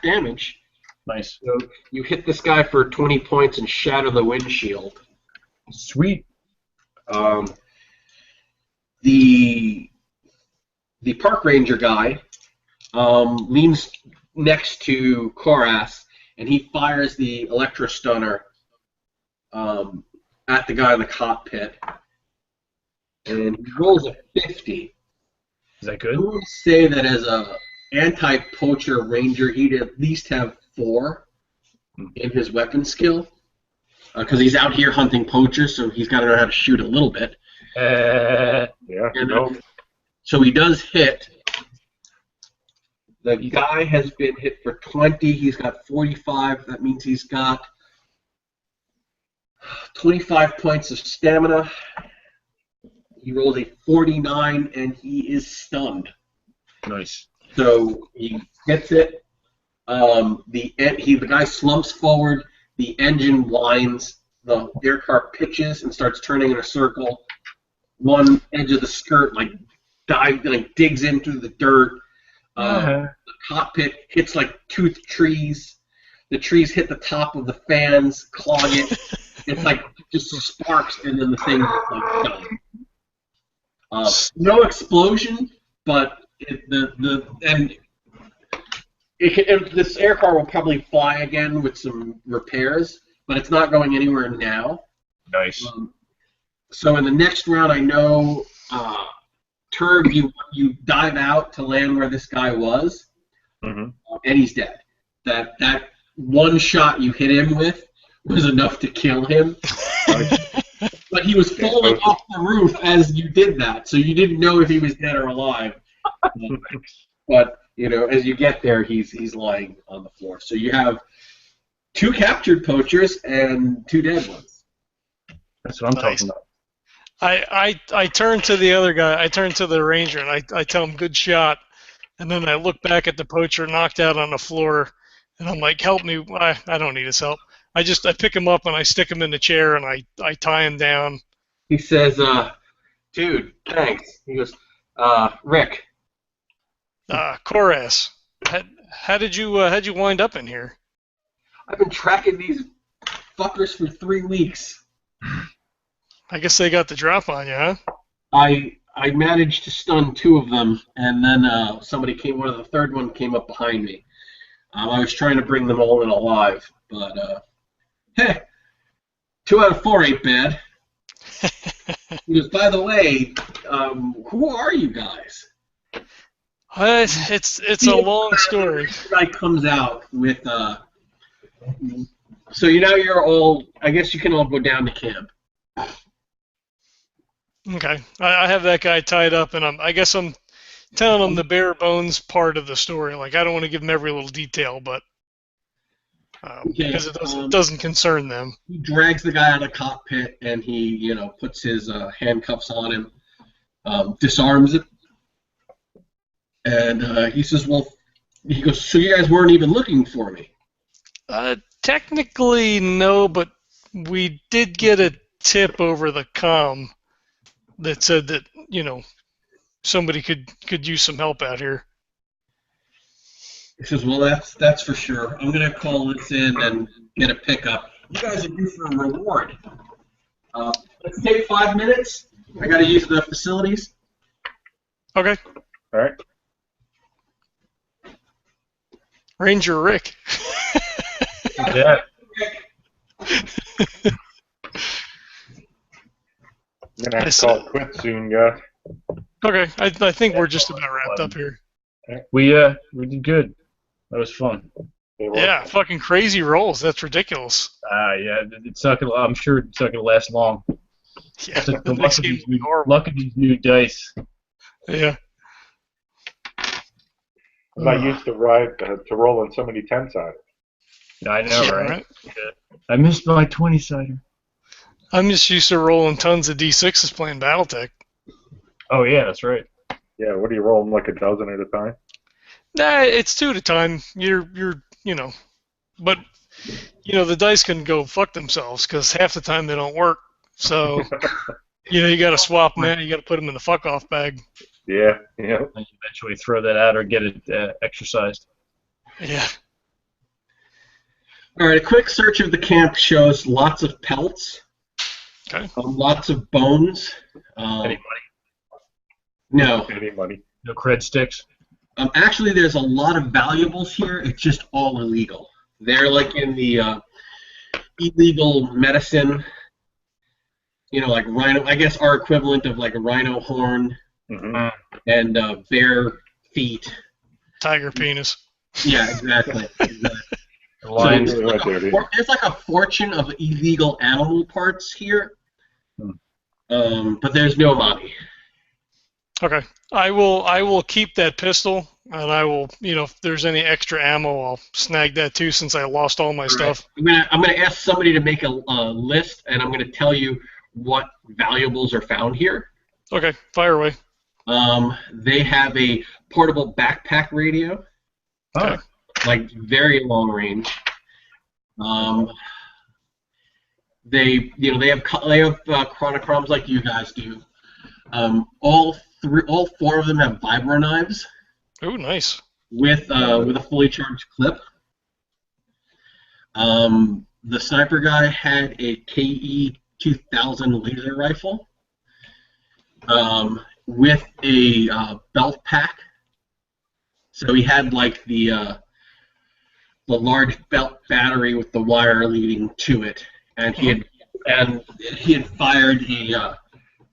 damage. Nice. So you hit this guy for 20 points and shatter the windshield. Sweet. The park ranger guy leans next to Koras, and he fires the electrostunner at the guy in the cockpit, and he rolls a 50. Is that I good? would say that as a anti-poacher ranger, he'd at least have 4 in his weapon skill, because he's out here hunting poachers, so he's got to know how to shoot a little bit. Yeah. And, Nope. So he does hit. The guy has been hit for 20. He's got 45. That means he's got 25 points of stamina. He rolls a 49, and he is stunned. Nice. So he gets it. The guy slumps forward. the engine whines, the air car pitches and starts turning in a circle. One edge of the skirt digs into the dirt. The cockpit hits like toothed trees. The trees hit the top of the fans, clog it. It's like just sparks, and then the thing is like done. No explosion, but this air car will probably fly again with some repairs, but it's not going anywhere now. Nice. So in the next round, I know, Turg, you dive out to land where this guy was, and he's dead. That one shot you hit him with was enough to kill him. But he was falling off the roof as you did that, so you didn't know if he was dead or alive. But as you get there, he's lying on the floor. So you have 2 captured poachers and 2 dead ones. That's what I'm talking about. I turn to the other guy. I turn to the ranger, and I tell him, good shot. And then I look back at the poacher knocked out on the floor, and I'm like, help me. I don't need his help. I pick him up, and I stick him in the chair, and I tie him down. He says, dude, thanks. He goes, Rick. Koras, how'd you wind up in here? I've been tracking these fuckers for 3 weeks. I guess they got the drop on you, huh? I managed to stun 2 of them, and then the third one came up behind me. I was trying to bring them all in alive, but hey, 2 out of 4 ain't bad. He goes, by the way, who are you guys? It's a long story. The guy comes out with so you're all. I guess you can all go down to camp. Okay, I have that guy tied up, and I guess I'm telling him the bare bones part of the story. Like, I don't want to give him every little detail, but because it doesn't concern them. He drags the guy out of the cockpit, and he puts his handcuffs on him, disarms it, and he says, "Well," he goes, "So you guys weren't even looking for me?" Technically, no, but we did get a tip over the comm that said that somebody could use some help out here. He says, "Well, that's for sure. I'm gonna call this in and get a pickup. You guys are due for a reward. Let's take 5 minutes. I gotta use the facilities." Okay. All right. Ranger Rick. Yeah. I'm gonna have to call it quits soon, guys. Okay, I think we're just about wrapped up here. We did good. That was fun. Yeah, fucking crazy rolls. That's ridiculous. Yeah, it's not gonna. I'm sure it's not gonna last long. Yeah, The the next game will be horrible. luck of these new dice. Yeah. I'm not used to rolling so many 10-sided. I know, right? Yeah. I missed my 20-sider. I'm just used to rolling tons of D6s playing BattleTech. Oh yeah, that's right. Yeah, what are you rolling, like a dozen at a time? Nah, it's 2 at a time. You're but the dice can go fuck themselves because half the time they don't work. So you got to swap them out. You got to put them in the fuck off bag. Yeah. And eventually throw that out or get it exercised. Yeah. All right, a quick search of the camp shows lots of pelts. Okay. Lots of bones. Any money? No. Any money? No cred sticks? Actually, there's a lot of valuables here. It's just all illegal. They're like in the illegal medicine, like rhino. I guess our equivalent of like a rhino horn and bear feet. Tiger penis. Yeah, exactly. Lions. So there's like a fortune of illegal animal parts here, but there's no money. Okay. I will keep that pistol, and I will, if there's any extra ammo, I'll snag that too, since I lost all my stuff. I'm gonna ask somebody to make a list, and I'm gonna tell you what valuables are found here. Okay, fire away. They have a portable backpack radio. Okay. Like very long range. they have chronochromes like you guys do. All four of them have vibro knives Oh, nice. with a fully charged clip. The sniper guy had a KE 2000 laser rifle with a belt pack. So he had like the large belt battery with the wire leading to it, and he had fired a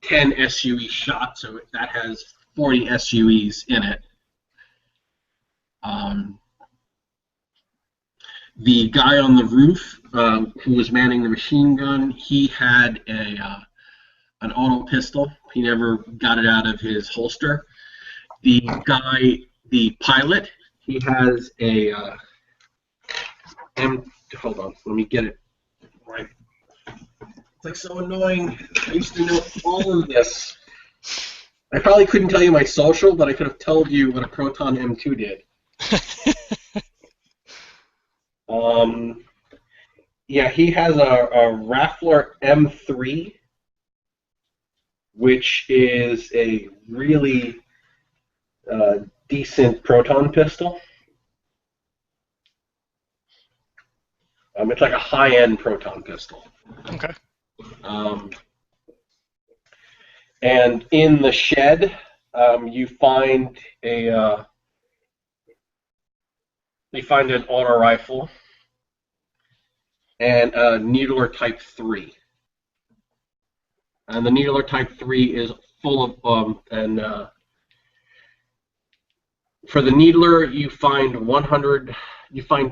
10 SUE shot, so that has 40 SUEs in it. The guy on the roof who was manning the machine gun, he had an auto pistol. He never got it out of his holster. The pilot, he has a hold on, let me get it right. It's like so annoying. I used to know all of this. I probably couldn't tell you my social, but I could have told you what a Proton M2 did. Yeah, he has a Raffler M3, which is a really decent proton pistol. It's like a high-end proton pistol. Okay. And in the shed, you find an auto rifle and a Needler Type 3. And the Needler Type 3 is full of for the Needler, you find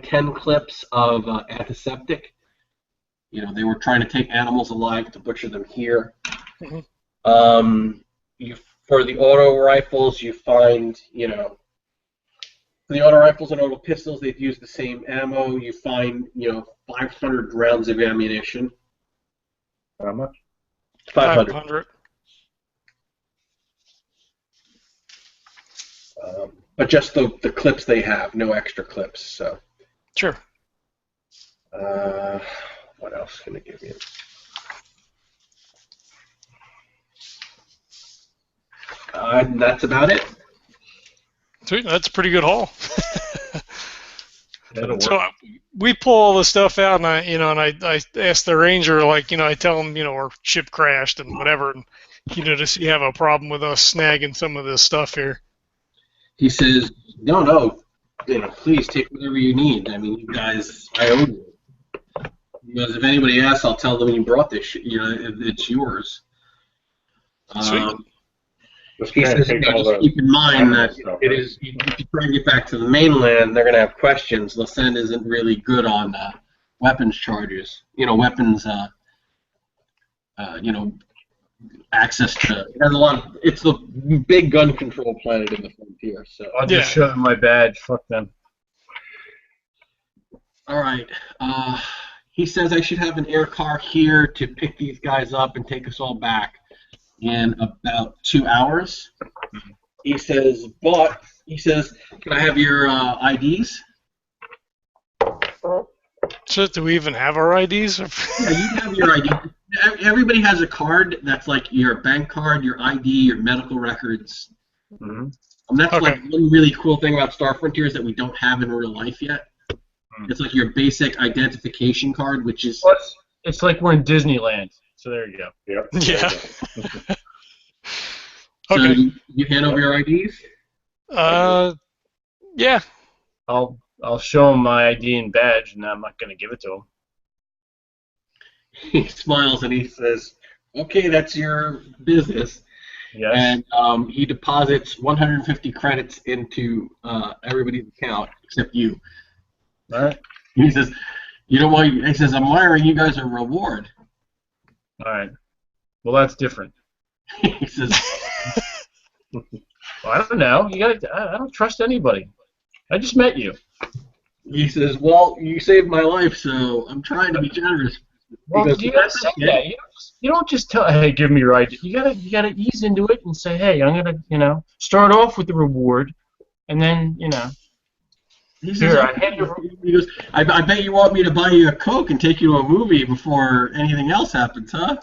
10 clips of antiseptic. You know, they were trying to take animals alive to butcher them here. Mm-hmm. For the auto rifles, you find, for the auto rifles and auto pistols, they've used the same ammo. You find, 500 rounds of ammunition. How much? 500. But just the clips they have, no extra clips. So. Sure. What else can I give you? That's about it. Sweet. That's a pretty good haul. That'll So work. we pull all the stuff out, and I ask the ranger, like, I tell him, our ship crashed and whatever, and does he have a problem with us snagging some of this stuff here? He says, no, please take whatever you need. I mean, you guys, I owe you. Because if anybody asks, I'll tell them you brought this shit. It's yours. Sweet. He says, just keep in mind that it is. If you try and get back to the mainland, they're going to have questions. Lausanne isn't really good on weapons charges. Weapons. Access to. It has a lot of. It's the big gun control planet in the frontier. So I'll just show them my badge. Fuck them. all right. He says I should have an air car here to pick these guys up and take us all back in about 2 hours. He says, can I have your IDs? So do we even have our IDs? Yeah, you have your ID. Everybody has a card that's like your bank card, your ID, your medical records. Mm-hmm. And that's Okay. like one really cool thing about Star Frontiers that we don't have in real life yet. It's like your basic identification card, which is... It's like we're in Disneyland. So there you go. Yep. Yeah. So Okay. you hand over your IDs? Yeah. I'll show them my ID and badge, and I'm not going to give it to them. He smiles and he says, okay, that's your business. Yes. And he deposits 150 credits into everybody's account except you. All right. He says, he says, I'm wiring you guys a reward. All right. Well, that's different. He says, Well, I don't know. I don't trust anybody. I just met you. well, you saved my life, so I'm trying to be generous. Well, He goes, you gotta "That's say okay." that. You don't just tell, hey, give me your ID. You gotta ease into it and say, hey, I'm gonna, start off with the reward, and then, He says, Here, "Oh." I hand you. He goes, I bet you want me to buy you a Coke and take you to a movie before anything else happens, huh?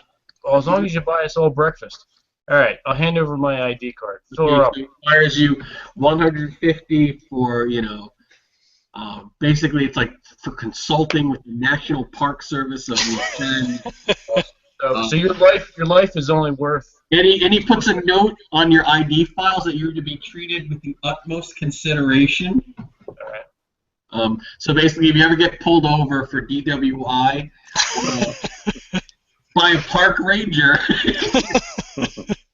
Well, as long as you buy us all breakfast. All right, I'll hand over my ID card. Fill her up. He requires you 150 for, basically it's like for consulting with the National Park Service of the So your life is only worth. and he puts a note on your ID files that you're to be treated with the utmost consideration. All right. So basically, if you ever get pulled over for DWI by a park ranger,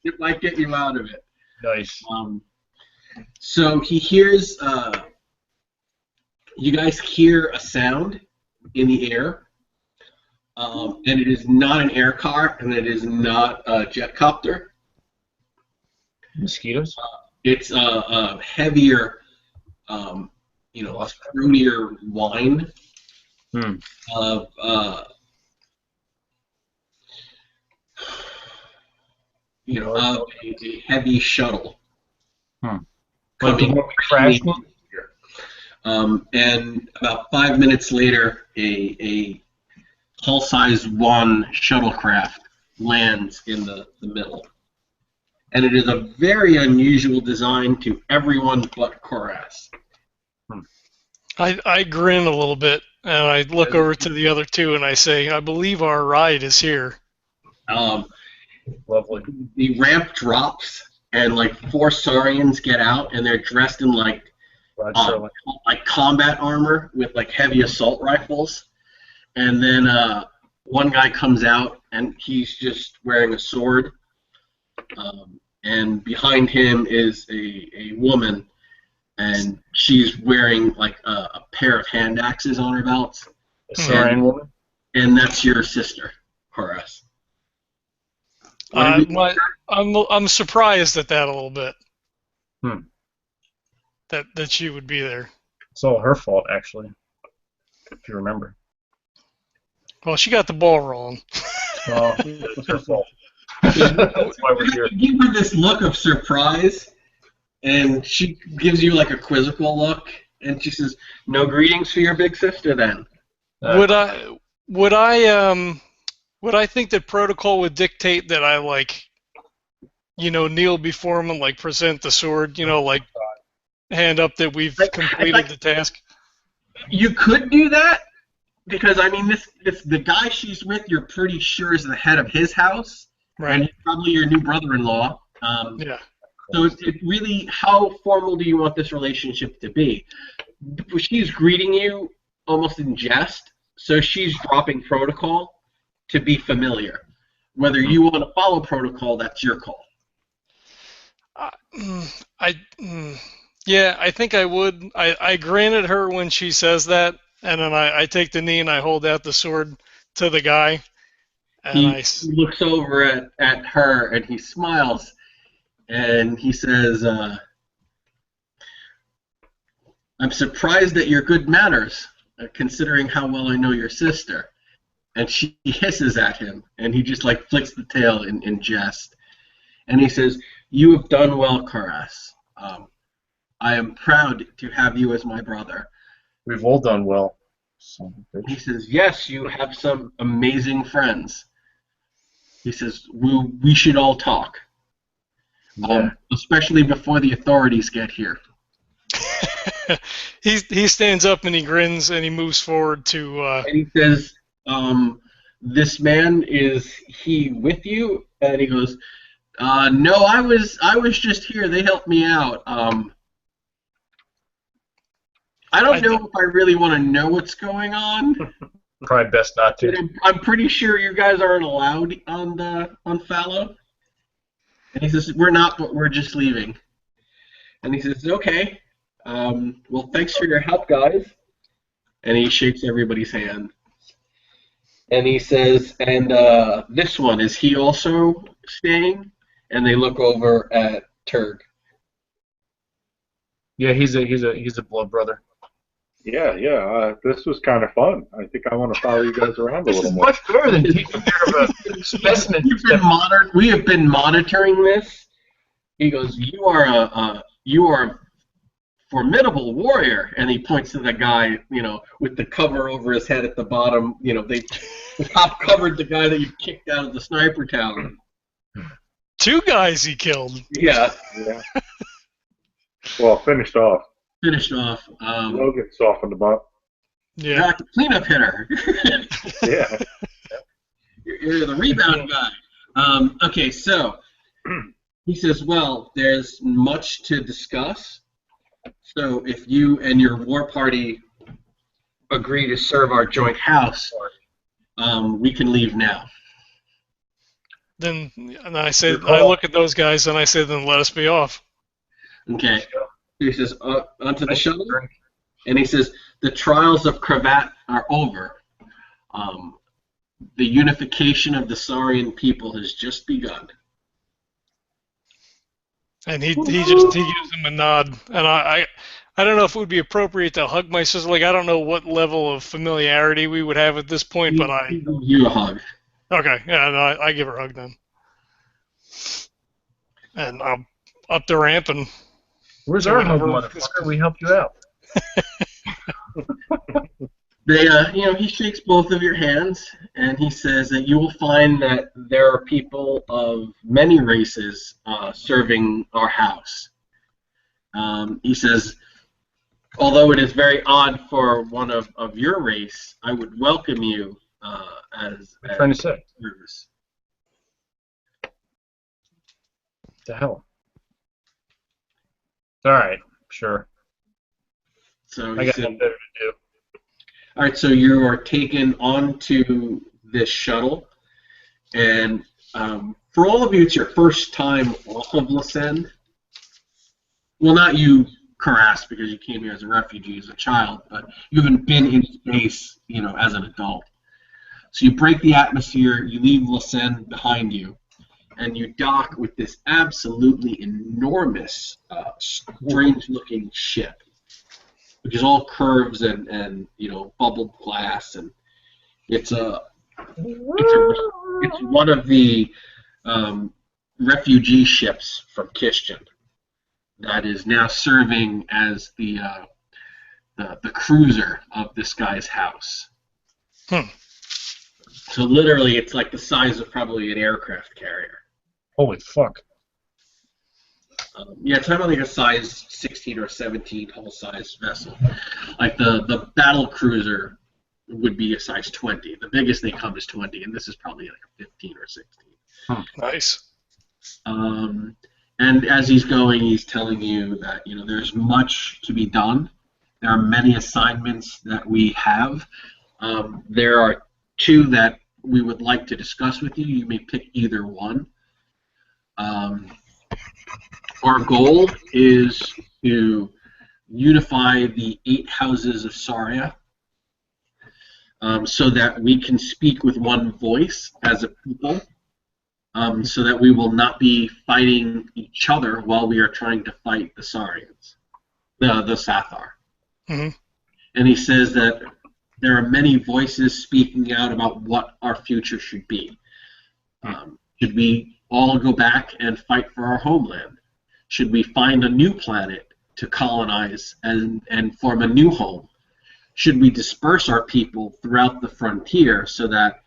it might get you out of it. Nice. So he hears, you guys hear a sound in the air, and it is not an air car, and it is not a jet copter. Mosquitoes. It's a heavier, fruitier wine of of a heavy shuttle. Like the one we crashed in? And about 5 minutes later, a hull-size one shuttlecraft lands in the middle. And it is a very unusual design to everyone but Koras. I grin a little bit, and I look over to the other two, and I say, I believe our ride is here. Lovely. The ramp drops, and like 4 Saurians get out, and they're dressed in like combat armor with like heavy assault rifles. And then one guy comes out, and he's just wearing a sword. And behind him is a woman, and she's wearing like a pair of hand axes on her belt. A Saurian woman? And that's your sister, Horace. I'm surprised at that a little bit. That she would be there. It's all her fault, actually, if you remember. Well, she got the ball wrong. Well, it's her fault. That's why we're here. You give her this look of surprise, and she gives you like a quizzical look, and she says, "No greetings for your big sister, then." Would I think that protocol would dictate that I kneel before him and like present the sword, like hand up that we've completed the task? You could do that because I mean, this the guy she's with, you're pretty sure is the head of his house. Right. And he's probably your new brother-in-law. Yeah. So it's really, how formal do you want this relationship to be? She's greeting you almost in jest, so she's dropping protocol to be familiar. Whether you want to follow protocol, that's your call. Yeah, I think I would. I grin at her when she says that, and then I take the knee and I hold out the sword to the guy. And he looks over at her and he smiles and he says, "I'm surprised at your good manners, considering how well I know your sister." And she hisses at him and he just like flicks the tail in jest. And he says, "You have done well, Karas. I am proud to have you as my brother." We've all done well. He says, "Yes, you have some amazing friends." He says, we should all talk, especially before the authorities get here. He stands up and he grins and he moves forward to... And he says, "This man, is he with you?" And he goes, "No, I was just here. They helped me out. I don't know if I really want to know what's going on." Probably best not to. I'm pretty sure you guys aren't allowed on Fallow. And he says, "We're not, but we're just leaving." And he says, "Okay. Well, thanks for your help, guys." And he shakes everybody's hand. And he says, "And this one, is he also staying?" And they look over at Turg. Yeah, he's a blood brother. Yeah. This was kind of fun. I think I want to follow you guys around a little more. Much better than taking care of a specimen. We have been monitoring this. He goes, You are formidable warrior, and he points to the guy, with the cover over his head at the bottom. They top covered the guy that you kicked out of the sniper tower. 2 guys he killed. Yeah. Yeah. Well, finished off. Finished off. Logan softened him up. Yeah. Not the cleanup hitter. Yeah. You're the rebound guy. Okay, so he says, well, there's much to discuss. So if you and your war party agree to serve our joint house, we can leave now. Then and I look at those guys and I say, then let us be off. Okay. He says, onto the shuttle. And he says, the trials of Cravat are over. The unification of the Saurian people has just begun. And he gives him a nod, and I don't know if it would be appropriate to hug my sister. Like, I don't know what level of familiarity we would have at this point, but He gives you a hug. Okay, yeah, no, I give her a hug then, and I'm up the ramp and. Where's our hug, motherfucker? We helped you out. He shakes both of your hands, and he says that you will find that there are people of many races serving our house. He says, although it is very odd for one of your race, I would welcome you as trying to say. service. What the hell? All right, sure. So I got nothing better to do. all right, so you are taken onto this shuttle, and for all of you, it's your first time off of Lascend. Well, not you, Karas, because you came here as a refugee as a child, but you haven't been in space, as an adult. So you break the atmosphere, you leave Lascend behind you, and you dock with this absolutely enormous, strange-looking ship, which is all curves and bubbled glass, and it's one of the refugee ships from Kishkin that is now serving as the cruiser of this guy's house. So literally, it's like the size of probably an aircraft carrier. Holy fuck. Yeah, it's not like a size 16 or 17 hull size vessel. Like the battle cruiser would be a size 20. The biggest they come is 20, and this is probably like a 15 or 16. Nice. And as he's going, he's telling you that there's much to be done. There are many assignments that we have. There are 2 that we would like to discuss with you. You may pick either one. Our goal is to unify the 8 houses of Saria so that we can speak with one voice as a people, so that we will not be fighting each other while we are trying to fight the Saurians, the Sathar. Mm-hmm. And he says that there are many voices speaking out about what our future should be. Should we all go back and fight for our homeland? Should we find a new planet to colonize and form a new home? Should we disperse our people throughout the frontier so that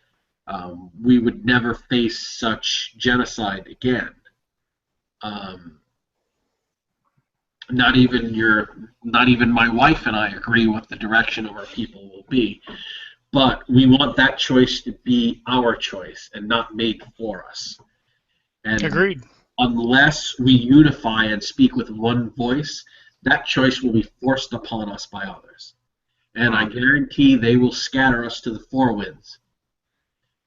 we would never face such genocide again? Not even my wife and I agree what the direction of our people will be, but we want that choice to be our choice and not made for us. And Agreed. unless we unify and speak with one voice, that choice will be forced upon us by others. And I guarantee they will scatter us to the 4 winds.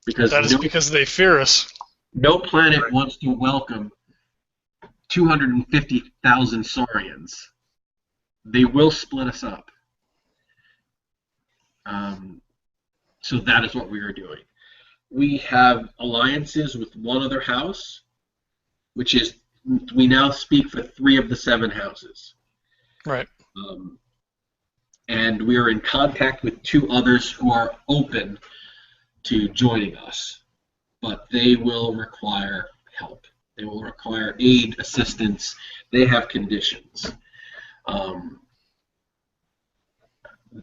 Because that is because they fear us. No planet wants to welcome 250,000 Saurians. They will split us up. So that is what we are doing. We have alliances with one other house, which is we now speak for 3 of the 7 houses. Right. And we are in contact with 2 others who are open to joining us, but they will require help. They will require aid, assistance. They have conditions.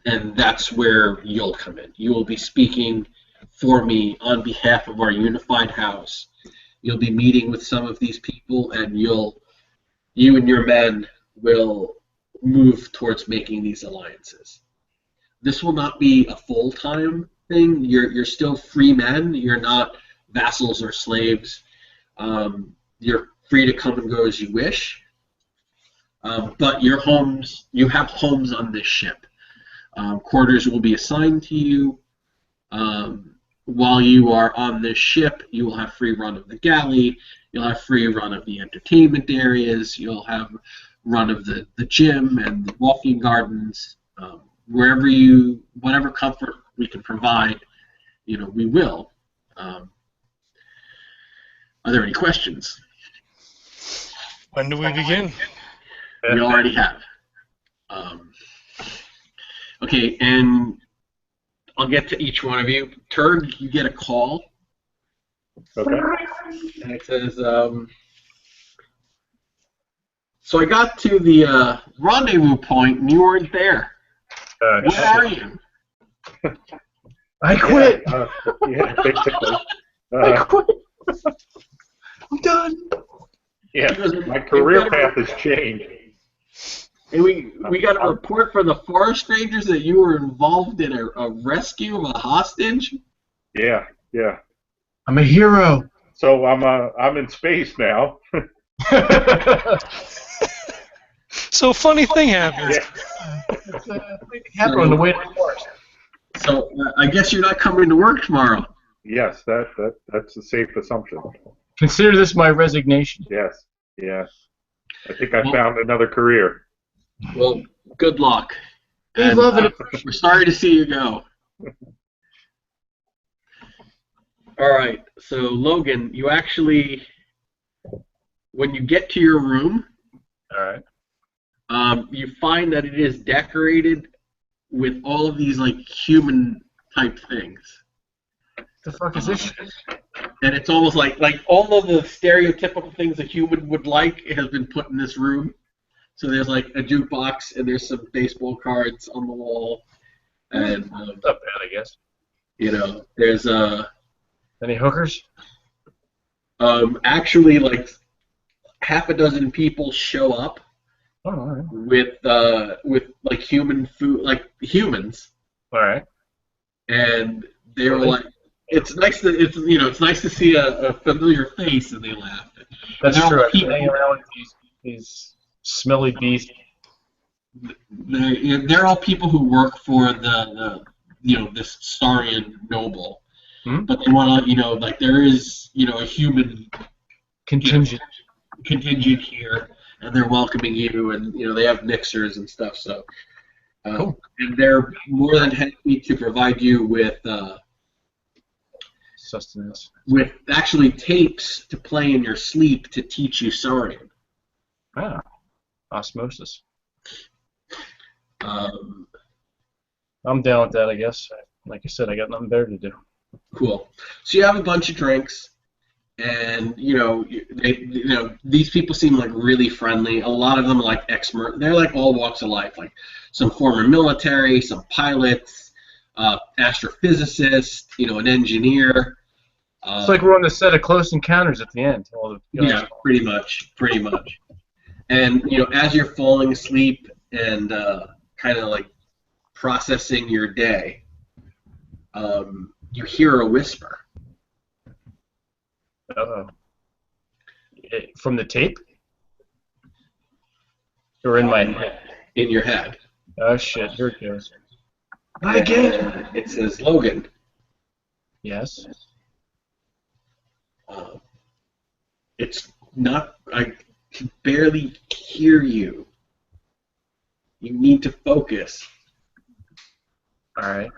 and that's where you'll come in. You will be speaking for me on behalf of our unified house. You'll be meeting with some of these people, and you and your men will move towards making these alliances. This will not be a full-time thing. You're still free men. You're not vassals or slaves. You're free to come and go as you wish. But you have homes on this ship. Quarters will be assigned to you. While you are on this ship, you will have free run of the galley. You'll have free run of the entertainment areas. You'll have run of the gym and the walking gardens. Whatever comfort we can provide, we will. Are there any questions? When do we begin? We already have. Okay, and I'll get to each one of you. Turd, you get a call. Okay. And it says, so I got to the rendezvous point and you weren't there. Where are you? I quit. Yeah, basically. I quit. I'm done. Yeah, my career path has changed. And we got a report from the Forest Rangers that you were involved in a rescue of a hostage. Yeah. I'm a hero. So I'm in space now. So funny thing happened. Yeah. It happened on the way to the forest. So I guess you're not coming to work tomorrow. Yes, that's a safe assumption. Consider this my resignation. Yes. I think I found another career. Well, good luck. We And, love it. we're sorry to see you go. All right, so Logan, you actually, when you get to your room, All right. you find that it is decorated with all of these like human type things. The fuck is this shit? And it's almost like all of the stereotypical things a human would like has been put in this room. So there's like a jukebox and there's some baseball cards on the wall, and Not bad, I guess. there's Any hookers? actually like half a dozen people show up Oh, all right. with like human food, like humans, All right. and they were Really? like, it's nice to see a familiar face, and they laughed. That's They're all true. I've been people. hanging around with these smelly beasts. They're all people who work for this Saurian noble, but they want to like there is a human Contingent. contingent here, and they're welcoming you, and they have mixers and stuff. So, Cool. and they're more than happy to provide you with Sustenance. actually tapes to play in your sleep to teach you Saurian. Ah. Osmosis. I'm down with that, I guess. Like I said, I got nothing better to do. Cool. So you have a bunch of drinks, and these people seem like really friendly. A lot of them are like they're like all walks of life, like some former military, some pilots, astrophysicist, an engineer. It's like we're on the set of Close Encounters at the end. Yeah, pretty much. And as you're falling asleep and kind of like processing your day, you hear a whisper. Uh-oh. From the tape? Or in my head? In your head. Oh shit, here it goes. Not again. It says, Logan. Yes. It's not. I can barely hear you. You need to focus. Alright.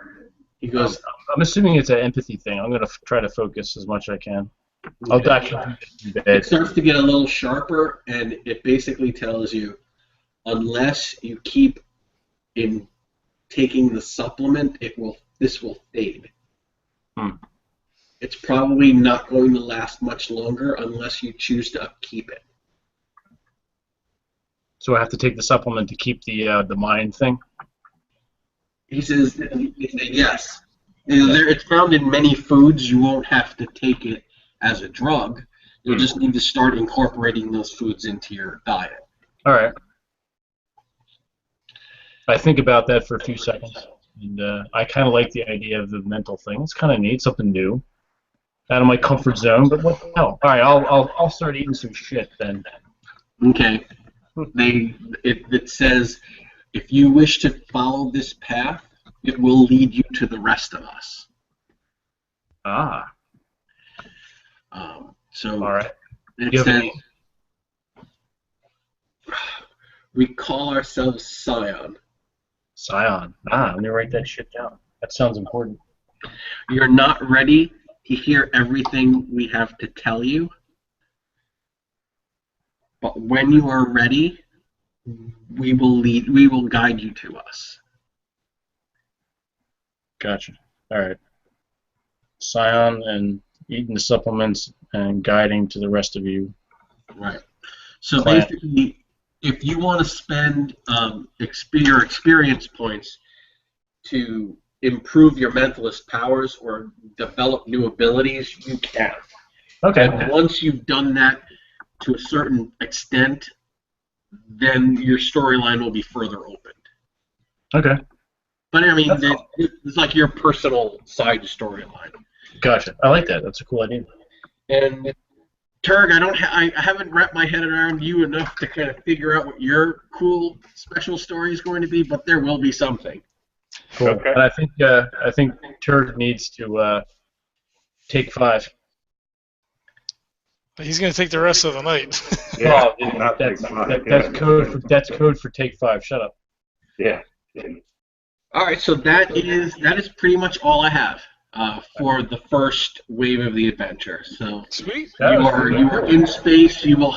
He goes, I'm assuming it's an empathy thing. I'm going to try to focus as much as I can. I'll die in it bed. starts to get a little sharper, and it basically tells you, unless you keep in taking the supplement, this will fade. It's probably not going to last much longer unless you choose to upkeep it. So I have to take the supplement to keep the mind thing? He says, yes. It's found in many foods. You won't have to take it as a drug. You'll just need to start incorporating those foods into your diet. All right. I think about that for a few seconds, and I kind of like the idea of the mental thing. It's kind of neat, something new, out of my comfort zone. But what the hell? All right, I'll start eating some shit then. Okay. It says, if you wish to follow this path, it will lead you to the rest of us. Ah. So All right. it says, we call ourselves Scion. Scion. Ah, let me write that shit down. That sounds important. You're not ready to hear everything we have to tell you, but when you are ready, we will guide you to us. Gotcha. All right. Scion and eating the supplements and guiding to the rest of you. Right. So Plan. basically, if you want to spend your experience points to improve your mentalist powers or develop new abilities, you can. Okay. And once you've done that to a certain extent, then your storyline will be further opened. Okay. But I mean, it's like your personal side storyline. Gotcha. I like that. That's a cool idea. And Turg, I haven't wrapped my head around you enough to kind of figure out what your cool special story is going to be, but there will be something. Cool. Okay. And I think Turd needs to take 5. He's going to take the rest of the night. Yeah, Oh, not that's take 5. that's code for take 5. Shut up. Yeah. All right, so that is pretty much all I have for the first wave of the adventure. So Sweet. you are in space. You will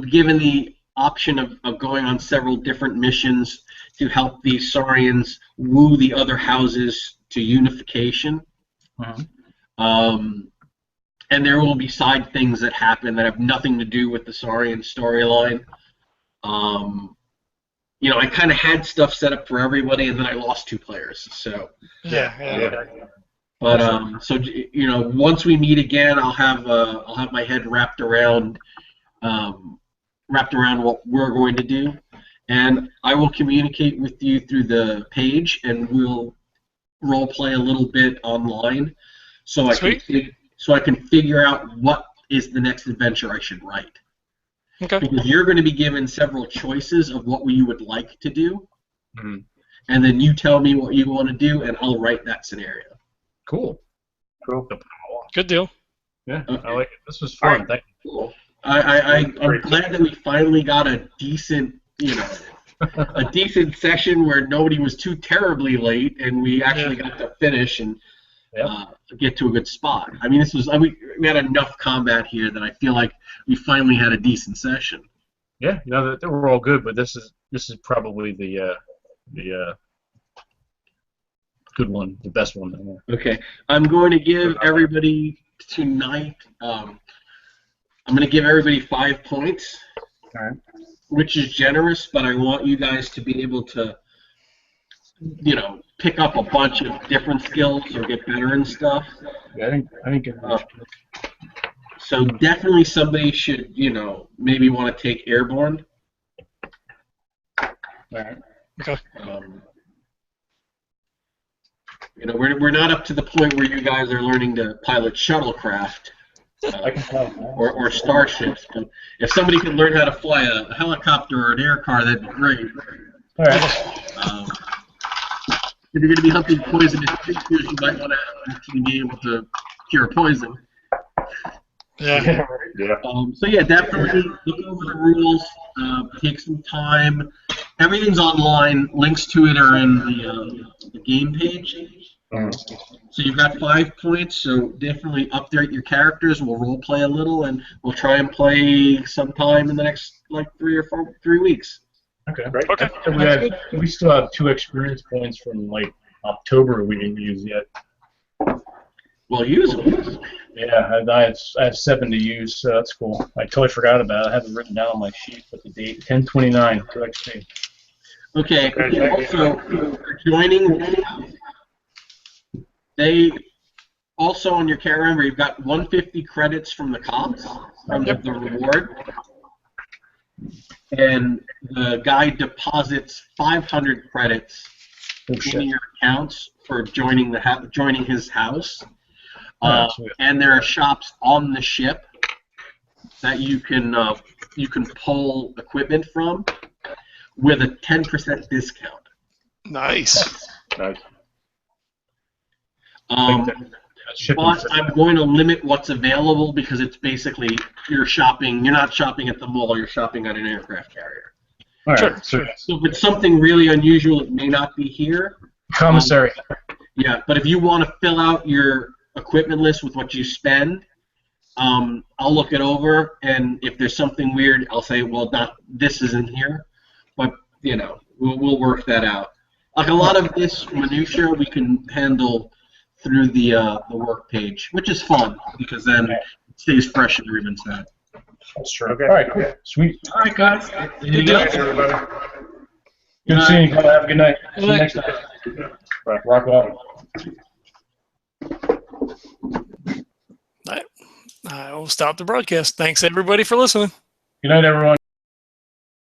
be given the option of going on several different missions to help the Saurians woo the other houses to unification. Mhm. And there will be side things that happen that have nothing to do with the Saurian storyline. I kind of had stuff set up for everybody, and then I lost 2 players. So Yeah. but once we meet again, I'll have my head wrapped around what we're going to do, and I will communicate with you through the page, and we'll role play a little bit online, so I can figure out what is the next adventure I should write. Okay. Because you're going to be given several choices of what you would like to do, Mhm. and then you tell me what you want to do, and I'll write that scenario. Cool. Good deal. Yeah, Okay. I like it. This was fun. All right. Thank Cool. I'm glad that we finally got a decent, a decent session where nobody was too terribly late, and we actually got to finish and get to a good spot. I mean, we had enough combat here that I feel like we finally had a decent session. Yeah, they were all good, but this is probably the good one, the best one. Okay, I'm going to give everybody tonight. I'm going to give everybody 5 points, which is generous, but I want you guys to be able to, pick up a bunch of different skills or get better and stuff. Yeah, I think So definitely somebody should, maybe want to take airborne. all right. Okay. We're not up to the point where you guys are learning to pilot shuttlecraft I can tell. or starships. But if somebody can learn how to fly a helicopter or an air car, that'd be great. All right. If you're going to be hunting poisonous creatures, you might want to actually be able to cure poison. Yeah. Yeah. So yeah, definitely look over the rules. Take some time. Everything's online. Links to it are in the game page. So you've got 5 points. So definitely update your characters. We'll role play a little, and we'll try and play sometime in the next 3 weeks. Okay. Great. Okay. We still have 2 experience points from October we didn't use yet. Well, use them. Yeah, I have 7 to use, so that's cool. I totally forgot about it. I have it written down on my sheet, but the date 10/29, 2 XP. Okay. Okay, thank Also, for joining, they also on your character, remember, you've got 150 credits from the cops from the reward, and the guy deposits 500 credits in your accounts for joining joining his house. And there are shops on the ship that you can pull equipment from with a 10% discount. Nice. Nice. But I'm going to limit what's available because it's basically you're shopping. You're not shopping at the mall. You're shopping at an aircraft carrier. All Sure, right. sure. So if it's something really unusual, it may not be here. Commissary. Yeah, but if you want to fill out your equipment list with what you spend, I'll look it over, and if there's something weird, I'll say, well, this isn't here. But we'll work that out. Like a lot of this minutia, we can handle through the work page, which is fun because then it stays fresh in everyone's head. That's true. Okay. All right, cool. Sweet. All right, guys. Good deal. Thanks, everybody. Good seeing you. Have a good night. See you night. next time. Right. Rock on. I will stop the broadcast. Thanks, everybody, for listening. Good night, everyone.